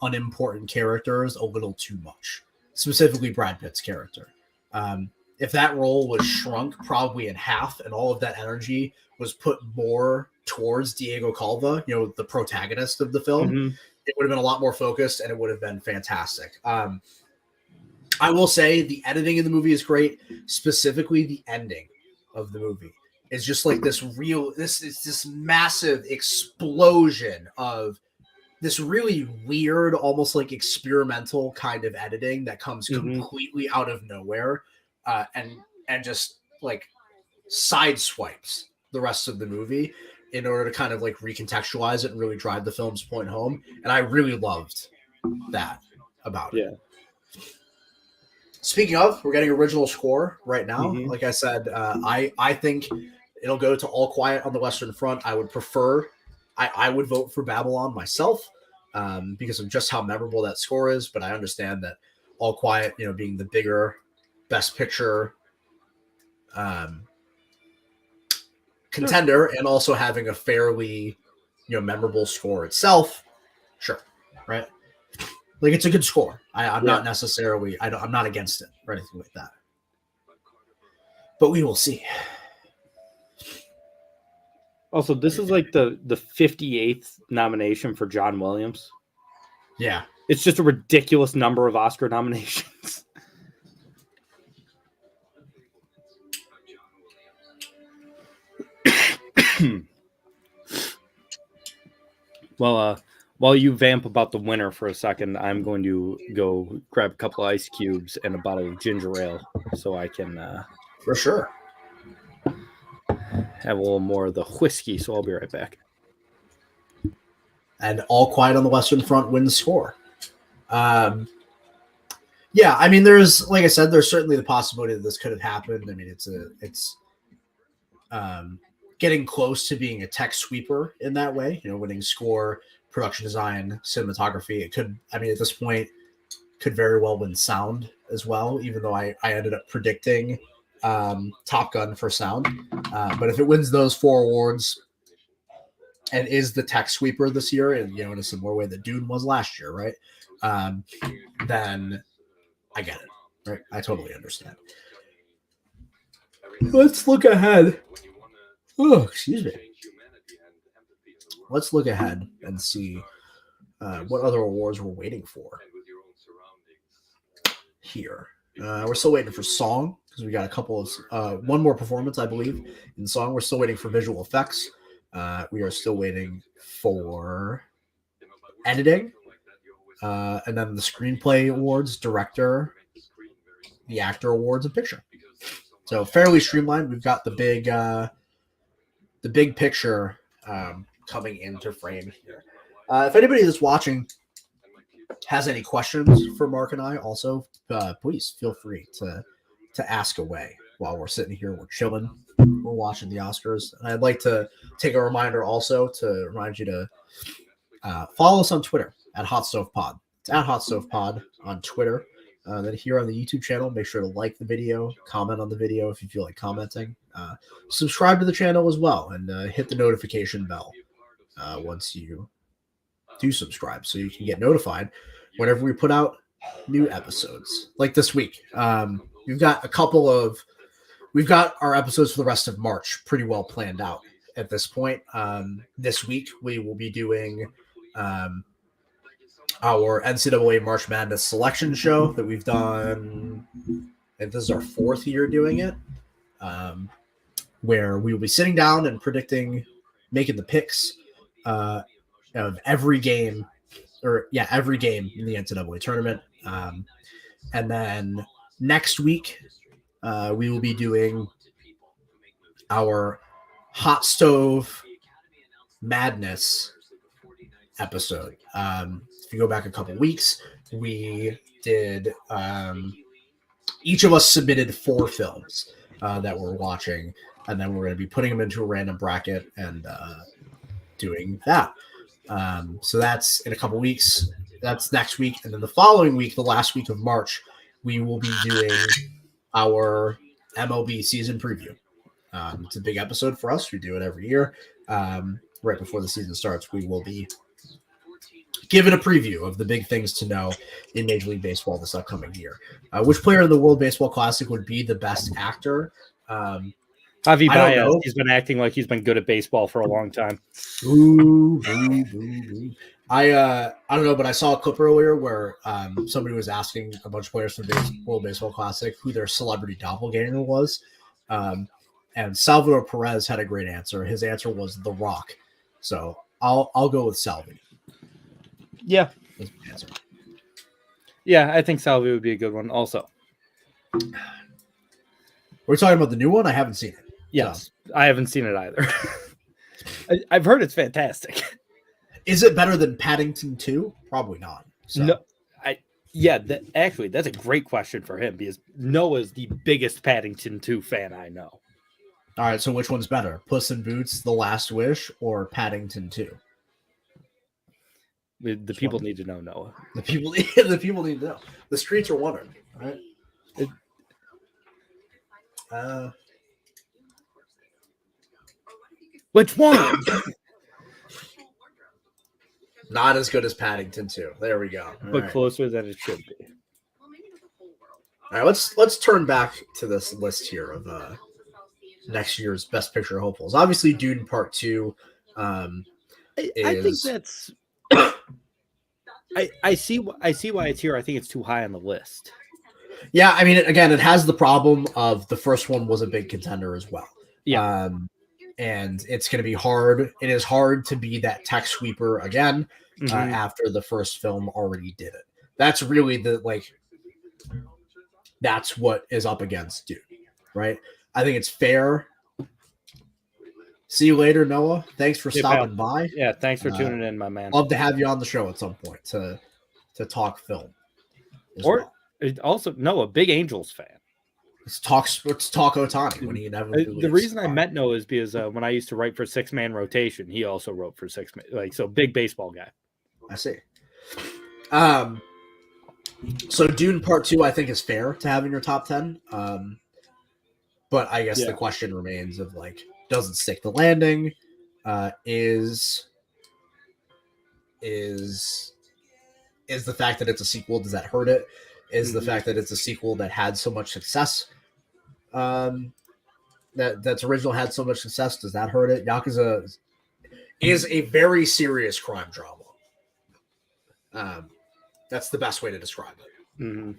A: unimportant characters a little too much, specifically Brad Pitt's character. If that role was shrunk probably in half and all of that energy was put more towards Diego Calva, the protagonist of the film, it would have been a lot more focused and it would have been fantastic. I will say the editing in the movie is great, specifically the ending of the movie. It's just like this massive explosion of this really weird, almost like experimental kind of editing that comes completely out of nowhere and just like sideswipes the rest of the movie in order to kind of like recontextualize it and really drive the film's point home. And I really loved that about it. Speaking of, we're getting original score right now. Like I said, I think it'll go to All Quiet on the Western Front. I would prefer, I would vote for Babylon myself because of just how memorable that score is. But I understand that All Quiet, being the bigger Best Picture contender and also having a fairly, memorable score itself. Sure. Right. Like it's a good score. I'm not necessarily, I'm not against it or anything like that. But we will see.
B: Also, this is like the 58th nomination for John Williams.
A: Yeah.
B: It's just a ridiculous number of Oscar nominations. Well, while you vamp about the winner for a second, I'm going to go grab a couple of ice cubes and a bottle of ginger ale so I can
A: For sure.
B: have a little more of the whiskey. So I'll be right back.
A: And All Quiet on the Western Front wins score. Yeah, I mean, there's, like I said, there's certainly the possibility that this could have happened. I mean, it's getting close to being a tech sweeper in that way, winning score, production design, cinematography. It could, I mean, at this point, could very well win sound as well, even though I ended up predicting Top Gun for sound. But if it wins those 4 awards and is the tech sweeper this year, and in a similar way that Dune was last year, right? Then I get it, right? I totally understand. Let's look ahead. Oh, excuse me. Let's look ahead and see what other awards we're waiting for here. We're still waiting for song because we got a couple of one more performance, I believe, in song. We're still waiting for visual effects. We are still waiting for editing, and then the screenplay awards, director, the actor awards, and picture. So fairly streamlined. We've got the big picture coming into frame here. If anybody that's watching has any questions for Mark and I, also please feel free to ask away while we're sitting here. We're chilling. We're watching the Oscars. And I'd like to take a reminder also to remind you to follow us on Twitter at Hot Stove Pod. It's at Hot Stove Pod on Twitter. Then here on the YouTube channel, make sure to like the video, comment on the video if you feel like commenting. Subscribe to the channel as well, and hit the notification bell once you do subscribe so you can get notified whenever we put out new episodes. Like this week, we've got our episodes for the rest of March pretty well planned out at this point. This week, we will be doing our NCAA March Madness selection show that we've done, and this is our 4th year doing it, where we will be sitting down and making the picks of every game in the NCAA tournament. And then next week, we will be doing our Hot Stove Madness episode. If you go back a couple weeks, we did each of us submitted 4 films that we're watching, and then we're going to be putting them into a random bracket and doing that. So that's in a couple weeks. That's next week, and then the following week, the last week of March, we will be doing our MLB season preview. It's a big episode for us. We do it every year. Right before the season starts, we will be given a preview of the big things to know in Major League Baseball this upcoming year. Which player in the World Baseball Classic would be the best actor?
B: Javi Baez. He's been acting like he's been good at baseball for a long time.
A: Ooh. I don't know, but I saw a clip earlier where somebody was asking a bunch of players from the World Baseball Classic who their celebrity doppelganger was. And Salvador Perez had a great answer. His answer was The Rock. So I'll go with Salvi.
B: Yeah. Yeah, I think Salvi would be a good one also.
A: We're talking about the new one? I haven't seen it.
B: Yes, so. I haven't seen it either. I've heard it's fantastic.
A: Is it better than Paddington 2? Probably not. So.
B: No, actually, that's a great question for him because Noah's the biggest Paddington 2 fan I know.
A: All right, so which one's better? Puss in Boots, The Last Wish, or Paddington 2?
B: The people need to know, Noah.
A: The people need to know. The streets are wondering, right?
B: Which one?
A: Not as good as Paddington 2. There we go.
B: But closer than it should be.
A: All right, let's turn back to this list here of next year's Best Picture hopefuls. Obviously, Dune Part 2
B: I think that's... I see why it's here. I think it's too high on the list.
A: Yeah, I mean, again, it has the problem of the first one was a big contender as well.
B: Yeah.
A: and it's going to be hard. It is hard to be that tech sweeper again after the first film already did it. That's really that's what is up against Dune, right? I think it's fair. See you later, Noah. Thanks for stopping by.
B: Yeah, thanks for tuning in, my man.
A: Love to have you on the show at some point to talk film.
B: Or also, Noah, big Angels fan.
A: Let's talk Otani when he inevitably.
B: The reason I met Noah is because when I used to write for 6-man rotation, he also wrote for 6-man. So big baseball guy.
A: I see. So Dune Part 2, I think, is fair to have in your top 10. But I guess the question remains of does it stick the landing? Is the fact that it's a sequel, does that hurt it? Is the fact that it's a sequel that had so much success, that's original had so much success, does that hurt it? Yakuza is a very serious crime drama. That's the best way to describe it.
B: Mm-hmm.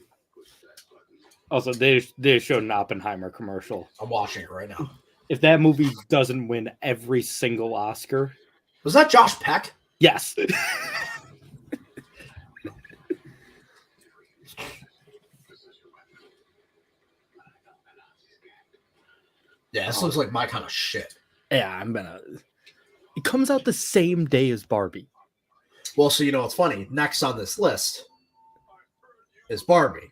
B: Also, they showed an Oppenheimer commercial.
A: I'm watching it right now.
B: If that movie doesn't win every single Oscar.
A: Was that Josh Peck?
B: Yes.
A: Yeah, this looks like my kind of shit.
B: Yeah, it comes out the same day as Barbie.
A: Well, so you know what's funny? Next on this list is Barbie.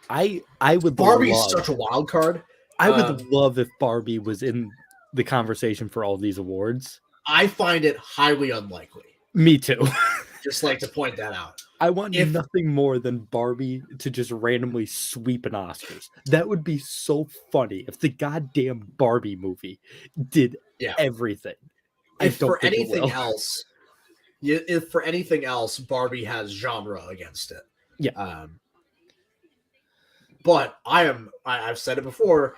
B: I would.
A: Barbie's such a wild card.
B: I would love if Barbie was in the conversation for all these awards.
A: I find it highly unlikely.
B: Me too.
A: Just like to point that out.
B: I want nothing more than Barbie to just randomly sweep an Oscars. That would be so funny if the goddamn Barbie movie did everything.
A: If for anything else, Barbie has genre against it.
B: Yeah.
A: But I've said it before,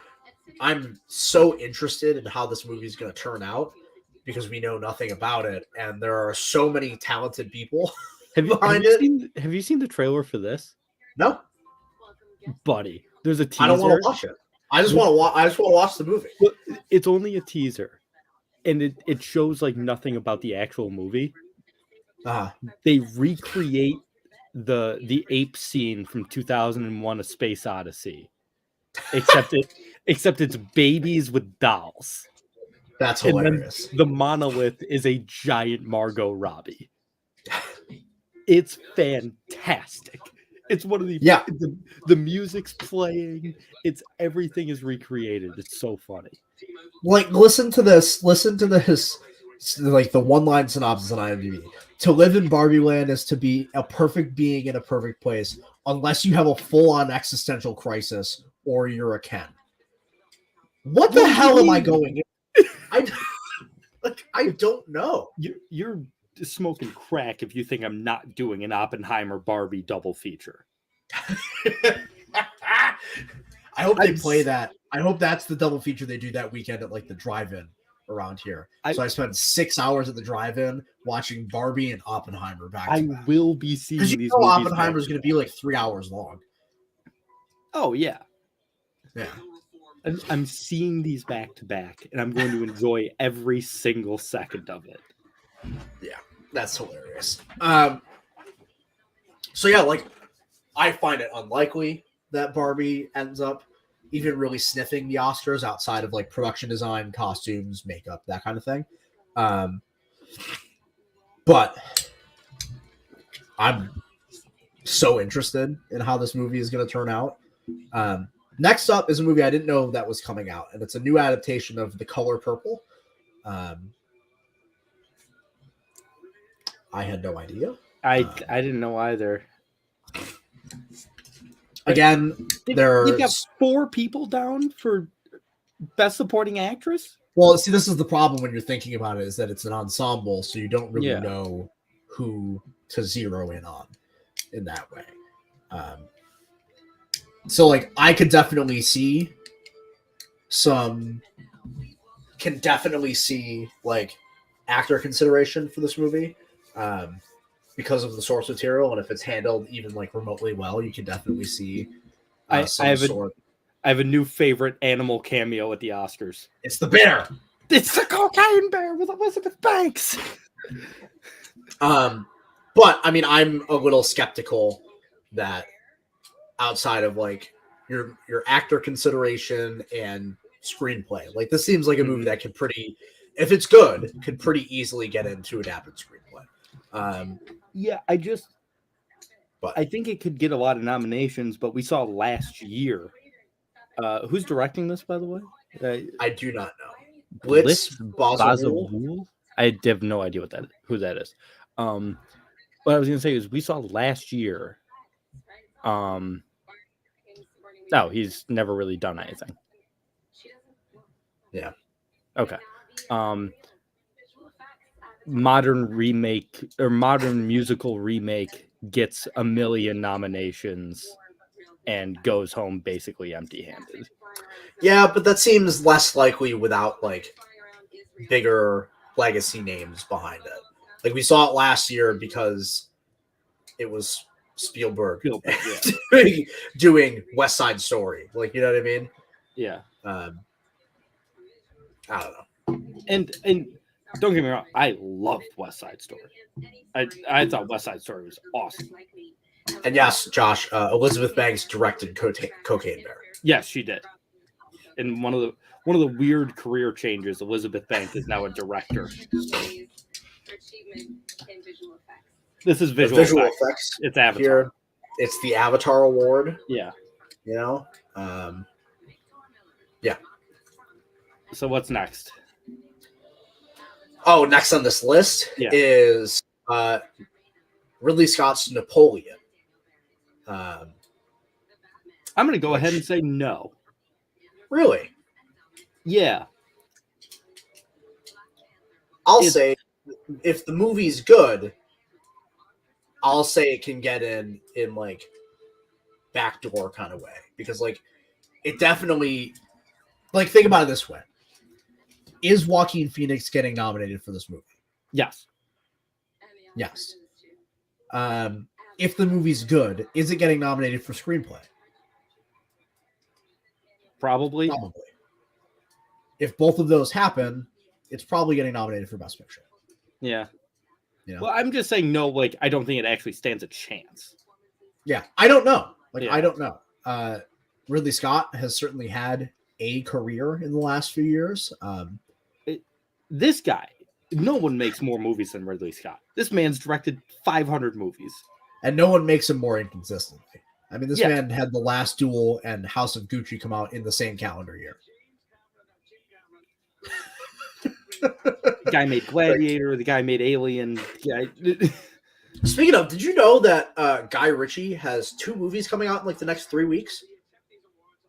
A: I'm so interested in how this movie is going to turn out because we know nothing about it, and there are so many talented people behind it.
B: Have you seen the trailer for this?
A: No,
B: buddy. There's a teaser.
A: I don't want to watch it. I just want to watch the movie.
B: Well, it's only a teaser, and it shows nothing about the actual movie. They recreate the ape scene from 2001: A Space Odyssey, except it's babies with dolls.
A: That's hilarious.
B: And then the monolith is a giant Margot Robbie. It's fantastic. It's one of the the music's playing. Everything is recreated. It's so funny.
A: Listen to this. The one-line synopsis on IMDb. To live in Barbie Land is to be a perfect being in a perfect place, unless you have a full-on existential crisis or you're a Ken. What the hell am I going in? I don't know.
B: You're smoking crack if you think I'm not doing an Oppenheimer Barbie double feature.
A: I hope they play that. I hope that's the double feature they do that weekend at the drive-in around here. So I spent 6 hours at the drive-in watching Barbie and Oppenheimer back to back.
B: I will be seeing these movies.
A: Oppenheimer is going to be 3 hours long.
B: Oh yeah.
A: Yeah.
B: I'm seeing these back to back, and I'm going to enjoy every single second of it.
A: Yeah, that's hilarious. I find it unlikely that Barbie ends up even really sniffing the Oscars outside of production design, costumes, makeup, that kind of thing. But I'm so interested in how this movie is going to turn out. Next up is a movie I didn't know that was coming out, and it's a new adaptation of The Color Purple. I had no idea.
B: I didn't know either.
A: Again,
B: you got 4 people down for Best Supporting Actress?
A: Well, see, this is the problem when you're thinking about it, is that it's an ensemble, so you don't really know who to zero in on in that way. So I could definitely see actor consideration for this movie because of the source material, and if it's handled even remotely well, you can definitely see
B: I have I have a new favorite animal cameo at the Oscars.
A: It's the bear.
B: It's the cocaine bear with Elizabeth Banks.
A: But I mean, I'm a little skeptical that outside of like your actor consideration and screenplay, like this seems like a movie that could if it's good, could pretty easily get into adapted screenplay.
B: Yeah, I think it could get a lot of nominations, but we saw last year. Who's directing this, by the way?
A: I do not know. Blitz
B: Bazawule? I have no idea who that is. What I was going to say is we saw last year. No, he's never really done anything.
A: Yeah.
B: Okay. Modern musical remake gets a million nominations and goes home basically empty-handed.
A: Yeah, but that seems less likely without like bigger legacy names behind it. Like we saw it last year because it was Spielberg doing West Side Story. Like, you know what I mean?
B: Yeah.
A: I don't know.
B: And don't get me wrong, I loved West Side Story. I thought West Side Story was awesome.
A: And yes, Josh, Elizabeth Banks directed Cocaine Bear.
B: Yes, she did. And one of the weird career changes, Elizabeth Banks is now a director. This is visual effects. It's Avatar.
A: Here, it's the Avatar Award.
B: Yeah.
A: You know? Yeah.
B: So what's next?
A: Oh, next on this list is Ridley Scott's Napoleon.
B: I'm going to go ahead and say no.
A: Really?
B: Yeah.
A: I'll say if the movie's good, I'll say it can get in like backdoor kind of way, because like it definitely, like, think about it this way. Is Joaquin Phoenix getting nominated for this movie?
B: Yes.
A: Yes. If the movie's good, is it getting nominated for screenplay?
B: Probably.
A: If both of those happen, it's probably getting nominated for Best Picture.
B: Yeah.
A: You know?
B: Well, I'm just saying no, like, I don't think it actually stands a chance.
A: Yeah, I don't know. I don't know. Ridley Scott has certainly had a career in the last few years.
B: This guy, no one makes more movies than Ridley Scott. This man's directed 500 movies.
A: And no one makes him more inconsistently. I mean, this man had The Last Duel and House of Gucci come out in the same calendar year.
B: The guy made Gladiator. The guy made Alien.
A: Speaking of, did you know that Guy Ritchie has 2 movies coming out in like the next 3 weeks?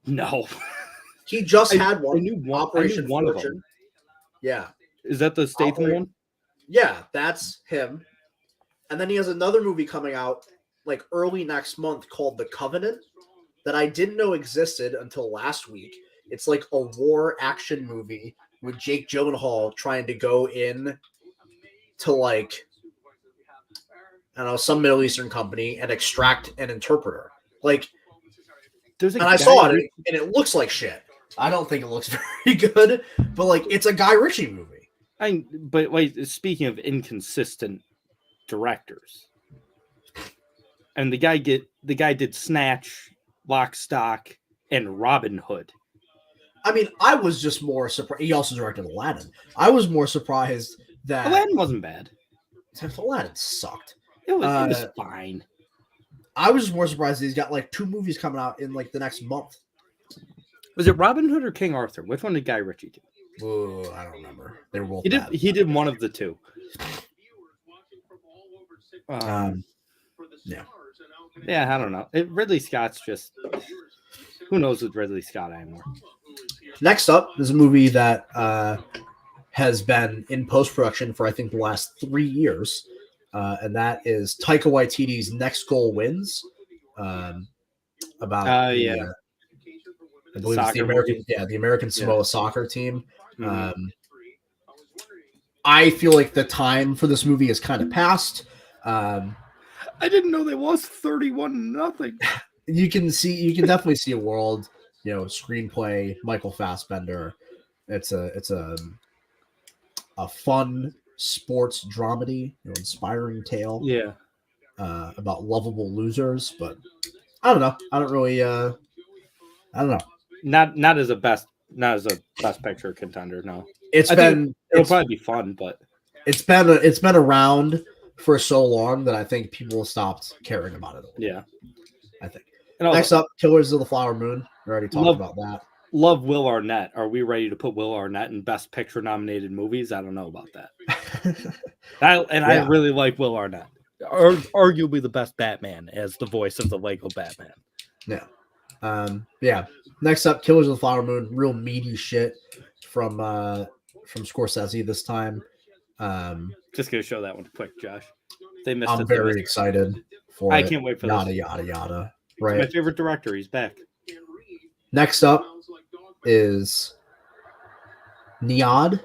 B: No.
A: He just had one.
B: I knew
A: Operation
B: one
A: Fortune.
B: of them.
A: Yeah.
B: Is that the Statham one?
A: Yeah, that's him. And then he has another movie coming out like early next month called The Covenant that I didn't know existed until last week. It's like a war action movie with Jake Gyllenhaal trying to go in to like, I don't know, some Middle Eastern company and extract an interpreter. Like, and I saw it and it looks like shit. I don't think it looks very good, but like it's a Guy Ritchie movie.
B: But wait, speaking of inconsistent directors, and the guy did Snatch, Lock, Stock, and Robin Hood.
A: I mean, I was just more surprised. He also directed Aladdin. I was more surprised that
B: Aladdin wasn't bad.
A: Aladdin sucked.
B: It was fine.
A: I was just more surprised that he's got like 2 movies coming out in like the next month.
B: Was it Robin Hood or King Arthur? Which one did Guy Ritchie do?
A: Oh, I don't remember. They were both.
B: He did one of the 2.
A: Yeah.
B: Yeah, I don't know. Ridley Scott's just, who knows with Ridley Scott anymore.
A: Next up is a movie that has been in post-production for I think the last 3 years, and that is Taika Waititi's Next Goal Wins. About I believe it's the American Samoa soccer team.
B: Mm-hmm.
A: I feel like the time for this movie is kind of past.
B: I didn't know they lost 31-0.
A: You can definitely see a world screenplay, Michael Fassbender. It's a fun sports dramedy, inspiring tale.
B: Yeah.
A: About lovable losers, but I don't know. I don't really. I don't know.
B: Not as a best picture contender. No,
A: It'll
B: probably be fun, but
A: it's been around for so long that I think people stopped caring about it.
B: Yeah,
A: I think.
B: And
A: Next up, Killers of the Flower Moon. We already talked about that.
B: Love Will Arnett. Are we ready to put Will Arnett in Best Picture nominated movies? I don't know about that. I really like Will Arnett. Arguably the best Batman as the voice of the Lego Batman.
A: Yeah. Next up, Killers of the Flower Moon. Real meaty shit from Scorsese this time.
B: Just gonna show that one quick, Josh. They missed
A: I'm very excited for
B: I
A: it.
B: can't wait for
A: yada
B: this.
A: yada yada. Right.
B: It's my favorite director. He's back.
A: Next up is Niad.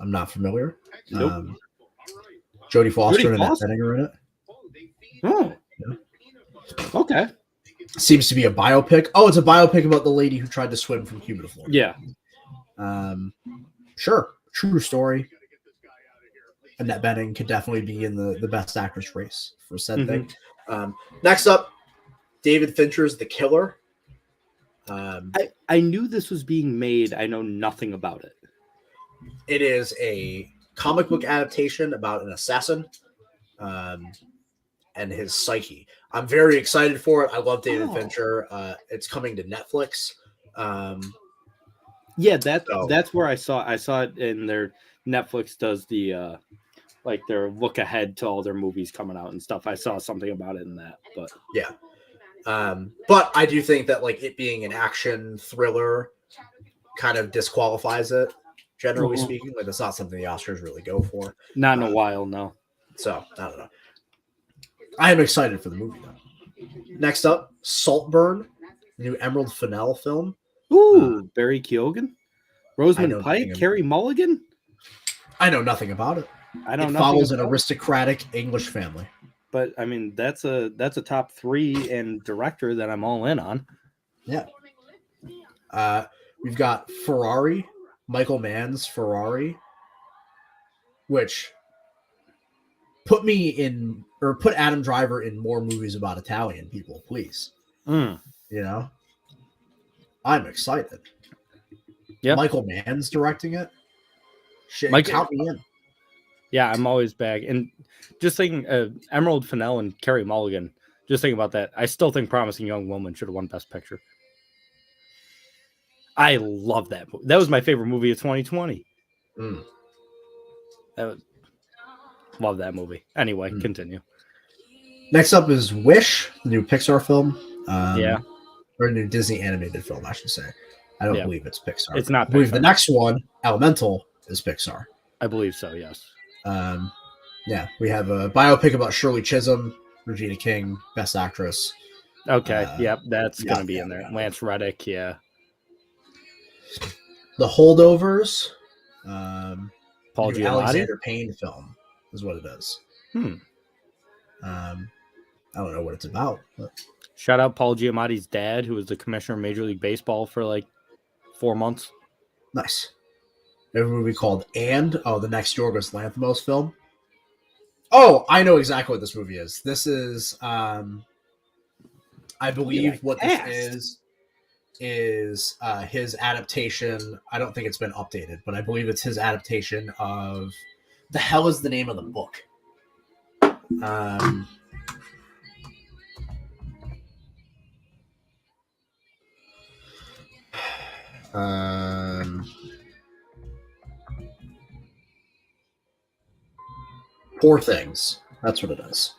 A: I'm not familiar.
B: Nope.
A: Jodie Foster and Annette Bening are in it.
B: Oh. Yeah. Okay.
A: Seems to be a biopic. Oh, it's a biopic about the lady who tried to swim from Cuba to Florida.
B: Yeah.
A: Sure. True story. Annette Bening could definitely be in the best actress race for said thing. Next up, David Fincher's The Killer.
B: I knew this was being made. I know nothing about it.
A: It is a comic book adaptation about an assassin and his psyche. I'm very excited for it. I love David Fincher. It's coming to Netflix.
B: Yeah, that's where I saw it in their Netflix does the like their look ahead to all their movies coming out and stuff. I saw something about it in that, but
A: yeah. But I do think that like it being an action thriller kind of disqualifies it, generally speaking. Like it's not something the Oscars really go for.
B: Not in a while, no.
A: So I don't know. I am excited for the movie though. Next up, Saltburn, new Emerald Fennell film.
B: Ooh, Barry Keoghan, Rosamund Pike, Carey Mulligan.
A: I know nothing about it.
B: It
A: follows an aristocratic English family.
B: But I mean, that's a top 3 and director that I'm all in on.
A: Yeah. We've got Ferrari, Michael Mann's Ferrari, which put Adam Driver in more movies about Italian people, please. You know, I'm excited. Yeah, Michael Mann's directing it. Shit, count me in.
B: Yeah, I'm always back. And just thinking, Emerald Fennell and Carey Mulligan, just thinking about that, I still think Promising Young Woman should have won Best Picture. I love that movie. That was my favorite movie of 2020. Love that movie. Anyway, continue.
A: Next up is Wish, the new Pixar film. Or a new Disney animated film, I should say. I don't believe it's Pixar.
B: It's not Pixar.
A: I believe the next one, Elemental, is Pixar.
B: I believe so, yes.
A: We have a biopic about Shirley Chisholm, Regina King, Best Actress.
B: Okay, that's going to be in there. Lance Reddick, yeah.
A: The Holdovers,
B: Paul Giamatti?
A: Alexander Payne film is what it is. I don't know what it's about. But...
B: Shout out Paul Giamatti's dad, who was the commissioner of Major League Baseball for like 4 months.
A: Nice. We have a movie called the next Yorgos Lanthimos film. Oh, I know exactly what this movie is. This is, I believe what this is his adaptation. I don't think it's been updated, but I believe it's his adaptation of the hell is the name of the book? Poor Things. That's what it is.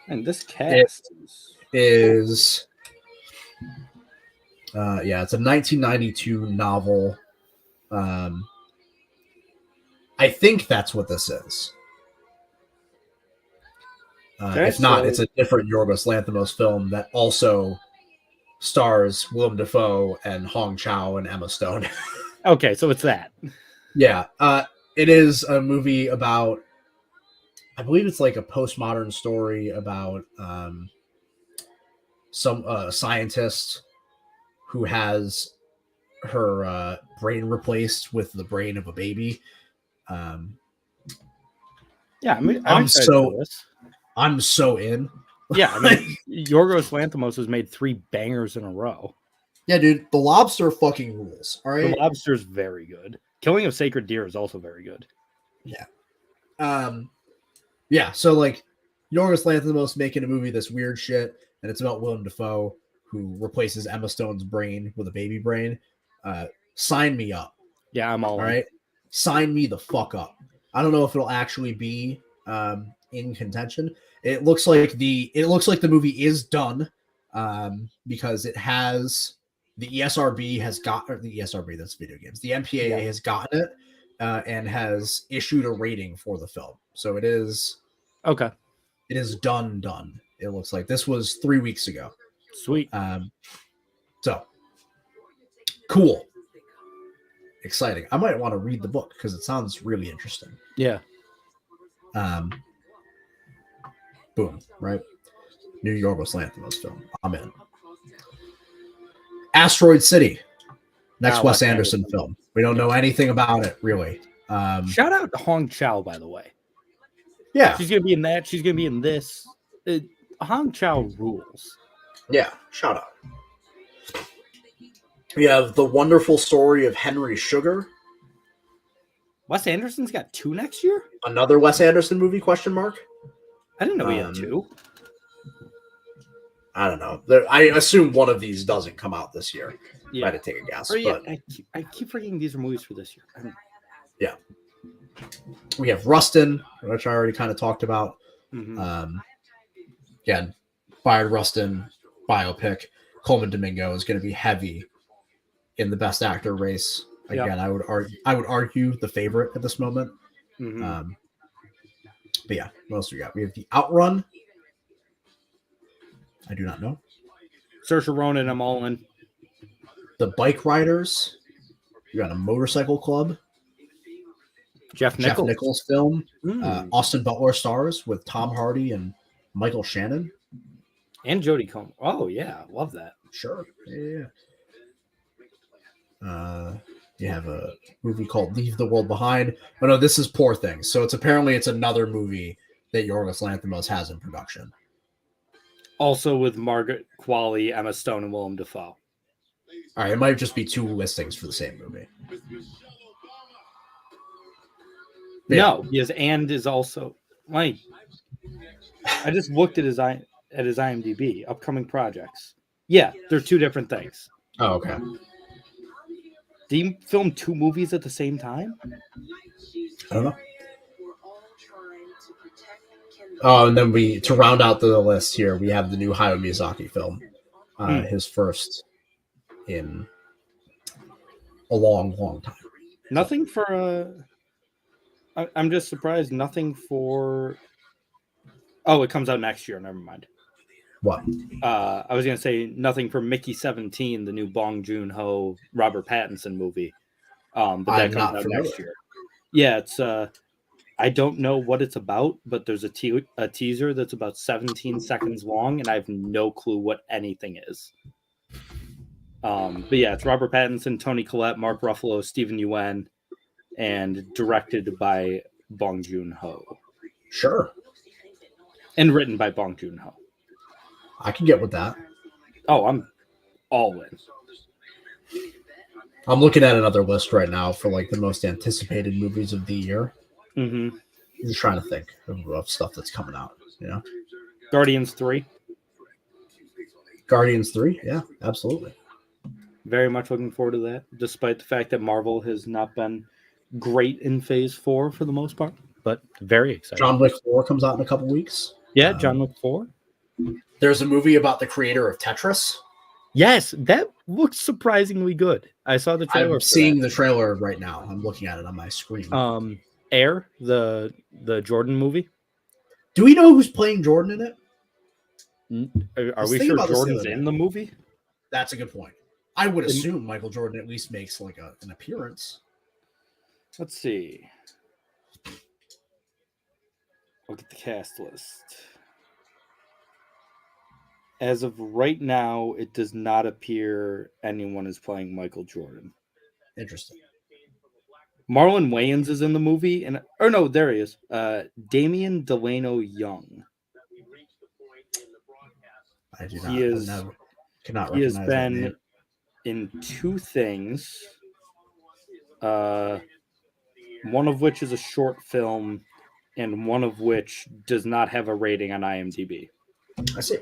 B: And this cast
A: is it's a 1992 novel. I think that's what this is. If not, it's a different Yorgos Lanthimos film that also stars Willem Dafoe and Hong Chow and Emma Stone.
B: Okay, so it's that.
A: Yeah, it is a movie about I believe it's like a postmodern story about some scientist who has her brain replaced with the brain of a baby.
B: Yeah, I mean,
A: I'm
B: excited for
A: so
B: this.
A: I'm so in.
B: Yeah, I mean, Yorgos Lanthimos has made 3 bangers in a row.
A: Yeah, dude, The Lobster fucking rules. All
B: The
A: right.
B: Lobster's very good. Killing of Sacred Deer is also very good.
A: Yeah. Yeah. So like, Yorgos Lanthimos making a movie that's weird shit, and it's about Willem Dafoe who replaces Emma Stone's brain with a baby brain. Sign me up.
B: Yeah, I'm all in.
A: right. Sign me the fuck up. I don't know if it'll actually be in contention. It looks like the movie is done because it has the ESRB has got or the ESRB, that's video games. The MPAA has gotten it and has issued a rating for the film. So it is
B: Okay.
A: It is done. It looks like this was 3 weeks ago.
B: Sweet.
A: So cool. Exciting. I might want to read the book because it sounds really interesting.
B: Yeah.
A: Boom, right? New Yorgos Lanthimos film. I'm in. Asteroid City. Next Wes Anderson film. We don't know anything about it, really.
B: Shout out to Hong Chow, by the way.
A: Yeah.
B: She's going to be in that. She's going to be in this. Hong Chow rules.
A: Yeah, shout out. We have The Wonderful Story of Henry Sugar.
B: Wes Anderson's got 2 next year?
A: Another Wes Anderson movie, question mark?
B: I didn't know he had 2.
A: I don't know. I assume one of these doesn't come out this year.
B: Yeah.
A: I had to take a guess.
B: But
A: But
B: I keep forgetting these are movies for this year.
A: yeah. We have Rustin, which I already kind of talked about.
B: Mm-hmm.
A: Again, Bayard Rustin biopic. Coleman Domingo is going to be heavy in the best actor race. Again,
B: Yep.
A: I would argue the favorite at this moment.
B: Mm-hmm.
A: But yeah, what else we got? We have The Outrun. I do not know.
B: Saoirse Ronan, I'm all in.
A: The Bike Riders. You got A Motorcycle Club.
B: Jeff
A: Nichols film.
B: Mm.
A: Austin Butler stars with Tom Hardy and Michael Shannon.
B: And Jodie Comer. Oh, yeah. Love that.
A: Sure. Yeah. You have a movie called Leave the World Behind. Oh, no, this is Poor Things. So it's another movie that Yorgos Lanthimos has in production.
B: Also with Margaret Qualley, Emma Stone, and Willem Dafoe.
A: All right, it might just be 2 listings for the same movie.
B: No, yes, and is also like I just looked at his IMDb upcoming projects. Yeah, they're 2 different things.
A: Oh, okay.
B: Do you film 2 movies at the same time?
A: I don't know. Oh, and then to round out the list here, we have the new Hayao Miyazaki film, his first in a long, long time.
B: Nothing for I'm just surprised. Nothing for. Oh, it comes out next year. Never mind.
A: What?
B: I was gonna say nothing for Mickey 17, the new Bong Joon-ho Robert Pattinson movie. But that comes out next year. Yeah, it's. I don't know what it's about, but there's a teaser that's about 17 seconds long, and I have no clue what anything is. But yeah, it's Robert Pattinson, Toni Collette, Mark Ruffalo, Stephen Yeun, and directed by Bong Joon-ho.
A: Sure.
B: And written by Bong Joon-ho.
A: I can get with that.
B: Oh, I'm all in.
A: I'm looking at another list right now for like the most anticipated movies of the year.
B: Mm-hmm.
A: I'm just trying to think of stuff that's coming out. You know,
B: Guardians 3.
A: Guardians 3. Yeah, absolutely.
B: Very much looking forward to that, despite the fact that Marvel has not been great in Phase 4 for the most part, but very excited.
A: John Wick 4 comes out in a couple weeks.
B: Yeah, John Wick 4.
A: There's a movie about the creator of Tetris.
B: Yes, that looks surprisingly good. I saw the trailer.
A: I'm seeing the trailer right now. I'm looking at it on my screen.
B: Air, the Jordan movie.
A: Do we know who's playing Jordan in it?
B: Are we sure Jordan's in the movie?
A: That's a good point. I would assume Michael Jordan at least makes like an appearance.
B: Let's see. Look at the cast list. As of right now, it does not appear anyone is playing Michael Jordan.
A: Interesting.
B: Marlon Wayans is in the movie, no, there he is. Damian Delano Young.
A: I do
B: He
A: cannot
B: He has
A: recognize that name.
B: been in two things. One of which is a short film, and one of which does not have a rating on IMDb.
A: I see.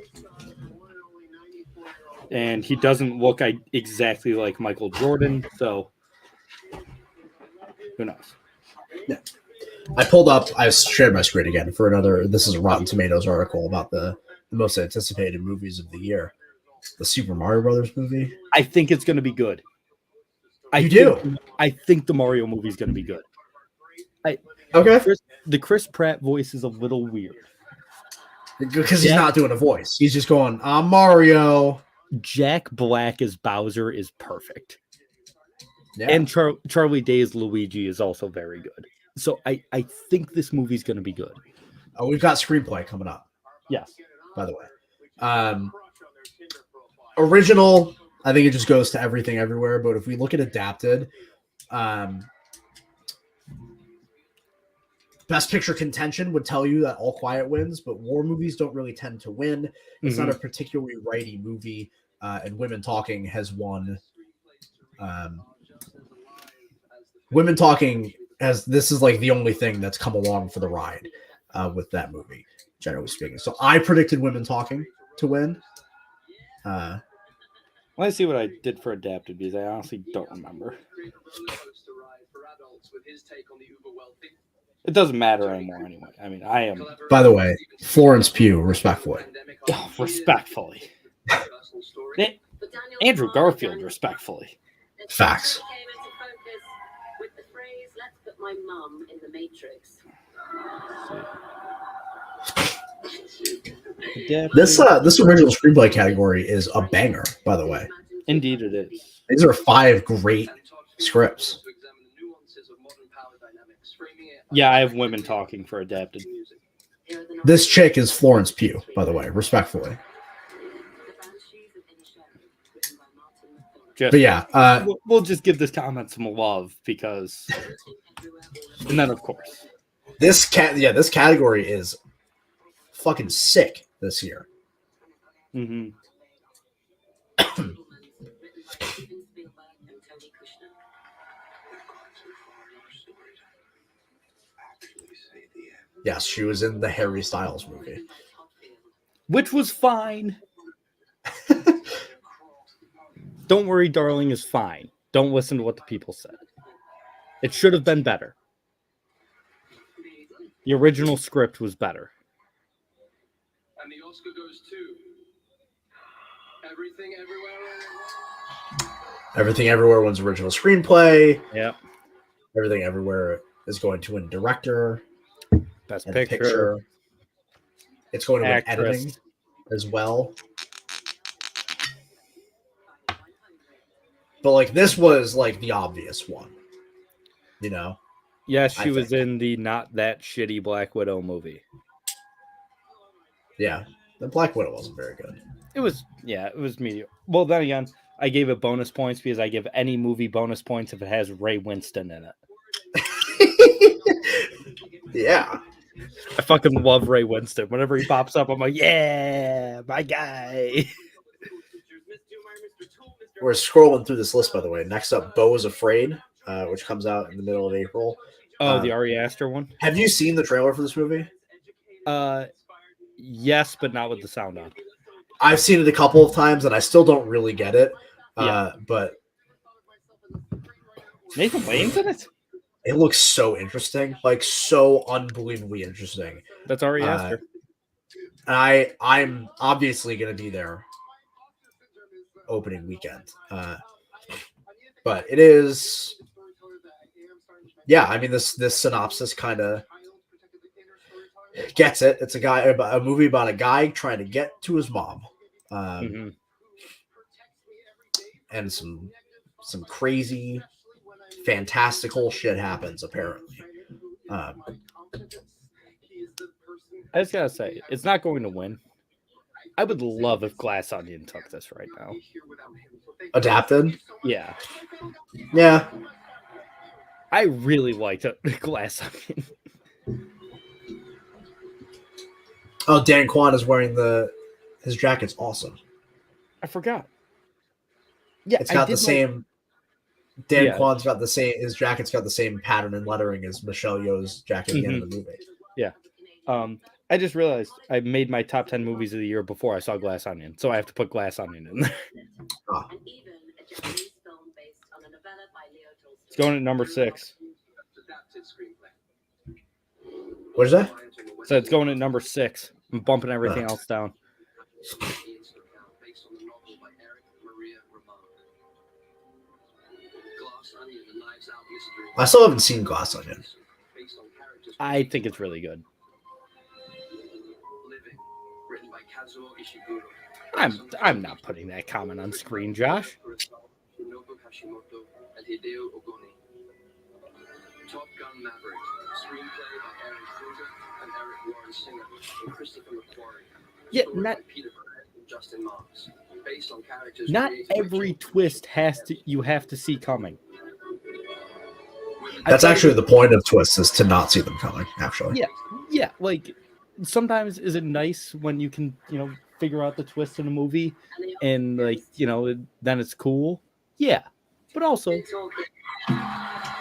B: And he doesn't look exactly like Michael Jordan, so who knows?
A: Yeah. I shared my screen again for another. This is a Rotten Tomatoes article about the most anticipated movies of the year. The Super Mario Brothers movie.
B: I think it's going to be good. I think the Mario movie is going to be good.
A: Okay.
B: The Chris Pratt voice is a little weird.
A: Because he's not doing a voice. He's just going, I'm Mario.
B: Jack Black as Bowser is perfect.
A: Yeah.
B: And Charlie Day's Luigi is also very good. So I think this movie's going to be good.
A: Oh, we've got screenplay coming up.
B: Yes.
A: By the way. Original, I think it just goes to Everything Everywhere. But if we look at adapted, Best Picture contention would tell you that All Quiet wins, but war movies don't really tend to win. It's not a particularly righty movie, and Women Talking has won. Women Talking this is like the only thing that's come along for the ride with that movie, generally speaking. So I predicted Women Talking to win.
B: Let's see what I did for adapted because I honestly don't remember. It doesn't matter anymore anyway. I mean, I am.
A: By the way, Florence Pugh, respectfully.
B: Oh, respectfully. Andrew Garfield, respectfully.
A: Facts.
D: With the phrase, let's put my mum in the Matrix.
A: This original screenplay category is a banger, by the way.
B: Indeed it is.
A: These are 5 great scripts.
B: Yeah, I have Women Talking for adapted.
A: This chick is Florence Pugh, by the way, respectfully. But yeah,
B: we'll just give this comment some love because, and then of course,
A: this category is fucking sick this year.
B: Mm-hmm.
A: Yes, she was in the Harry Styles movie,
B: which was fine. Don't Worry, Darling is fine. Don't listen to what the people said. It should have been better. The original script was better.
E: And the Oscar goes to Everything Everywhere.
A: Everything Everywhere wins original screenplay.
B: Yep.
A: Everything Everywhere is going to win director.
B: Best picture.
A: It's going to win
B: Actress.
A: editing as well. But like this was like the obvious one, you know?
B: Yes, she was in the not that shitty Black Widow movie.
A: Yeah, the Black Widow wasn't very good.
B: It was mediocre. Well, then again, I gave it bonus points because I give any movie bonus points if it has Ray Winston in it.
A: Yeah.
B: I fucking love Ray Winston. Whenever he pops up, I'm like, yeah, my guy.
A: We're scrolling through this list, by the way. Next up, Beau is Afraid, which comes out in the middle of April.
B: Oh, the Ari Aster one?
A: Have you seen the trailer for this movie?
B: Yes, but not with the sound on.
A: I've seen it a couple of times, and I still don't really get it. But
B: Nathan Lane's in it?
A: It looks so interesting, like so unbelievably interesting.
B: That's Ari Aster.
A: And I'm obviously going to be there opening weekend. But it is, yeah, I mean, this synopsis kind of gets it. It's a movie about a guy trying to get to his mom. And some crazy, fantastical shit happens, apparently.
B: I just gotta say, it's not going to win. I would love if Glass Onion took this right now.
A: Adapted?
B: Yeah,
A: Yeah.
B: I really liked Glass Onion.
A: Oh, Dan Kwan is wearing his jacket's awesome.
B: I forgot. Yeah,
A: It's got the same. Dan
B: Yeah.
A: Kwan's got the same. His jacket's got the same pattern and lettering as Michelle Yeoh's jacket at the end of the movie.
B: Yeah. I just realized I made my top 10 movies of the year before I saw Glass Onion, so I have to put Glass Onion in there.
A: Oh.
B: It's going at number 6.
A: What is that?
B: So it's going at number 6. I'm bumping everything else down.
A: I still haven't seen Glass Onion.
B: I think it's really good. I'm not putting that comment on screen, Josh.
E: Top Gun Maverick, screenplay by Aaron Kruger and Eric Warren Singer, and Christopher McQuarrie.
B: Yeah,
E: Story
B: not
E: by Peter Burnett and Justin Marks, based on characters.
B: not
E: created by
B: every
E: John
B: twist you have to see coming.
A: That's actually the point of twists, is to not see them coming. Actually,
B: Yeah. Like sometimes is it nice when you can figure out the twist in a movie and then it's cool. Yeah, but also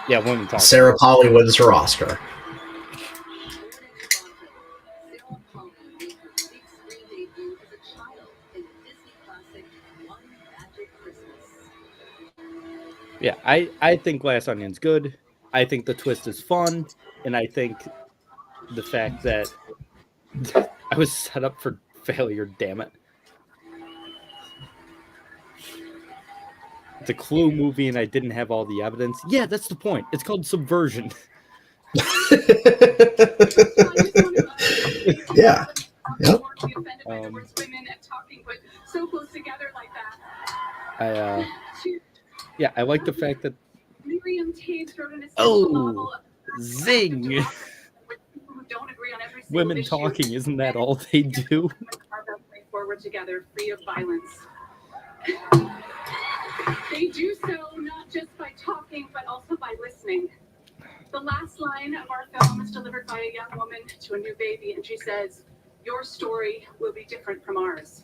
B: women talk.
A: Sarah Polley wins her Oscar.
B: Yeah, I think Glass Onion's good. I think the twist is fun, and I think the fact that I was set up for failure, damn it. It's a Clue movie, and I didn't have all the evidence. Yeah, that's the point. It's called subversion.
A: Yeah. Yep.
B: I like the fact that. Zing! Women talking, isn't that all they do?
F: Forward together, free of violence. They do so not just by talking, but also by listening. The last line of our film is delivered by a young woman to a new baby, and she says, "Your story will be different from ours."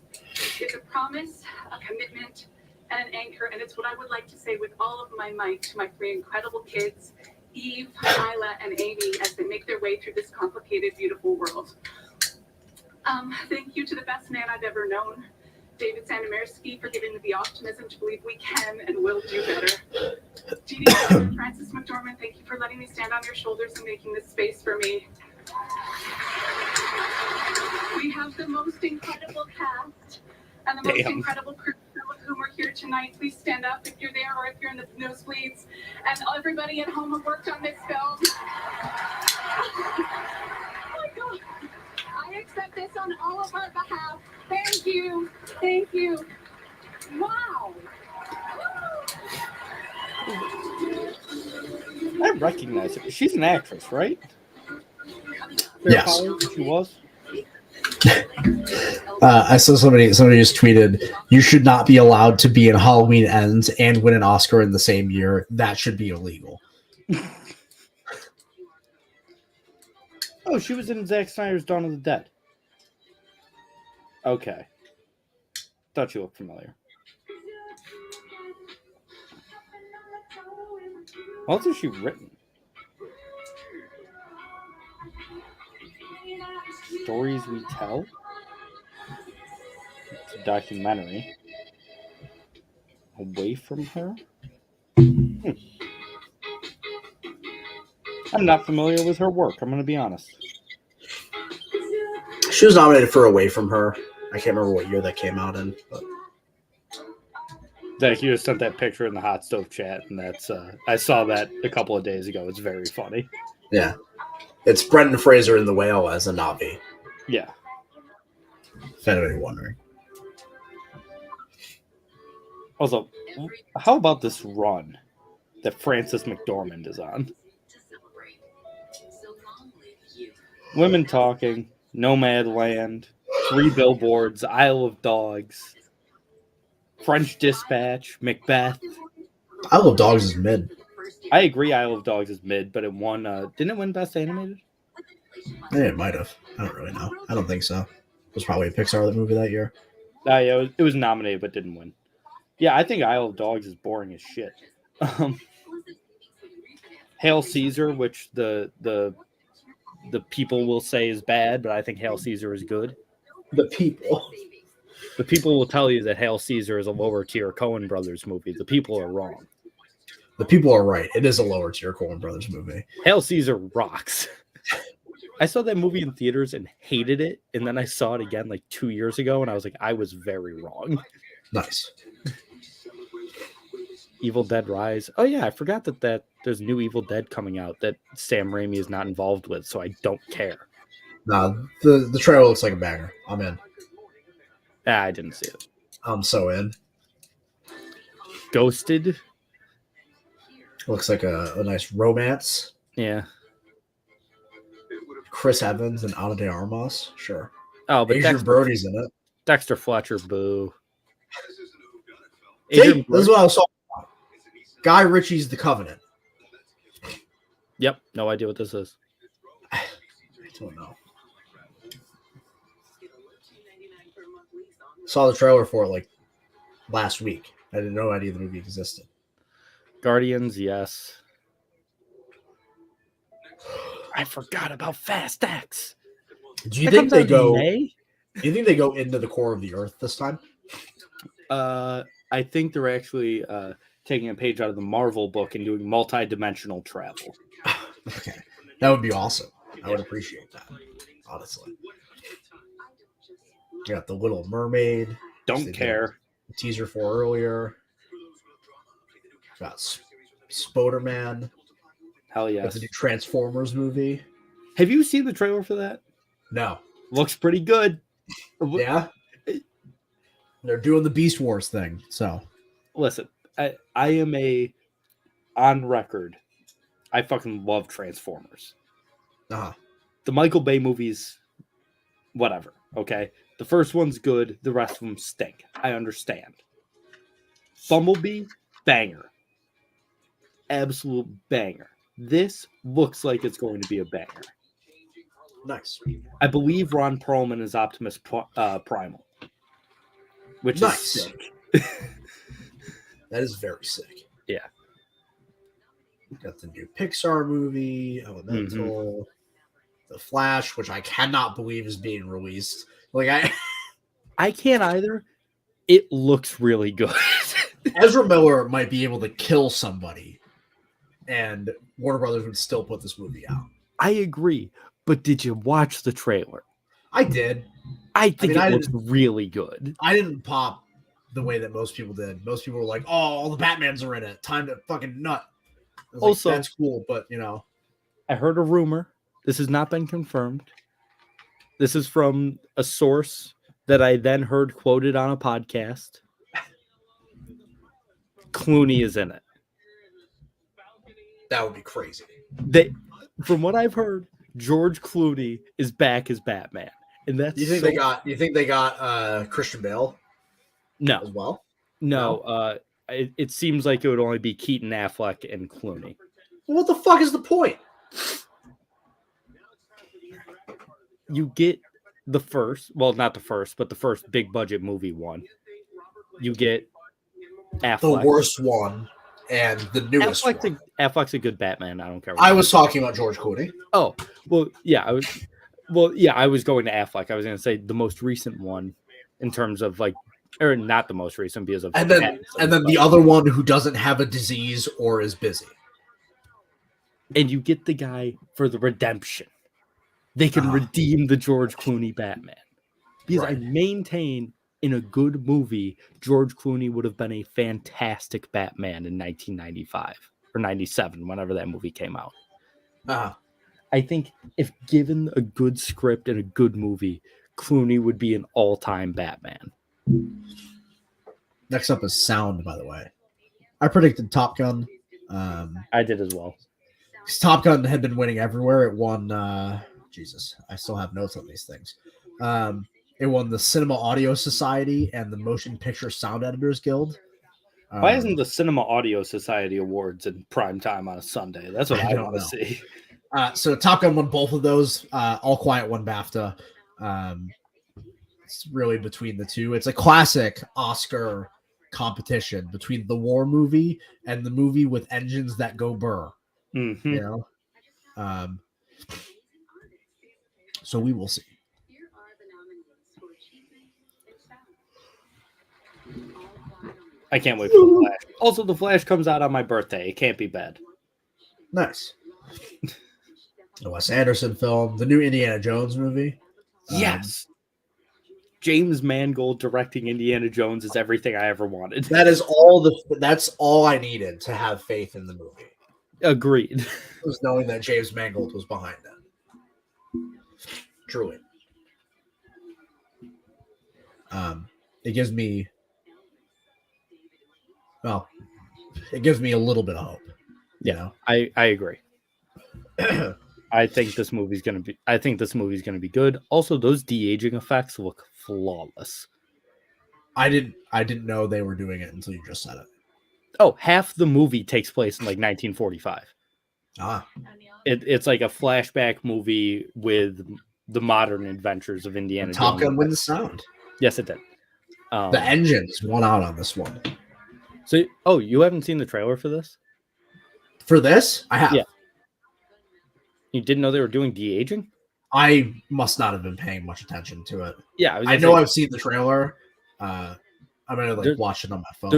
F: It's a promise, a commitment, and an anchor, and it's what I would like to say with all of my might to my three incredible kids, Eve, Isla, and Amy, as they make their way through this complicated, beautiful world. Thank you to the best man I've ever known, David Sandomirsky, for giving me the optimism to believe we can and will do better. Dee and Francis McDormand, thank you for letting me stand on your shoulders and making this space for me. We have the most incredible cast and the most incredible crew, some of whom are here tonight. Please stand up if you're there or if you're in the nosebleeds. And everybody at home who worked on this film. Oh my God. I accept this on all of our behalf. Thank you. Thank you. Wow.
B: I recognize her. She's an actress, right?
A: Yes.
B: She was.
A: I saw somebody just tweeted, "You should not be allowed to be in Halloween Ends and win an Oscar in the same year. That should be illegal."
B: Oh, she was in Zack Snyder's Dawn of the Dead. Okay. Thought you looked familiar. What else has she written? Stories We Tell? It's a documentary. Away from Her? I'm not familiar with her work, I'm going to be honest.
A: She was nominated for Away From Her. I can't remember what year that came out in. But.
B: Zack, you just sent that picture in the hot stove chat, and that's I saw that a couple of days ago. It's very funny.
A: Yeah. It's Brendan Fraser in The Whale as a Na'vi.
B: Yeah.
A: If anybody's wondering.
B: Also, how about this run that Francis McDormand is on? Women talking, Nomadland, Three Billboards, Isle of Dogs, French Dispatch, Macbeth.
A: Isle of Dogs is mid.
B: I agree Isle of Dogs is mid, but it won didn't it win Best Animated?
A: Yeah, it might have. I don't really know. I don't think so. It was probably a Pixar movie that year.
B: Yeah, it was nominated but didn't win. Yeah, I think Isle of Dogs is boring as shit. Hail Caesar, which the people will say is bad, but I think Hail Caesar is good.
A: The people
B: will tell you that Hail Caesar is a lower tier Coen Brothers movie. The people are wrong.
A: The people are right. It is a lower tier Coen Brothers movie.
B: Hail Caesar rocks. I saw that movie in theaters and hated it, and then I saw it again like 2 years ago, and I was like, I was very wrong.
A: Nice.
B: Evil Dead Rise. Oh yeah, I forgot that there's new Evil Dead coming out that Sam Raimi is not involved with, so I don't care.
A: Nah, the trailer looks like a banger. I'm in.
B: I didn't see it.
A: I'm so in.
B: Ghosted.
A: Looks like a nice romance.
B: Yeah.
A: Chris Evans and Ana de Armas. Sure.
B: Oh, but
A: Adrian Brody's in it.
B: Dexter Fletcher, boo.
A: See, this is what I was talking about. Guy Ritchie's The Covenant.
B: Yep, no idea what this is.
A: I don't know. Saw the trailer for it like last week. I had no idea the movie existed.
B: Guardians, yes. I forgot about Fast X.
A: Do you think they go?
B: May?
A: Do you think they go into the core of the Earth this time?
B: I think they're actually taking a page out of the Marvel book and doing multi-dimensional travel.
A: Okay, that would be awesome. I would appreciate that, honestly. You got the Little Mermaid.
B: Don't care.
A: The teaser for earlier. Got Spoderman.
B: Hell yes.
A: Got the new Transformers movie.
B: Have you seen the trailer for that?
A: No.
B: Looks pretty good.
A: Yeah. They're doing the Beast Wars thing. So
B: listen, I am on record. I fucking love Transformers.
A: Uh-huh.
B: The Michael Bay movies, whatever. Okay. The first one's good. The rest of them stink. I understand. Bumblebee, banger. Absolute banger. This looks like it's going to be a banger.
A: Nice.
B: I believe Ron Perlman is Optimus Primal, which
A: nice.
B: is sick.
A: That is very sick.
B: Yeah.
A: Got the new Pixar movie, Elemental, The Flash, which I cannot believe is being released. Like
B: I can't either. It looks really good.
A: Ezra Miller might be able to kill somebody, and Warner Brothers would still put this movie out.
B: I agree, but did you watch the trailer?
A: I did.
B: I think it looks really good.
A: I didn't pop the way that most people did. Most people were like, "Oh, all the Batmans are in it. Time to fucking nut." Also, like, that's cool, but you know,
B: I heard a rumor. This has not been confirmed. This is from a source that I then heard quoted on a podcast. Clooney is in it.
A: That would be crazy.
B: From what I've heard, George Clooney is back as Batman, and that's.
A: You think they got Christian Bale?
B: No,
A: as well.
B: No. It seems like it would only be Keaton, Affleck, and Clooney.
A: Well, what the fuck is the point?
B: You get the first, well, not the first, but the first big budget movie one. You get Affleck.
A: The worst one and the newest one.
B: Affleck's a good Batman. I don't care.
A: I was talking about George Clooney.
B: Oh, well, yeah. I was going to Affleck. I was going to say the most recent one in terms of like, or not the most recent because of
A: and then the other one who doesn't have a disease or is busy.
B: And you get the guy for the redemption. They can redeem the George Clooney Batman. Because I maintain in a good movie, George Clooney would have been a fantastic Batman in 1995 or 97, whenever that movie came out. I think if given a good script and a good movie, Clooney would be an all-time Batman.
A: Next up is sound, by the way. I predicted Top Gun.
B: I did as well.
A: Top Gun had been winning everywhere. It won Jesus, I still have notes on these things. It won the Cinema Audio Society and the Motion Picture Sound Editors Guild.
B: Why isn't the Cinema Audio Society Awards in prime time on a Sunday? That's what I
A: don't
B: want to
A: know.
B: see.
A: So Top Gun won both of those. All Quiet won BAFTA. It's really between the two. It's a classic Oscar competition between the war movie and the movie with engines that go burr.
B: Mm-hmm.
A: You know, so we will see.
D: Here are the nominees for achievement in sound.
B: I can't wait for the Flash. Also, the Flash comes out on my birthday. It can't be bad.
A: Nice. The Wes Anderson film, the new Indiana Jones movie.
B: Yes. James Mangold directing Indiana Jones is everything I ever wanted.
A: That's all I needed to have faith in the movie.
B: Agreed.
A: Was knowing that James Mangold was behind it. Truly. It gives me a little bit of hope. You know?
B: I agree. I think this movie's gonna be good. Also, those de-aging effects look flawless.
A: I didn't know they were doing it until you just said it.
B: Oh, half the movie takes place in like 1945. It's like a flashback movie with the modern adventures of Indiana Jones.
A: Top Gun wins sound.
B: Yes, it did.
A: The engines won out on this one.
B: So, you haven't seen the trailer for this?
A: For this, I have.
B: Yeah. You didn't know they were doing de-aging?
A: I must not have been paying much attention to it.
B: Yeah,
A: I know I've seen the trailer. I'm gonna watch it on my phone.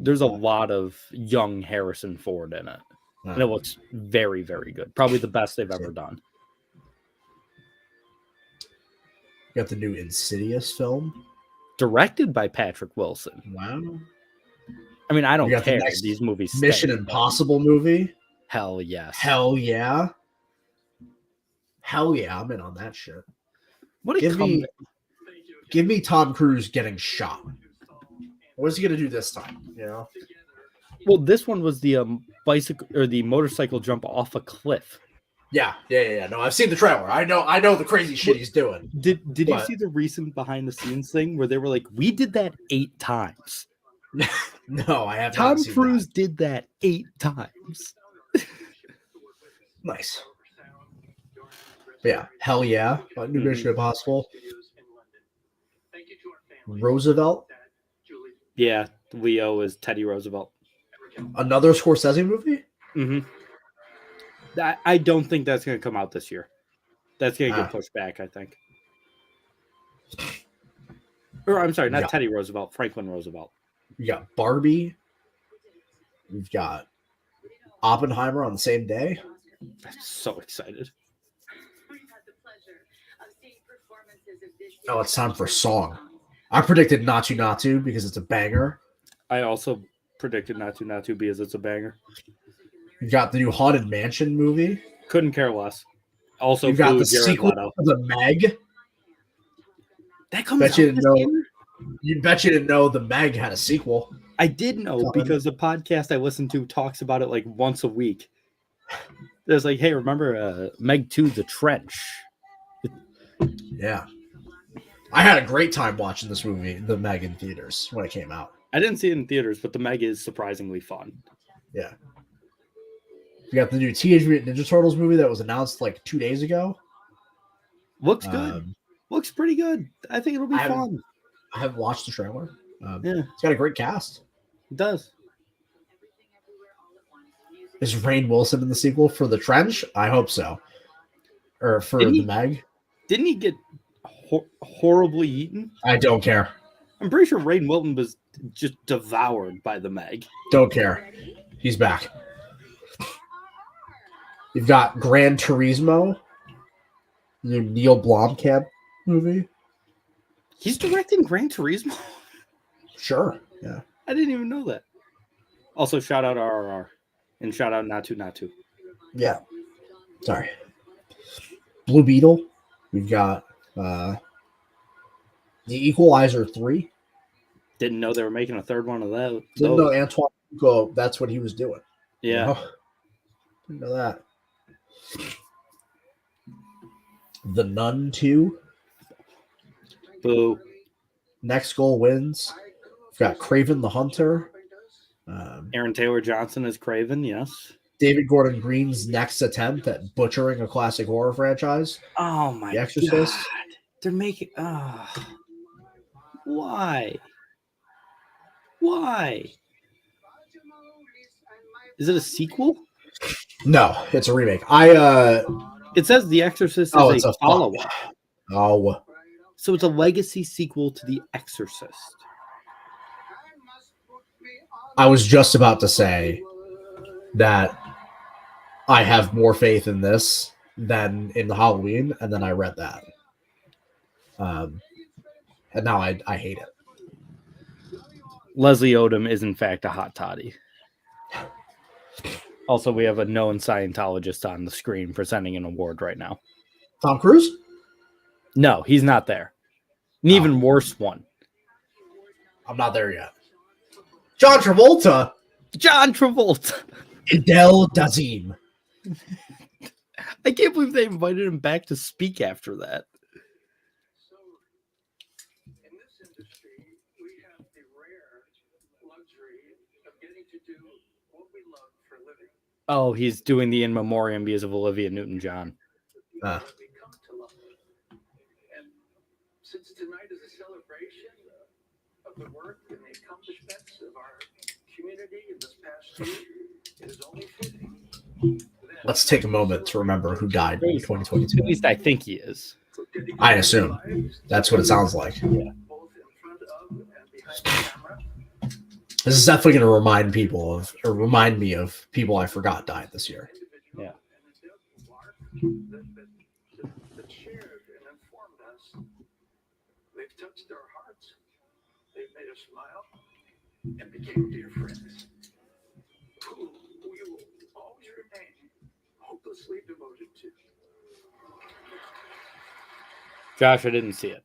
B: There's a lot of young Harrison Ford in it. And it looks very, very good. Probably the best they've ever done.
A: You got the new Insidious film.
B: Directed by Patrick Wilson.
A: Wow.
B: I mean, I don't
A: You got the
B: care.
A: next
B: These movies stink.
A: Mission Impossible movie.
B: Hell yes.
A: Hell yeah. Hell yeah, I'm in on that shit.
B: What a
A: Give me Tom Cruise getting shot. What is he gonna do this time? You know?
B: Well, this one was the bicycle or the motorcycle jump off a cliff.
A: Yeah. No, I've seen the trailer. I know the crazy shit he's doing.
B: Did you see the recent behind the scenes thing where they were like, we did that 8 times?
A: No, I have
B: Tom
A: not seen
B: Cruise
A: that.
B: did that 8 times.
A: Nice. But yeah, hell yeah. New Mission Impossible. Roosevelt.
B: Yeah, Leo is Teddy Roosevelt.
A: Another Scorsese movie?
B: Mm-hmm. I don't think that's going to come out this year. That's going to get pushed back, I think. Or I'm sorry, not Teddy Roosevelt, Franklin Roosevelt.
A: You got Barbie. We've got Oppenheimer on the same day.
B: I'm so excited.
A: Oh, it's time for a song. I predicted Natu Natu because it's a banger.
B: I also predicted Natu because it's a banger.
A: You got the new Haunted Mansion movie.
B: Couldn't care less. Also,
A: you got the
B: Jared
A: sequel
B: Leto.
A: to the Meg.
B: That comes
A: bet
B: out
A: you didn't
B: this
A: know.
B: year?
A: You bet you didn't know the Meg had a sequel.
B: I did know because the podcast I listen to talks about it like once a week. There's like, hey, remember Meg 2, The Trench?
A: Yeah. I had a great time watching this movie, The Meg, in theaters when it came out.
B: I didn't see it in theaters, but The Meg is surprisingly fun.
A: Yeah. We got the new Teenage Mutant Ninja Turtles movie that was announced like 2 days ago.
B: Looks good. Looks pretty good. I think it'll be fun.
A: I haven't watched the trailer.
B: Yeah.
A: It's got a great cast.
B: It does.
A: Is Rainn Wilson in the sequel for The Trench? I hope so. Or for The Meg?
B: Didn't he get horribly eaten?
A: I don't care.
B: I'm pretty sure Rainn Wilson was just devoured by the Meg.
A: Don't care. He's back. You've got Gran Turismo, the new Neil Blomkamp movie.
B: He's directing Gran Turismo?
A: Sure. Yeah.
B: I didn't even know that. Also, shout out RRR. And shout out Natu.
A: Yeah. Sorry. Blue Beetle. We've got The Equalizer 3.
B: Didn't know they were making a third one of that.
A: Didn't know Antoine Fuqua, that's what he was doing.
B: Yeah.
A: Didn't know that. The Nun 2.
B: Boo.
A: Next Goal Wins. We've got Craven the Hunter.
B: Aaron Taylor Johnson as Craven, yes.
A: David Gordon Green's next attempt at butchering a classic horror franchise.
B: Oh my
A: The Exorcist.
B: God. They're making why? Why? Is it a sequel?
A: No, it's a remake.
B: It says The Exorcist
A: Oh,
B: is
A: it's
B: a
A: a
B: follow-up.
A: Oh,
B: So it's a legacy sequel to The Exorcist.
A: I was just about to say that I have more faith in this than in the Halloween, and then I read that. And now I hate it.
B: Leslie Odom is in fact a hot toddy. Also, we have a known Scientologist on the screen presenting an award right now.
A: Tom Cruise?
B: No, he's not there. An even worse one.
A: I'm not there yet. John Travolta.
B: John Travolta.
A: Hidel Dazim.
B: I can't believe they invited him back to speak after that.
E: So, in this industry, we have the rare luxury of getting to do what we love for a living.
B: Oh, he's doing the in memoriam because of Olivia Newton-John.
A: Ah.
E: We come to love. And since tonight is a celebration of the work and the accomplishments of our community in this past year, it is only fitting.
A: Let's take a moment to remember who died in 2022.
B: At least I think he is.
A: I assume. That's what it sounds like.
E: Both in front of and behind the camera.
A: This is definitely going to remind me of people I forgot died this year.
B: Yeah.
E: That shared and informed us. They've touched our hearts. They've made us smile and became dear friends. Who we will always remain hopelessly devoted to.
B: Josh, I didn't see it.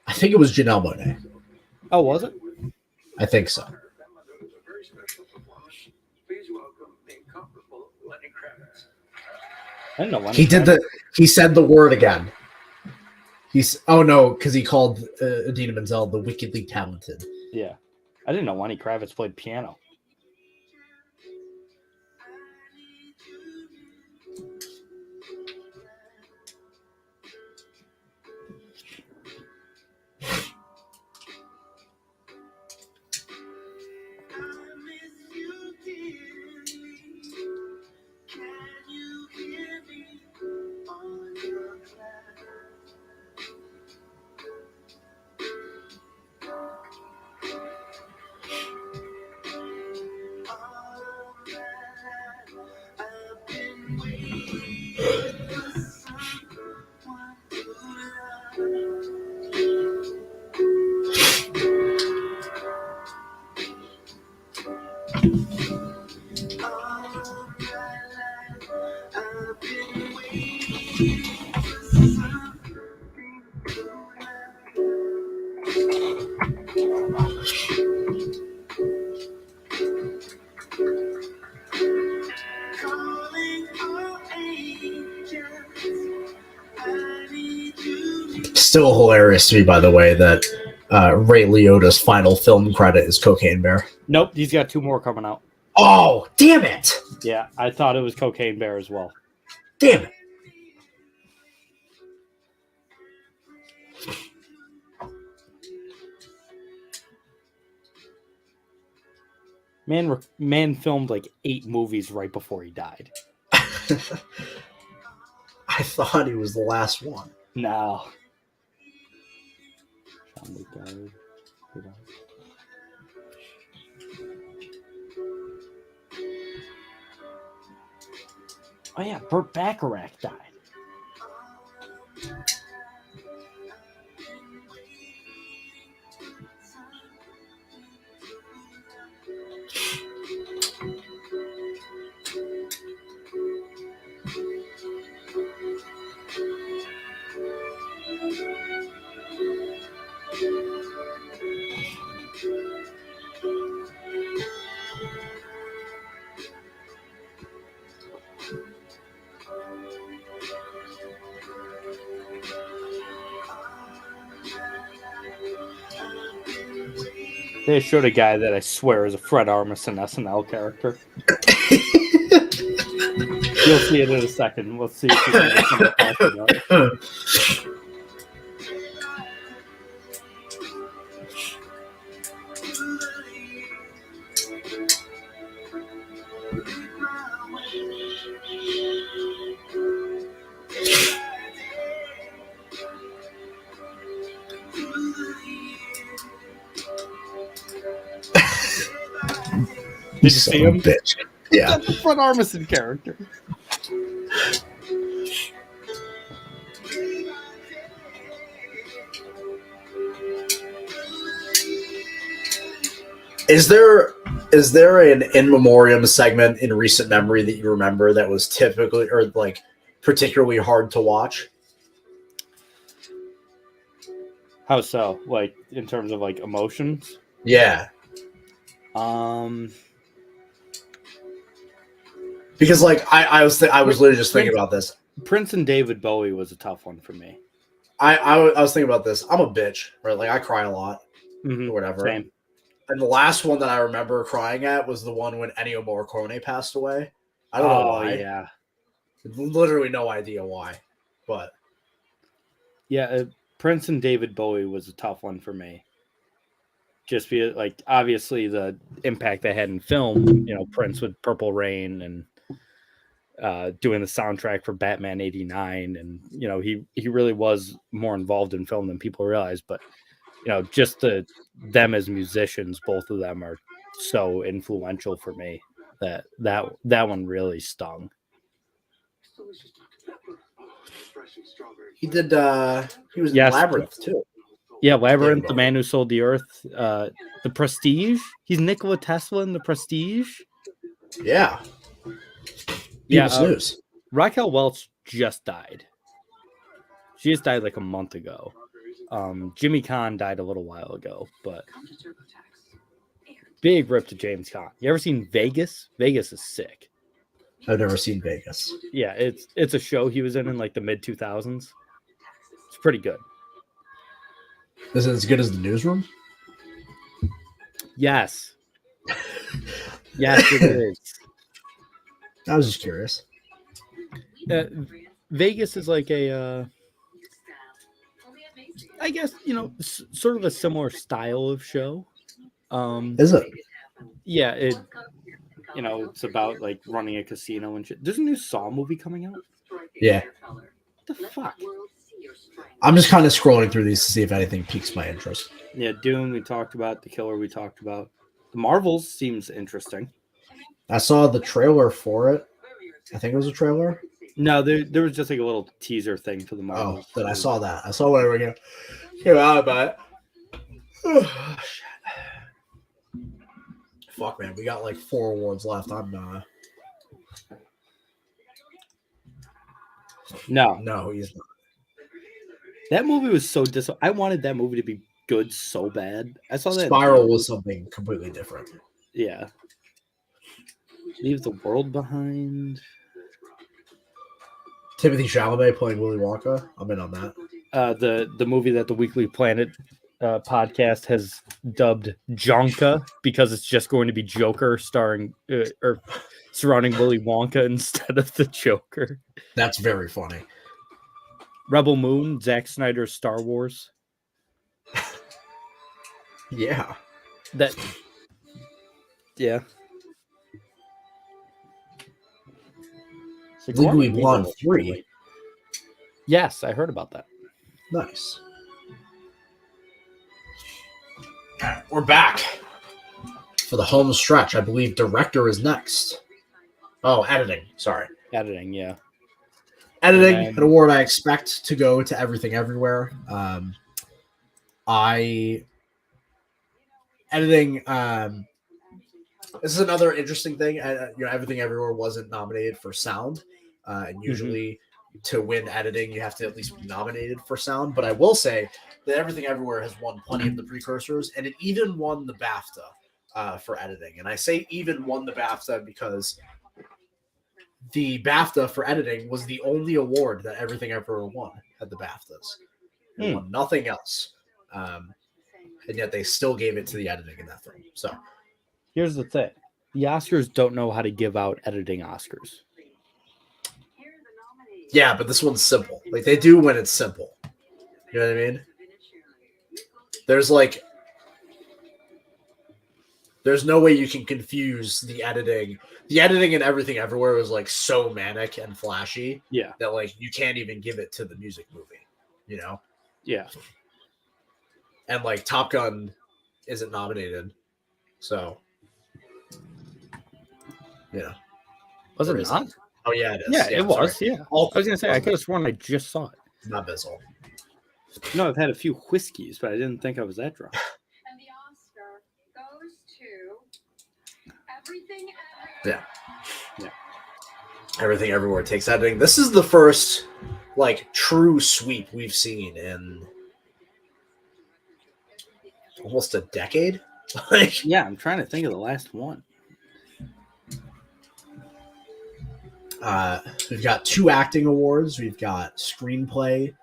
A: I think it was Janelle Monáe.
B: Oh, was it?
A: I think so.
E: That was a very special performance. Please welcome the incomparable Lenny Kravitz.
B: I didn't know when
A: He said the word again. Because he called Idina Menzel the wickedly talented.
B: Yeah. I didn't know Lenny Kravitz played piano.
A: Still hilarious to me, by the way, that Ray Liotta's final film credit is Cocaine Bear.
B: Nope, he's got 2 more coming out.
A: Oh, damn it!
B: Yeah, I thought it was Cocaine Bear as well.
A: Damn it!
B: Man filmed like 8 movies right before he died.
A: I thought he was the last one.
B: No. Oh yeah, Burt Bacharach died. They showed a guy that I swear is a Fred Armisen SNL character. You'll see it in a second. We'll see if you know what I'm talking about. Did you see him?
A: Bitch. Yeah.
B: That's the Fred Armisen character.
A: Is there an in memoriam segment in recent memory that you remember that was typically or like particularly hard to watch?
B: How so? Like in terms of like emotions?
A: Yeah. Because like I was literally just thinking about this.
B: Prince and David Bowie was a tough one for me.
A: I was thinking about this. I'm a bitch, right? Like I cry a lot or whatever.
B: Same.
A: And the last one that I remember crying at was the one when Ennio Morricone passed away. I don't know why.
B: Yeah.
A: Literally no idea why, but
B: yeah, Prince and David Bowie was a tough one for me. Just be like obviously the impact they had in film. You know, Prince with Purple Rain and doing the soundtrack for Batman '89, and you know he really was more involved in film than people realize. But you know, just them as musicians, both of them are so influential for me that one really stung.
A: he did. He was in Labyrinth too.
B: Yeah, Labyrinth, The Man Who Sold the Earth, The Prestige. He's Nikola Tesla in The Prestige.
A: Yeah.
B: Yeah.
A: News.
B: Raquel Welch just died. She just died like a month ago. Jimmy Caan died a little while ago, but big rip to James Caan. You ever seen Vegas? Vegas is sick.
A: I've never seen Vegas.
B: Yeah, it's a show he was in like the mid 2000s. It's pretty good.
A: Is it as good as The Newsroom?
B: Yes. Yes, it is.
A: I was just curious.
B: Vegas is like a, I guess, you know, sort of a similar style of show.
A: Is it?
B: Yeah, you know, it's about like running a casino and shit. There's a new Saw movie coming out.
A: Yeah.
B: What the fuck?
A: I'm just kind of scrolling through these to see if anything piques my interest.
B: Yeah, Dune we talked about, The Killer we talked about. The Marvels seems interesting.
A: I saw the trailer for it. I think it was a trailer.
B: No, there was just like a little teaser thing for the Marvels.
A: Oh, then I saw that. I saw whatever came out about it. Oh, shit. Fuck, man. We got like 4 awards left. No, he's not.
B: That movie was so I wanted that movie to be good so bad. I saw that.
A: Spiral was something completely different.
B: Yeah. Leave the World Behind.
A: Timothy Chalamet playing Willy Wonka. I'm in on that.
B: The movie that the Weekly Planet podcast has dubbed Jonka because it's just going to be Joker starring or surrounding Willy Wonka instead of the Joker.
A: That's very funny.
B: Rebel Moon, Zack Snyder's Star Wars.
A: Yeah.
B: Yeah.
A: Legally Blonde 3.
B: Yes, I heard about that.
A: Nice. We're back for the home stretch. I believe director is next. Oh, editing. Sorry.
B: Editing, yeah.
A: Editing, an award I expect to go to Everything Everywhere. Editing. This is another interesting thing. Everything Everywhere wasn't nominated for sound, and usually to win editing, you have to at least be nominated for sound. But I will say that Everything Everywhere has won plenty of the precursors, and it even won the BAFTA for editing. And I say even won the BAFTA because the BAFTA for editing was the only award that Everything Everywhere won at the BAFTAs. It won nothing else. and yet they still gave it to the editing in that film. So
B: Here's the thing: the Oscars don't know how to give out editing Oscars.
A: yeah, but this one's simple. Like they do when it's simple. You know what I mean? There's no way you can confuse the editing. The editing and Everything Everywhere was like so manic and flashy
B: Yeah,
A: that like you can't even give it to the music movie, you know?
B: yeah.
A: And like Top Gun isn't nominated. So,
B: Was
A: Or
B: it
A: is
B: not?
A: it? Oh yeah, it is.
B: Yeah, it
A: sorry.
B: was. Yeah,
A: All
B: I was gonna say I could have sworn I just saw it.
A: not Bizzle.
B: No, I've had a few whiskeys, but I didn't think I was that drunk.
F: And the Oscar goes to Everything
A: Yeah.
B: Yeah.
A: Everything Everywhere takes editing. This is the first like true sweep we've seen in almost a decade. Like
B: Yeah, I'm trying to think of the last one.
A: we've got 2 acting awards. We've got screenplay,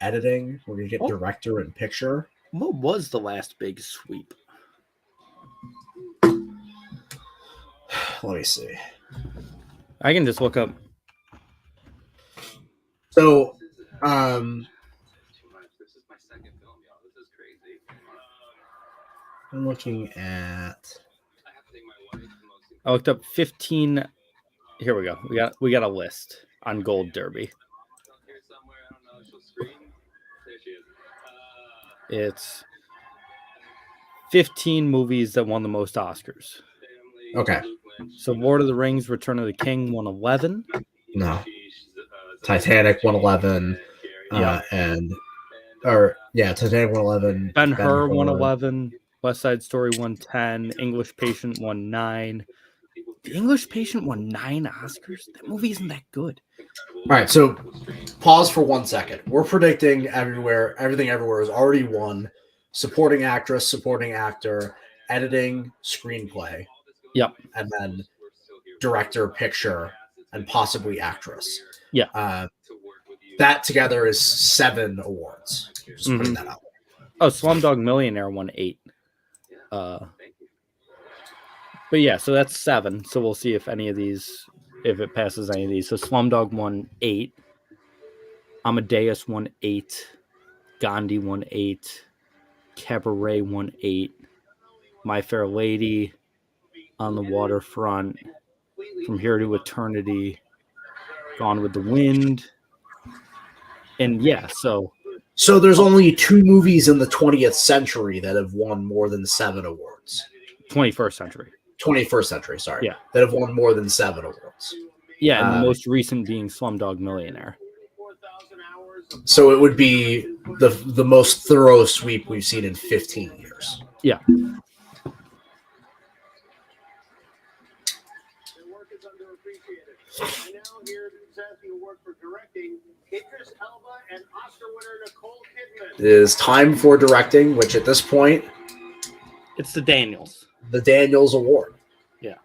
A: editing. We're gonna get director and picture.
B: What was the last big sweep?
A: Let me see.
B: I can just look up.
A: So,
E: This is my second film, y'all. This is crazy.
A: I'm looking at.
E: I have to take my wife the most.
B: I looked up 15. Here we go. We got a list on Gold Derby.
E: Here somewhere, I don't know. She'll scream. There she is.
B: It's 15 movies that won the most Oscars.
A: Okay.
B: So Lord of the Rings, Return of the King won 11.
A: No. Titanic 111. Titanic 111.
B: Ben-Hur won 11. West Side Story won 10. English Patient won 9. The English Patient won 9 Oscars? That movie isn't that good.
A: All right, so pause for 1 second. We're predicting Everything Everywhere has already won supporting actress, supporting actor, editing, screenplay.
B: Yep.
A: And then director, picture, and possibly actress.
B: Yeah.
A: That together is 7 awards. Just putting that out.
B: Oh, Slumdog Millionaire won 8. But yeah, so that's 7. So we'll see if it passes any of these. So Slumdog won 8. Amadeus won 8. Gandhi won 8. Cabaret won 8. My Fair Lady, On the Waterfront, From Here to Eternity, Gone with the Wind. And yeah, so
A: there's only 2 movies in the 20th century that have won more than 7 awards.
B: 21st century.
A: 21st century, sorry.
B: Yeah.
A: That have won more than 7 awards.
B: Yeah, and the most recent being Slumdog Millionaire.
A: So it would be the most thorough sweep we've seen in 15 years.
B: Yeah.
A: It is time for directing, which at this point,
B: It's the Daniels.
A: the Daniels Award.
B: Yeah.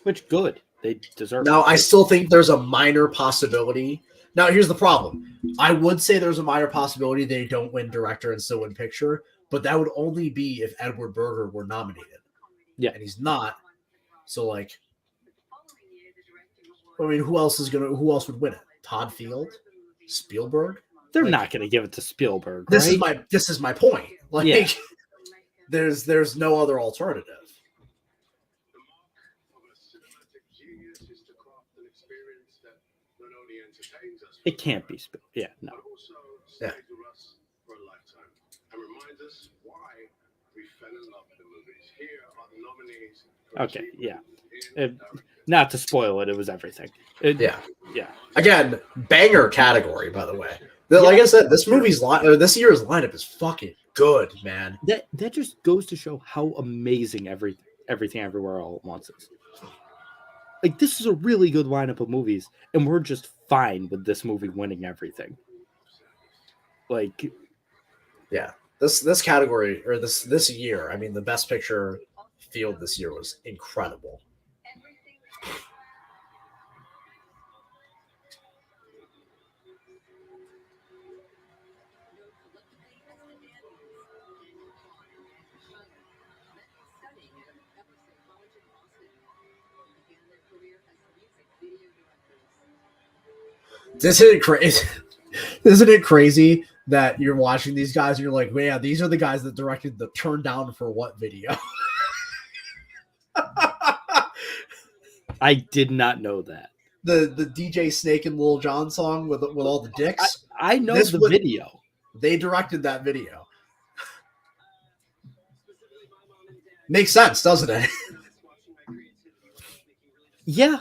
B: Which good. They deserve
A: Now,
B: it.
A: I still think there's a minor possibility. Now, here's the problem. I would say there's a minor possibility they don't win director and still win picture, but that would only be if Edward Berger were nominated.
B: Yeah.
A: And he's not. So, like, I mean, who else would win it? Todd Field? Spielberg?
B: They're
A: like,
B: not going to give it to Spielberg,
A: This
B: right?
A: is my point. Like,
B: Yeah.
A: there's no other alternative.
B: It can't be Spielberg. Yeah, no.
A: Yeah.
B: Okay, yeah. Not to spoil it, it was everything.
A: Yeah.
B: Yeah.
A: Again, banger category, by the way. Like I said, this this year's lineup is fucking good, man.
B: That just goes to show how amazing everything everywhere all at once is. Like, this is a really good lineup of movies, and we're just fine with this movie winning everything. Like,
A: yeah, this category or this year, I mean, the best picture field this year was incredible. Isn't it crazy? Isn't it crazy that you're watching these guys and you're like, "Man, these are the guys that directed the Turn Down for What video."
B: I did not know that.
A: The DJ Snake and Lil Jon song with all the dicks.
B: I know the video.
A: They directed that video. Makes sense, doesn't it?
B: Yeah.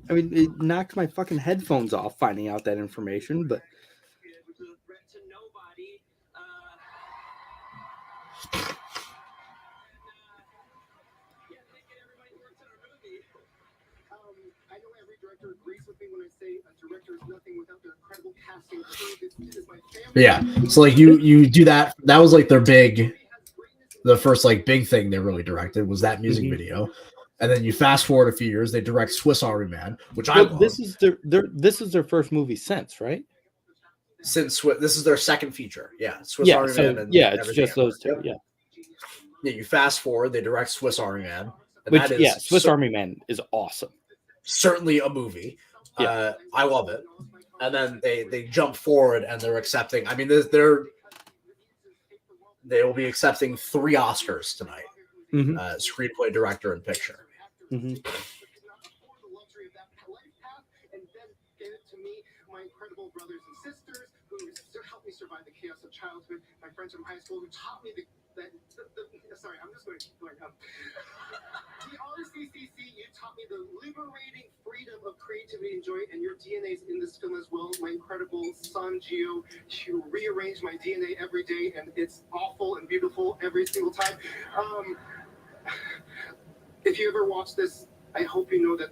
B: I mean, it knocked my fucking headphones off finding out that information, but
C: I know every director agrees with me when I say a director is nothing without their incredible casting crew. This is my family.
A: Yeah. So like you do that. That was like the first like big thing they really directed was that music video. And then you fast forward a few years, they direct Swiss Army Man, which I love.
B: This is their first movie since, right?
A: Since this is their second feature. Yeah. Swiss Army Man. And
B: it's just those two.
A: Yep. Yeah. You fast forward, they direct Swiss Army Man.
B: Which, Swiss Army Man is awesome.
A: Certainly a movie. Yeah. I love it. And then they jump forward and they're accepting. I mean, they will be accepting 3 Oscars tonight: screenplay, director, and picture.
B: Mm-hmm.
C: My incredible brothers and sisters who helped me survive the chaos of childhood. My friends from high school who taught me sorry, I'm just going. The RCCC, you taught me the liberating freedom of creativity and joy, and your DNA is in this film as well. My incredible son, Gio, you rearrange my DNA every day, and it's awful and beautiful every single time. If you ever watch this, I hope you know that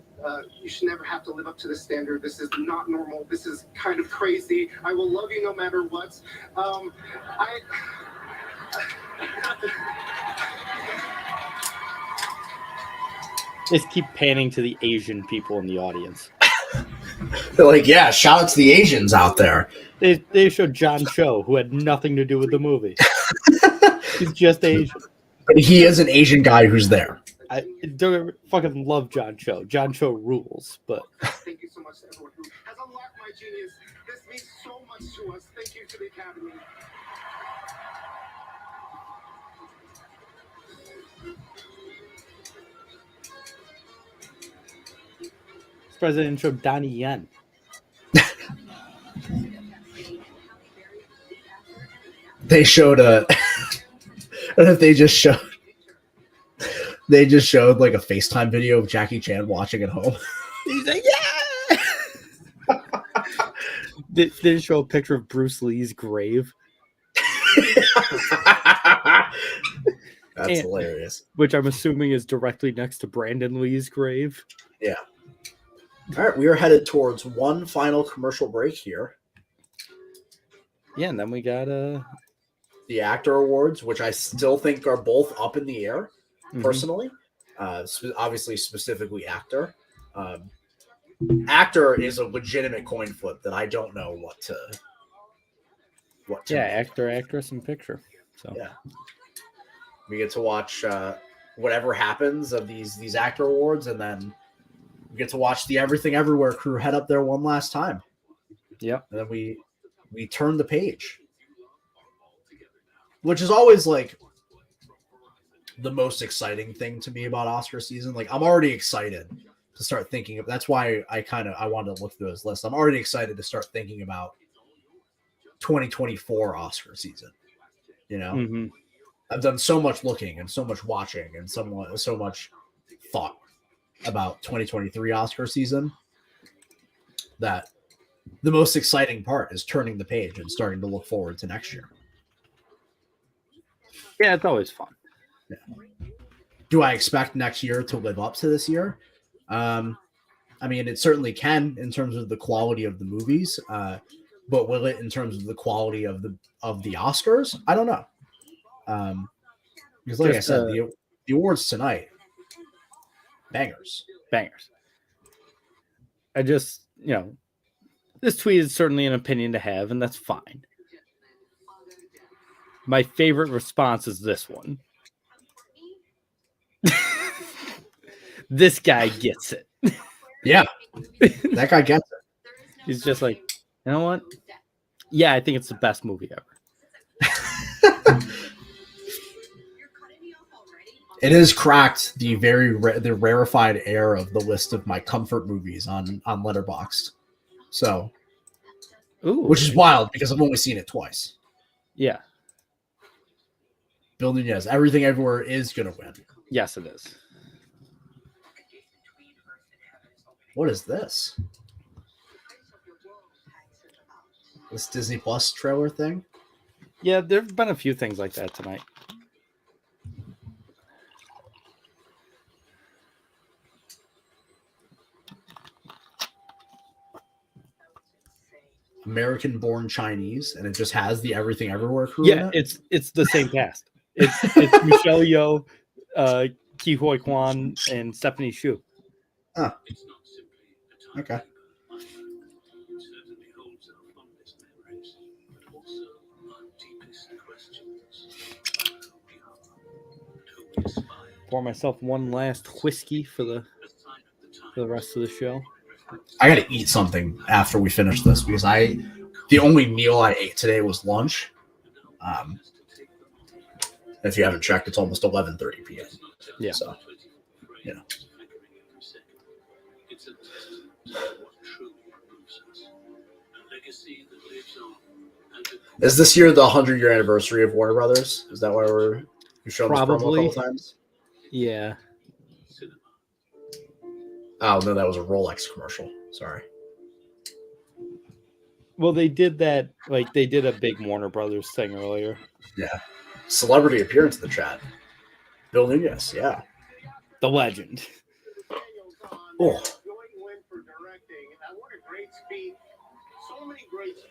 C: you should never have to live up to this standard. This is not normal. This is kind of crazy. I will love you no matter what.
B: Just keep panning to the Asian people in the audience.
A: They're like, yeah, shout out to the Asians out there.
B: They showed John Cho, who had nothing to do with the movie. He's just Asian.
A: But he is an Asian guy who's there.
B: I don't fucking love John Cho. John Cho rules, but
C: thank you so much to everyone who has unlocked my genius. This means so much to us. Thank you to the Academy.
B: this president showed Donnie Yen.
A: They showed I don't know if they just showed like a FaceTime video of Jackie Chan watching at home.
B: He's like, yeah. Did show a picture of Bruce Lee's grave.
A: That's hilarious.
B: Which I'm assuming is directly next to Brandon Lee's grave.
A: Yeah. All right, we are headed towards one final commercial break here.
B: Yeah, and then we got
A: the actor awards, which I still think are both up in the air. Personally, obviously, specifically actor. Actor is a legitimate coin flip that I don't know what to.
B: Yeah, actor, actress, and picture. So
A: yeah, we get to watch whatever happens of these actor awards, and then we get to watch the Everything Everywhere crew head up there one last time.
B: Yep,
A: and then we turn the page, which is always like the most exciting thing to me about Oscar season. Like, I'm already excited to start thinking of. That's why I wanted to look through this list. I'm already excited to start thinking about 2024 Oscar season. You know, I've done so much looking and so much watching and so much thought about 2023 Oscar season that the most exciting part is turning the page and starting to look forward to next year.
B: Yeah, it's always fun.
A: Yeah. Do I expect next year to live up to this year? I mean, it certainly can in terms of the quality of the movies, but will it in terms of the quality of the Oscars? I don't know. Because like I said, the awards tonight, bangers.
B: I just, this tweet is certainly an opinion to have, and that's fine. My favorite response is this one. This guy gets it.
A: Yeah, that guy gets it.
B: He's just like, you know what? Yeah, I think it's the best movie ever.
A: It has cracked the the rarefied air of the list of my comfort movies on Letterboxd. So,
B: Ooh,
A: which is wild because I've only seen it twice.
B: yeah.
A: Bill Nunez, Everything Everywhere is gonna win.
B: Yes, it is.
A: What is this? This Disney Plus trailer thing?
B: Yeah, there've been a few things like that tonight.
A: American Born Chinese, and it just has the Everything Everywhere crew in
B: Yeah,
A: it?
B: it's the same cast. It's Michelle Yeoh, Ki Hoi Kwan, and Stephanie Hsu.
A: Oh. Okay.
B: Pour myself one last whiskey for the rest of the show.
A: I gotta eat something after we finish this because the only meal I ate today was lunch. If you haven't checked, it's almost 11:30 p.m.
B: Yeah.
A: So, yeah. Is this year the 100-year anniversary of Warner Brothers? Is that why you've shown this promo a
B: Probably.
A: couple times?
B: Yeah.
A: Oh no, that was a Rolex commercial. Sorry.
B: Well, they did that. Like they did a big Warner Brothers thing earlier.
A: Yeah. Celebrity appearance in the chat. Bill Nunez. Yeah.
B: The legend.
A: Oh.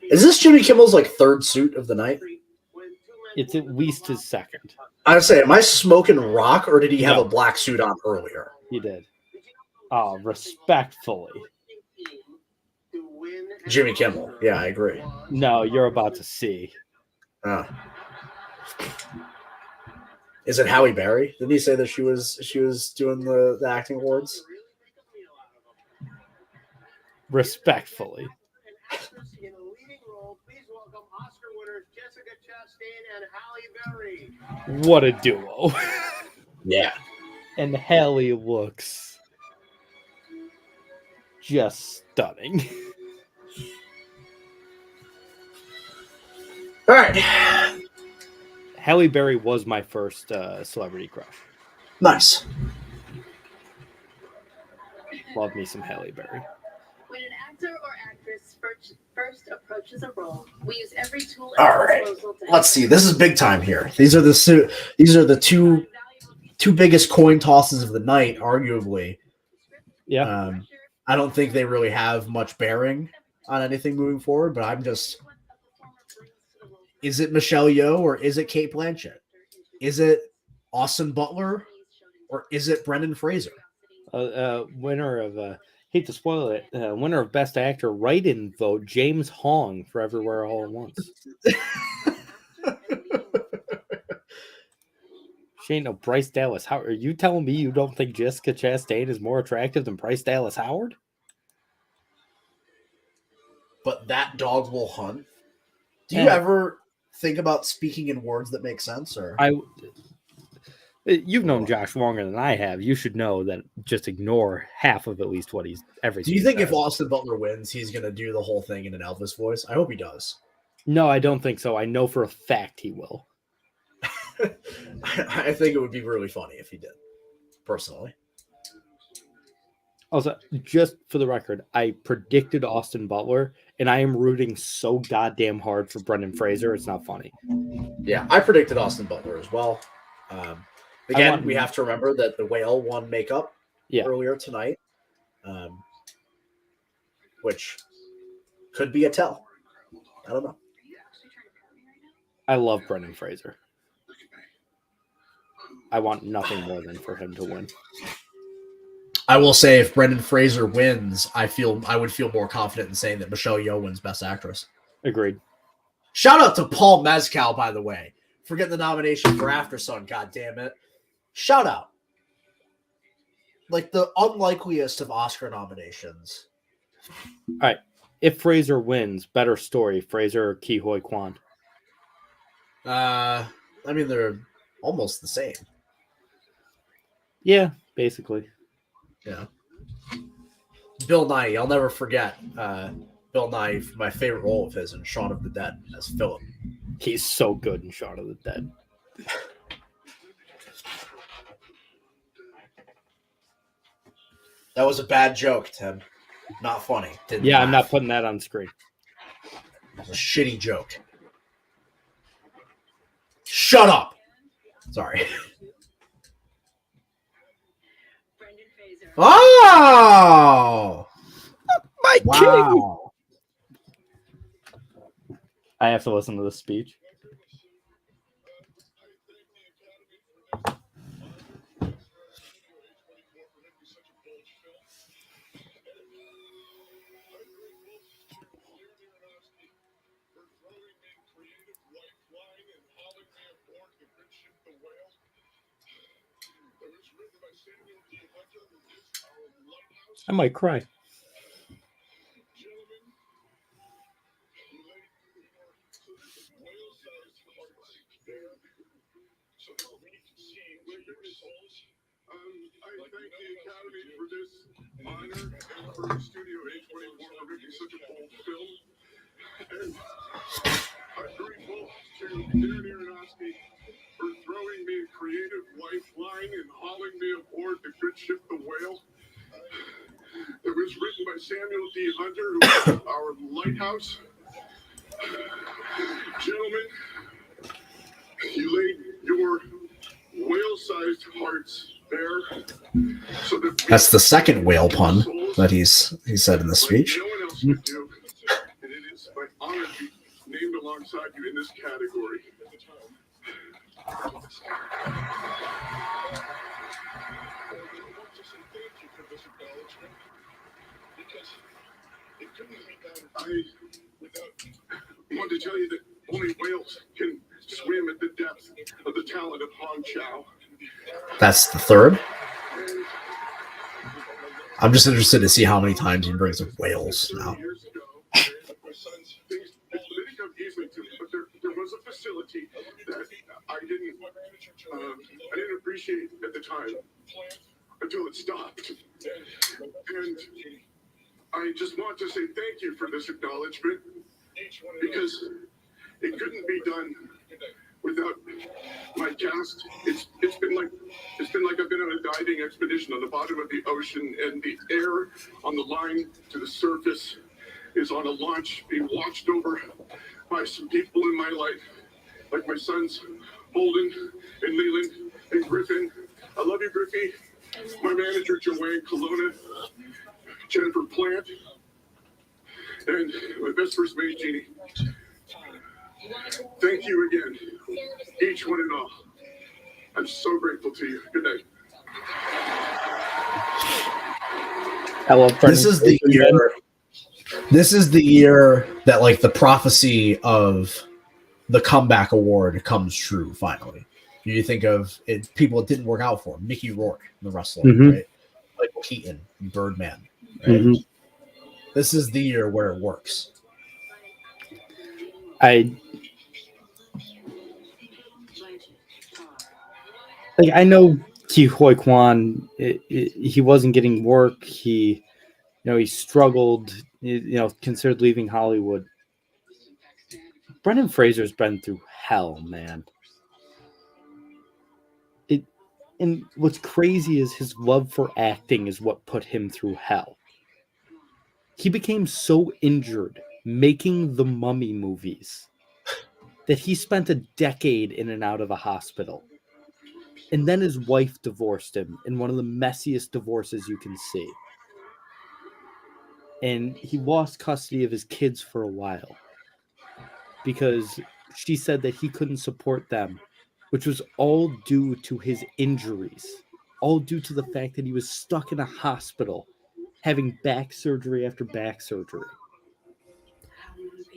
A: Is this Jimmy Kimmel's like third suit of the night?
B: It's at least his second.
A: I would say, am I smoking rock or did he have
B: No.
A: a black suit on earlier?
B: He did. Oh, respectfully.
A: Jimmy Kimmel. Yeah, I agree.
B: No, you're about to see.
A: Is it Halle Berry? Didn't he say that she was doing the acting awards?
B: Respectfully. What a duo.
A: Yeah.
B: And Halle looks just stunning.
A: All right.
B: Halle Berry was my first celebrity crush.
A: Nice.
B: Love me some Halle Berry.
D: When an actor or actress first approaches a role, we use every tool
A: All
D: at our
A: right.
D: disposal to
A: Let's see. This is big time here. These are the two biggest coin tosses of the night, arguably.
B: Yeah.
A: I don't think they really have much bearing on anything moving forward, but I'm just. Is it Michelle Yeoh or is it Cate Blanchett? Is it Austin Butler or is it Brendan Fraser?
B: Winner of hate to spoil it, winner of Best Actor write-in vote, James Hong for Everywhere All at Once. She ain't no Bryce Dallas Howard. Are you telling me you don't think Jessica Chastain is more attractive than Bryce Dallas Howard?
A: But that dog will hunt. Do you ever think about speaking in words that make sense? Or
B: you've known Josh longer than I have. You should know that just ignore half of at least what he's everything.
A: Do you think if Austin Butler wins, he's going to do the whole thing in an Elvis voice? I hope he does.
B: No, I don't think so. I know for a fact he will.
A: I think it would be really funny if he did, personally.
B: Also, just for the record, I predicted Austin Butler, and I am rooting so goddamn hard for Brendan Fraser. It's not funny.
A: Yeah, I predicted Austin Butler as well. Again, we have to remember that the Whale won makeup earlier tonight, which could be a tell. I don't know.
B: I love Brendan Fraser. I want nothing more than for him to win.
A: I will say, if Brendan Fraser wins, I would feel more confident in saying that Michelle Yeoh wins Best Actress.
B: Agreed. Shout
A: out to Paul Mescal, by the way, for getting the nomination for After Sun. God damn it! Shout out. like the unlikeliest of Oscar nominations.
B: All right. If Fraser wins, better story, Fraser or Ke Huy Quan?
A: I mean, they're almost the same.
B: Yeah, basically.
A: Yeah. Bill Nye, I'll never forget Bill Nye, my favorite role of his in Shaun of the Dead as Philip.
B: He's so good in Shaun of the Dead.
A: That was a bad joke, Tim. Not funny. Didn't
B: Yeah, I'm not
A: laugh.
B: putting that on screen.
A: It was a shitty joke. Shut up. Sorry.
D: Brendan Fraser.
A: Oh!
B: My
A: Wow.
B: I have to listen to this speech. I might cry.
E: I thank the Academy for this honor and for Studio A24 for making such a bold film. And I'm grateful to Darren Aronofsky for throwing me a creative lifeline and hauling me aboard the good ship, the Whale. It was written by Samuel D. Hunter, who was our lighthouse. Gentlemen, you laid your whale-sized hearts bare. So that
A: That's the second whale pun that he said in the speech.
E: No one else could do. And it is my honor to be named alongside you in this category. I want to tell you that only whales can swim at the depth of the talent of Hong Chow.
A: That's the third. I'm just interested to see how many times he brings up whales now.
E: Years ago, my son's things didn't come easily to me, but there was a facility that I didn't appreciate at the time until it stopped. And I just want to say thank you for this acknowledgement, because it couldn't be done without my cast. It's been like I've been on a diving expedition on the bottom of the ocean, and the air on the line to the surface is on a launch being watched over by some people in my life, like my sons Holden and Leland and Griffin. I love you, Griffey. My manager Joanne Colonna, Jennifer Plant, and my best first mate Jeannie. Thank you again, each one and all. I'm so grateful to you. Good night.
B: I love
A: This is the year. This is the year that like the prophecy of the comeback award comes true. Finally, you think of it, people it didn't work out for. Mickey Rourke, the wrestler, right? Michael Keaton, Birdman. Right? This is the year where it works.
B: I know Ke Huy Quan. He wasn't getting work. He struggled. Considered leaving Hollywood. Brendan Fraser's been through hell, man. And what's crazy is his love for acting is what put him through hell. He became so injured making the Mummy movies that he spent a decade in and out of a hospital. And then his wife divorced him in one of the messiest divorces you can see. And he lost custody of his kids for a while because she said that he couldn't support them, which was all due to his injuries, all due to the fact that he was stuck in a hospital having back surgery after back surgery.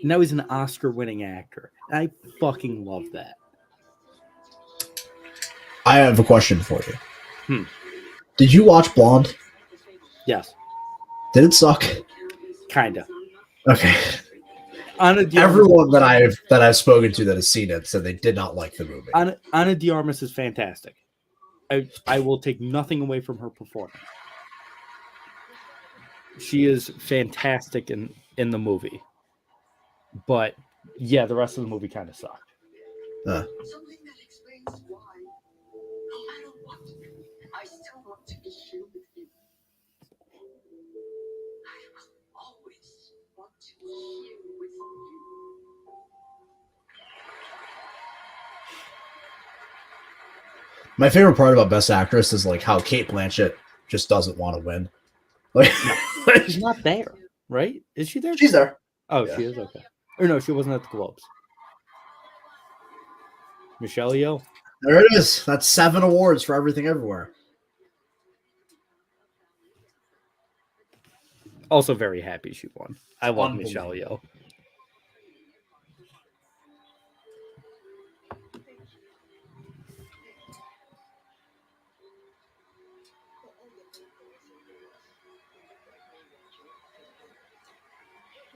B: Now he's an Oscar-winning actor. I fucking love that.
A: I have a question for you. Did you watch Blonde?
B: Yes,
A: Did it suck?
B: kinda.
A: Okay.
B: Ana de Armas,
A: Everyone that I've spoken to that has seen it said they did not like the movie.
B: Ana de Armas is fantastic. I will take nothing away from her performance. She is fantastic in the movie. But yeah, the rest of the movie kind of sucked.
D: Something that explains why, no matter what, I still want to be here with you. I will always want to be here with you.
A: My favorite part about Best Actress is like how Cate Blanchett just doesn't want to win. Like
B: She's not there, right? Is she there?
A: she's there.
B: Oh,
A: Yeah.
B: she is? Okay. Or no, she wasn't at the Globes. Michelle Yeoh.
A: There it is. That's 7 awards for Everything Everywhere.
B: Also very happy she won. I love
A: Unbelievable.
B: Michelle Yeoh.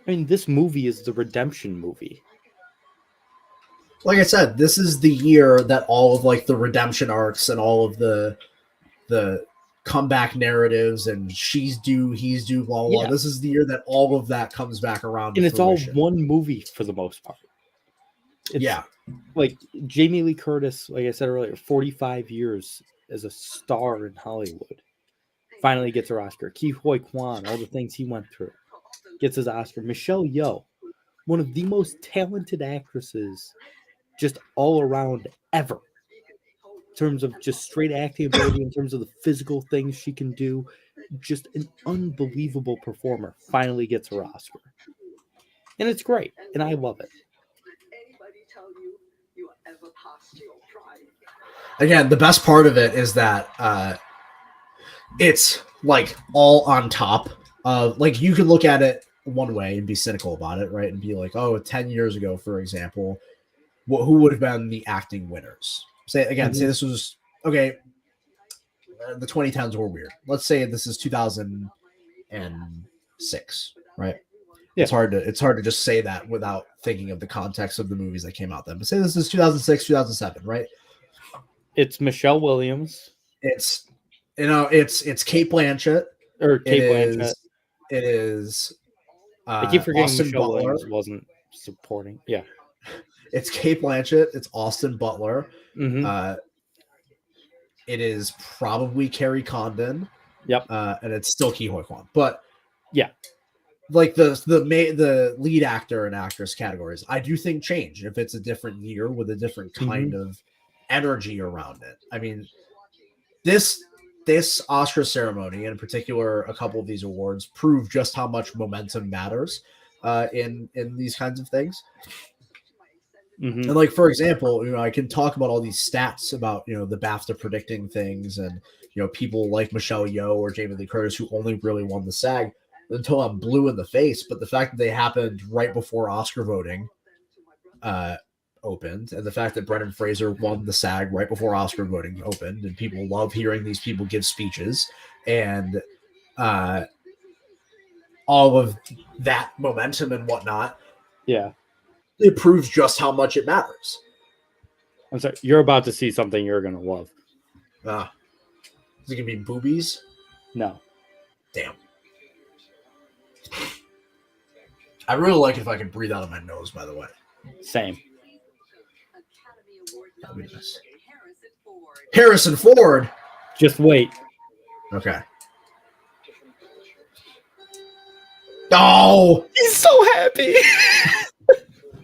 B: I mean, this movie is the redemption movie.
A: Like I said, this is the year that all of like the redemption arcs and all of the comeback narratives and she's due, he's due, blah blah.
B: Yeah.
A: This is the year that all of that comes back around.
B: And
A: to
B: it's all
A: fruition.
B: one movie for the most part. It's,
A: Yeah.
B: Like Jamie Lee Curtis, like I said earlier, 45 years as a star in Hollywood. Finally gets her Oscar. Ke Huy Quan, all the things he went through, gets his Oscar. Michelle Yeoh, one of the most talented actresses just all around ever. In terms of just straight acting ability, in terms of the physical things she can do, just an unbelievable performer. Finally gets her Oscar. And it's great, and I love it.
D: Anybody tell you you are ever past your prime?
A: Again, the best part of it is that it's like all on top of like you could look at it one way and be cynical about it, right? And be like, oh, 10 years ago, for example, who would have been the acting winners? Say this was okay. The 2010s were weird. Let's say this is 2006, right?
B: Yeah.
A: It's hard to just say that without thinking of the context of the movies that came out then. But say this is 2006, 2007, right?
B: It's Michelle Williams.
A: It's it's Cate Blanchett.
B: Or Cate Blanchett.
A: It is.
B: I keep forgetting
A: Austin
B: Michelle
A: Butler.
B: Williams wasn't supporting. Yeah.
A: It's Cate Blanchett. It's Austin Butler.
B: Mm-hmm.
A: It is probably Carrie Condon.
B: Yep.
A: And it's still Ke Huy Quan. But
B: yeah,
A: like the lead actor and actress categories, I do think change if it's a different year with a different kind of energy around it. I mean, this Oscar ceremony, and in particular a couple of these awards, prove just how much momentum matters in these kinds of things.
B: Mm-hmm.
A: And like, for example, I can talk about all these stats about, the BAFTA predicting things and, people like Michelle Yeoh or Jamie Lee Curtis who only really won the SAG until I'm blue in the face. But the fact that they happened right before Oscar voting opened, and the fact that Brendan Fraser won the SAG right before Oscar voting opened, and people love hearing these people give speeches, and all of that momentum and whatnot.
B: Yeah.
A: It proves just how much it matters.
B: I'm sorry. You're about to see something you're going to love.
A: Is it going to be boobies?
B: No.
A: Damn. I really like it if I can breathe out of my nose, by the way.
B: Same.
A: That'd be nice. Harrison Ford.
B: Just wait.
A: Okay. Oh!
B: He's so happy.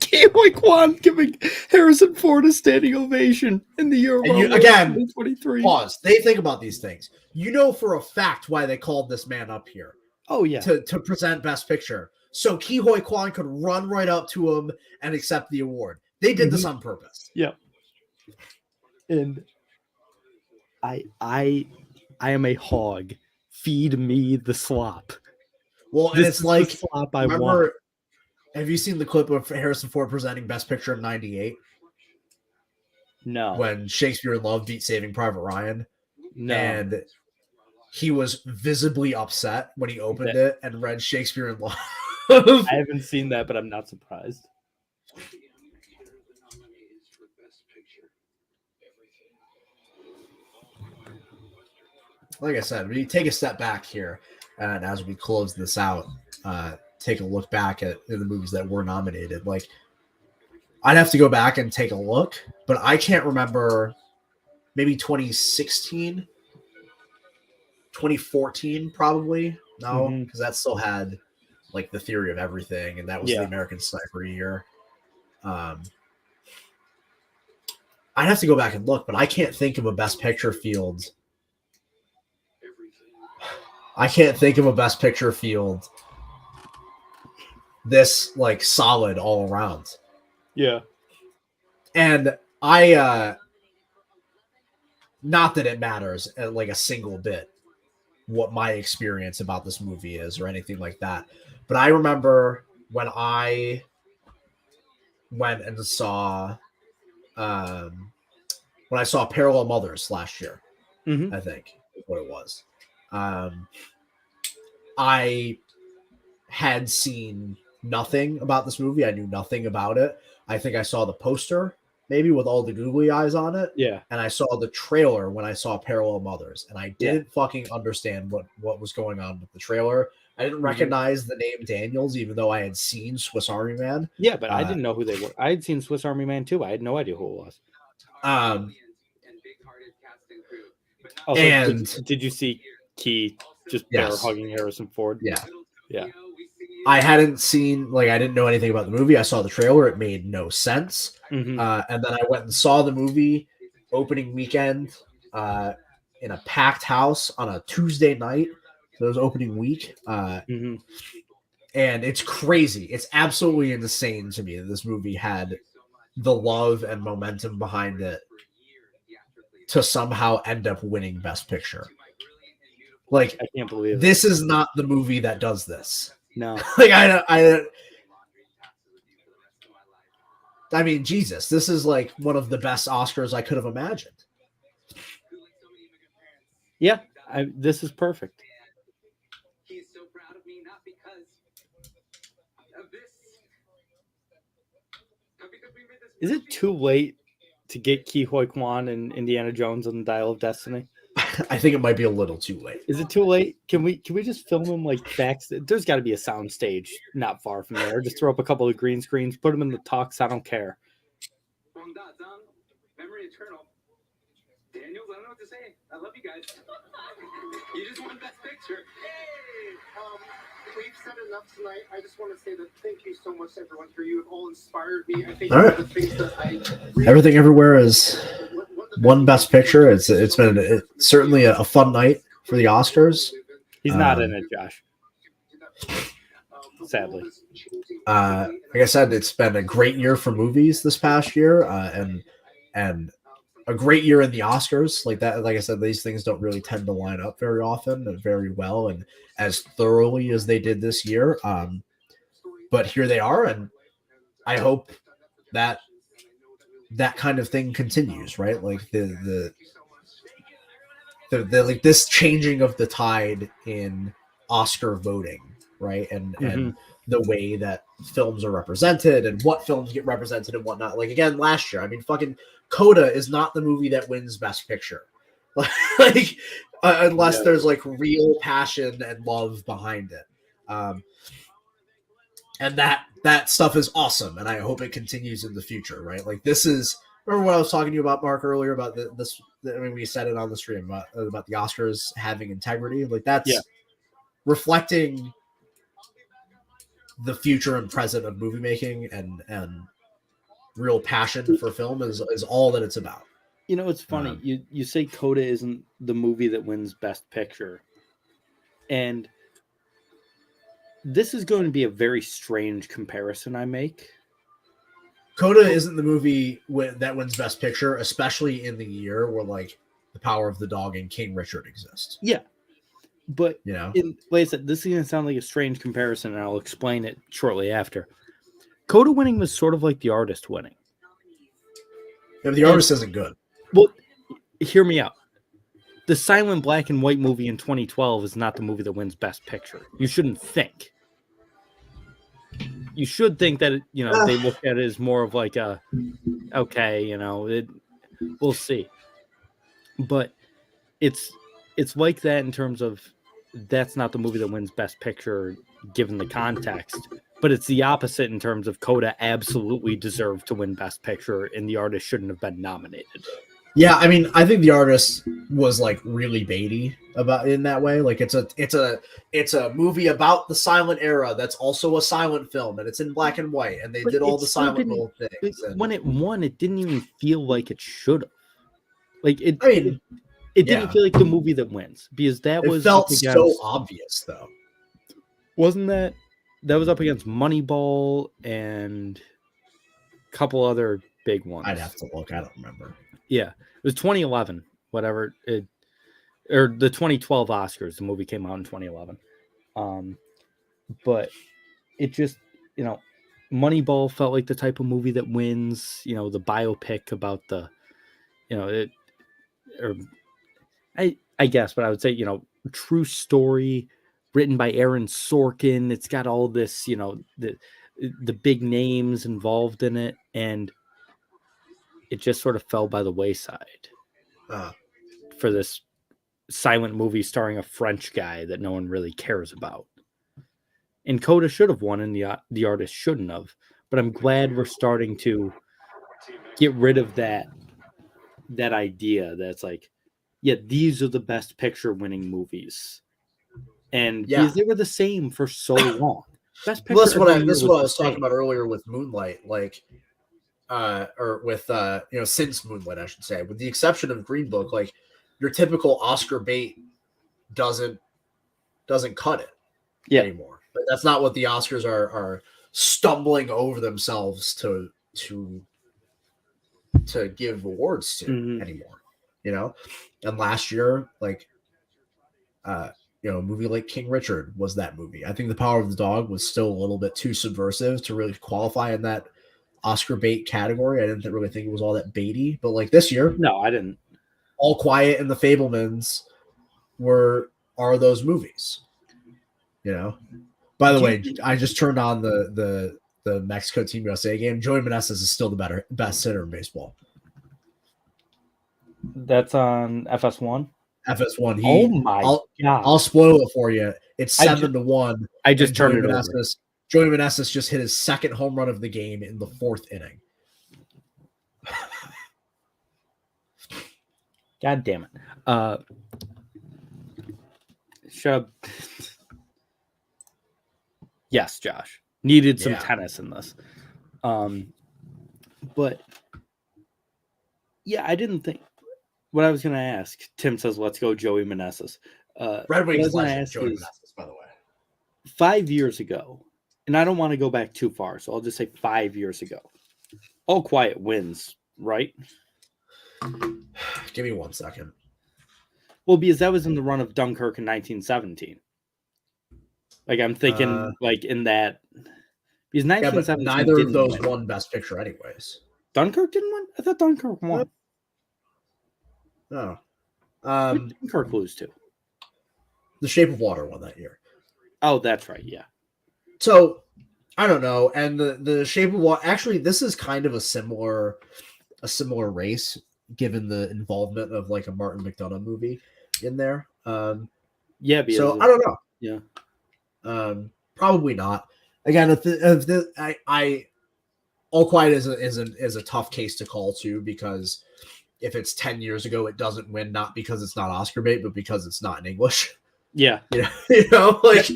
B: Ke Huy Quan giving Harrison Ford a standing ovation in the year of
A: again,
B: 2023.
A: Pause. They think about these things. You know for a fact why they called this man up here.
B: Oh, yeah.
A: To present Best Picture. So Ke Huy Quan could run right up to him and accept the award. They did this on purpose.
B: Yeah. And I am a hog. Feed me the slop.
A: Well, and it's like,
B: slop I want.
A: Have you seen the clip of Harrison Ford presenting Best Picture in '98?
B: No.
A: When Shakespeare in Love beat Saving Private Ryan?
B: No.
A: And he was visibly upset when he opened
B: Yeah.
A: it and read Shakespeare in Love.
B: I haven't seen that, but I'm not surprised.
E: Here are the nominees for Best Picture.
A: Like I said, we take a step back here, and as we close this out, take a look back at the movies that were nominated. Like, I'd have to go back and take a look, but I can't remember. Maybe 2016, 2014, probably. No,
B: Mhm.
A: because that still had like The Theory of Everything, and that was
B: Yeah.
A: the American Sniper year. I'd have to go back and look, but I can't think of a Best Picture field. I can't think of a Best Picture field this like solid all around.
B: Yeah.
A: And I not that it matters like a single bit what my experience about this movie is or anything like that. But I remember when I went and saw when I saw Parallel Mothers last year,
B: Mhm.
A: I think is what it was. I had seen nothing about this movie. I knew nothing about it. I think I saw the poster maybe with all the googly eyes on it.
B: Yeah.
A: And I saw the trailer when I saw Parallel Mothers, and I didn't fucking understand what was going on with the trailer. I didn't recognize the name Daniels, even though I had seen Swiss Army Man.
B: Yeah, but I didn't know who they were. I had seen Swiss Army Man too. I had no idea who it was. Also,
A: And
B: did you see Key just
A: Yes.
B: bear hugging Harrison Ford?
A: Yeah.
B: Yeah.
A: I hadn't seen, like, I didn't know anything about the movie. I saw the trailer. It made no sense.
B: Mhm.
A: And then I went and saw the movie opening weekend in a packed house on a Tuesday night. So it was opening week.
B: Mhm.
A: And it's crazy. It's absolutely insane to me that this movie had the love and momentum behind it to somehow end up winning Best Picture. Like,
B: I can't believe it.
A: this is not the movie that does this.
B: No.
A: Like, I mean, Jesus, this is like one of the best Oscars I could have imagined.
B: Yeah, this is perfect.
D: He's so proud of me, not because of this, but because we made this.
B: Is it too late to get Ke Huy Quan and Indiana Jones on the Dial of Destiny?
A: I think it might be a little too late.
B: Is it too late? Can we just film them like back? There's got to be a sound stage not far from there. Just throw up a couple of green screens, put them in the tux. I don't care.
D: Memory eternal. Daniels, I don't know what to say. I love you guys. You just won Best Picture.
G: We've said enough tonight. I just want to say that thank you so much, everyone, for you have all inspired me. I think
A: All right.
G: the things that I really
A: Everything Everywhere is one Best Picture. It's been certainly a fun night for the Oscars.
B: He's not in it, Josh. Sadly.
A: Like I said, it's been a great year for movies this past year, and a great year in the Oscars. Like that, like I said, these things don't really tend to line up very often and very well and as thoroughly as they did this year. But here they are, and I hope that kind of thing continues, right? Like the like this changing of the tide in Oscar voting, right? And the way that films are represented and what films get represented and whatnot. Like, again, last year, I mean, fucking Coda is not the movie that wins Best Picture. Like, unless there's like real passion and love behind it. And that stuff is awesome. And I hope it continues in the future, right? Like, this is, remember what I was talking to you about, Mark, earlier about this? I mean, we said it on the stream about the Oscars having integrity. Like, that's reflecting the future and present of movie making and real passion for film is all that it's about.
B: You know, it's funny. You say Coda isn't the movie that wins Best Picture. And this is going to be a very strange comparison I make.
A: Coda isn't the movie that wins Best Picture, especially in the year where, like, The Power of the Dog and King Richard exist.
B: Yeah. But,
A: you know,
B: like I said, this is going to sound like a strange comparison, and I'll explain it shortly after. Coda winning was sort of like The Artist winning.
A: Yeah, but The Artist isn't good.
B: Well, hear me out. the silent black and white movie in 2012 is not the movie that wins Best Picture. You shouldn't think. You should think that, they look at it as more of like a, okay, we'll see. But it's like that in terms of that's not the movie that wins Best Picture given the context. But it's the opposite in terms of Coda absolutely deserved to win Best Picture and the artist shouldn't have been nominated.
A: Yeah, I mean, I think the artist was like really baity about in that way. Like it's a movie about the silent era that's also a silent film, and it's in black and white, and they did all the silent role things.
B: When it won, it didn't even feel like it should have. Like it.
A: I mean,
B: it didn't feel like the movie that wins because that
A: it
B: was
A: felt so obvious, though.
B: Wasn't that was up against Moneyball and a couple other big ones?
A: I'd have to look. I don't remember.
B: Yeah, it was 2011, whatever or the 2012 Oscars. The movie came out in 2011. But it just, Moneyball felt like the type of movie that wins, the biopic about the, I guess, but I would say, true story written by Aaron Sorkin. It's got all this, the big names involved in it, and it just sort of fell by the wayside for this silent movie starring a French guy that no one really cares about. And Coda should have won, and the artist shouldn't have. But I'm glad we're starting to get rid of that idea that's like, yeah, these are the Best Picture winning movies, and because they were the same for so long. Best Picture.
A: This is what I was talking about earlier with Moonlight, like, or with since Moonlight, I should say, with the exception of Green Book, like your typical Oscar bait doesn't cut it anymore. But that's not what the Oscars are stumbling over themselves to give awards to anymore. And last year, like, a movie like King Richard was that movie. I think The Power of the Dog was still a little bit too subversive to really qualify in that Oscar bait category. I didn't really think it was all that baity, but like this year,
B: no, I didn't.
A: All Quiet and The Fabelmans are those movies. By the way, I just turned on the Mexico Team USA game. Joey Meneses is still the best hitter in baseball.
B: That's on FS1.
A: FS1.
B: Oh my God!
A: I'll spoil it for you. It's 7-1.
B: I just turned it over.
A: Joey Meneses just hit his second home run of the game in the 4th inning.
B: God damn it! Shut up. Yes, Josh. Needed some tennis in this. But yeah, I didn't think what I was going to ask. Tim says, let's go Joey Meneses.
A: Red Wings legend, Joey Meneses, by the way.
B: 5 years ago, and I don't want to go back too far, so I'll just say 5 years ago. All Quiet wins, right?
A: Give me 1 second.
B: Well, because that was in the run of Dunkirk in 1917. Like, I'm thinking, like, in that... Because 1917
A: but neither of those won Best Picture anyways.
B: Dunkirk didn't win? I thought Dunkirk won.
A: No.
B: Dunkirk lose to?
A: The Shape of Water won that year.
B: Oh, that's right, yeah.
A: So, I don't know. And the Shape of Water... Actually, this is kind of a similar race, given the involvement of, like, a Martin McDonagh movie in there.
B: Yeah,
A: so I don't know.
B: Yeah.
A: Probably not. Again, All Quiet is a tough case to call too, because if it's 10 years ago, it doesn't win, not because it's not Oscar bait, but because it's not in English.
B: Yeah.
A: Like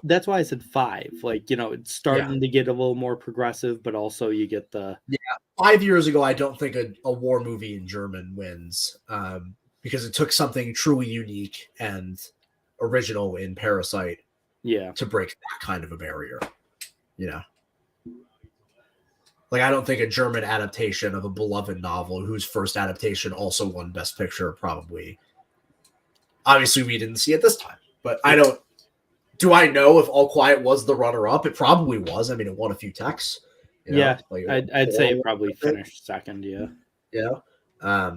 B: that's why I said 5. Like, it's starting to get a little more progressive, but also you get the
A: 5 years ago, I don't think a war movie in German wins, because it took something truly unique and original in Parasite to break that kind of a barrier. Like, I don't think a German adaptation of a beloved novel whose first adaptation also won Best Picture probably. Obviously, we didn't see it this time, but do I know if All Quiet was the runner-up? It probably was. I mean, it won a few techs.
B: Like, I'd say it probably finished second,
A: So I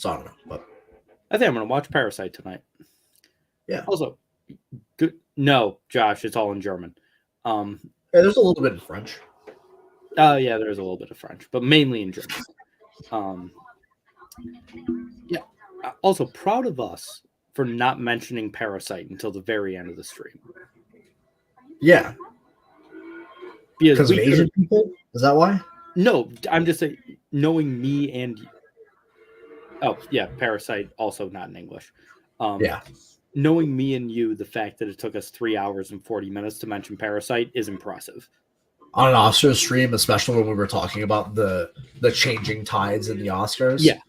A: don't know, but
B: I think I'm gonna watch Parasite tonight.
A: Yeah.
B: Also, good. No, Josh, it's all in German.
A: Yeah, there's a little bit in French.
B: Oh yeah, there's a little bit of French, but mainly in German. Yeah. Also, proud of us for not mentioning Parasite until the very end of the stream.
A: Yeah. Because of
B: we
A: Asian people? Is that why?
B: No, I'm just saying, knowing me and oh yeah, Parasite also not in English.
A: Yeah.
B: Knowing me and you, the fact that it took us 3 hours and 40 minutes to mention Parasite is impressive.
A: On an Oscars stream, especially when we were talking about the changing tides in the Oscars.
B: Yeah.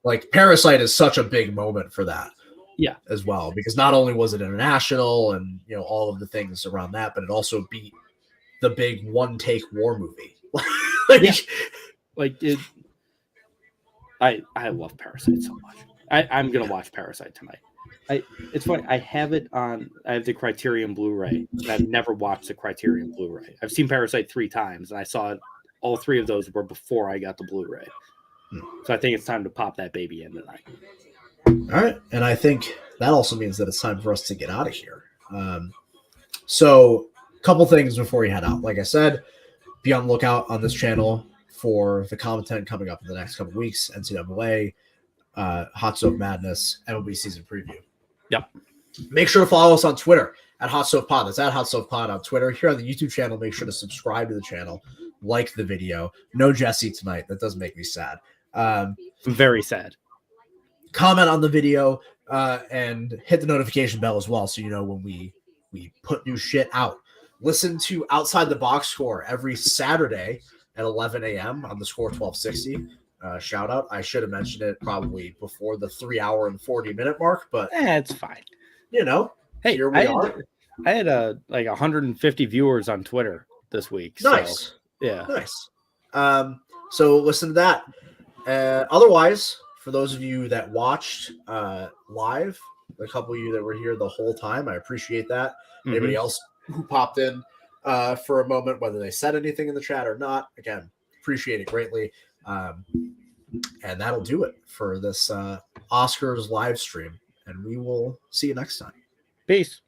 A: Like Parasite is such a big moment for that.
B: Yeah.
A: As well, because not only was it international and all of the things around that, but it also beat the big one take war movie.
B: I love Parasite so much. I'm gonna watch Parasite tonight. It's funny. I have the Criterion Blu-ray, and I've never watched the Criterion Blu-ray. I've seen Parasite 3 times, and I saw it. All 3 of those were before I got the Blu-ray. So I think it's time to pop that baby in tonight.
A: All right, and I think that also means that it's time for us to get out of here. So, a couple things before we head out. Like I said, be on the lookout on this channel for the content coming up in the next couple weeks. NCAA, Hot Stove Madness, MLB season preview.
B: Yep.
A: Make sure to follow us on Twitter at Hot Stove Pod. That's at Hot Stove Pod on Twitter. Here on the YouTube channel, make sure to subscribe to the channel, like the video. No Jesse tonight. That does make me sad.
B: I'm very sad.
A: Comment on the video and hit the notification bell as well, so you know when we put new shit out. Listen to Outside the Box Score every Saturday at 11 a.m. on the Score 1260. Shout out. I should have mentioned it probably before the 3 hour and 40-minute mark, but
B: it's fine.
A: Hey, here we are.
B: I had like 150 viewers on Twitter this week.
A: Nice.
B: So, yeah.
A: Nice. So listen to that. Otherwise, for those of you that watched live, a couple of you that were here the whole time, I appreciate that. Mm-hmm. Anybody else who popped in for a moment, whether they said anything in the chat or not, again, appreciate it greatly. And that'll do it for this Oscars live stream. And we will see you next time.
B: Peace.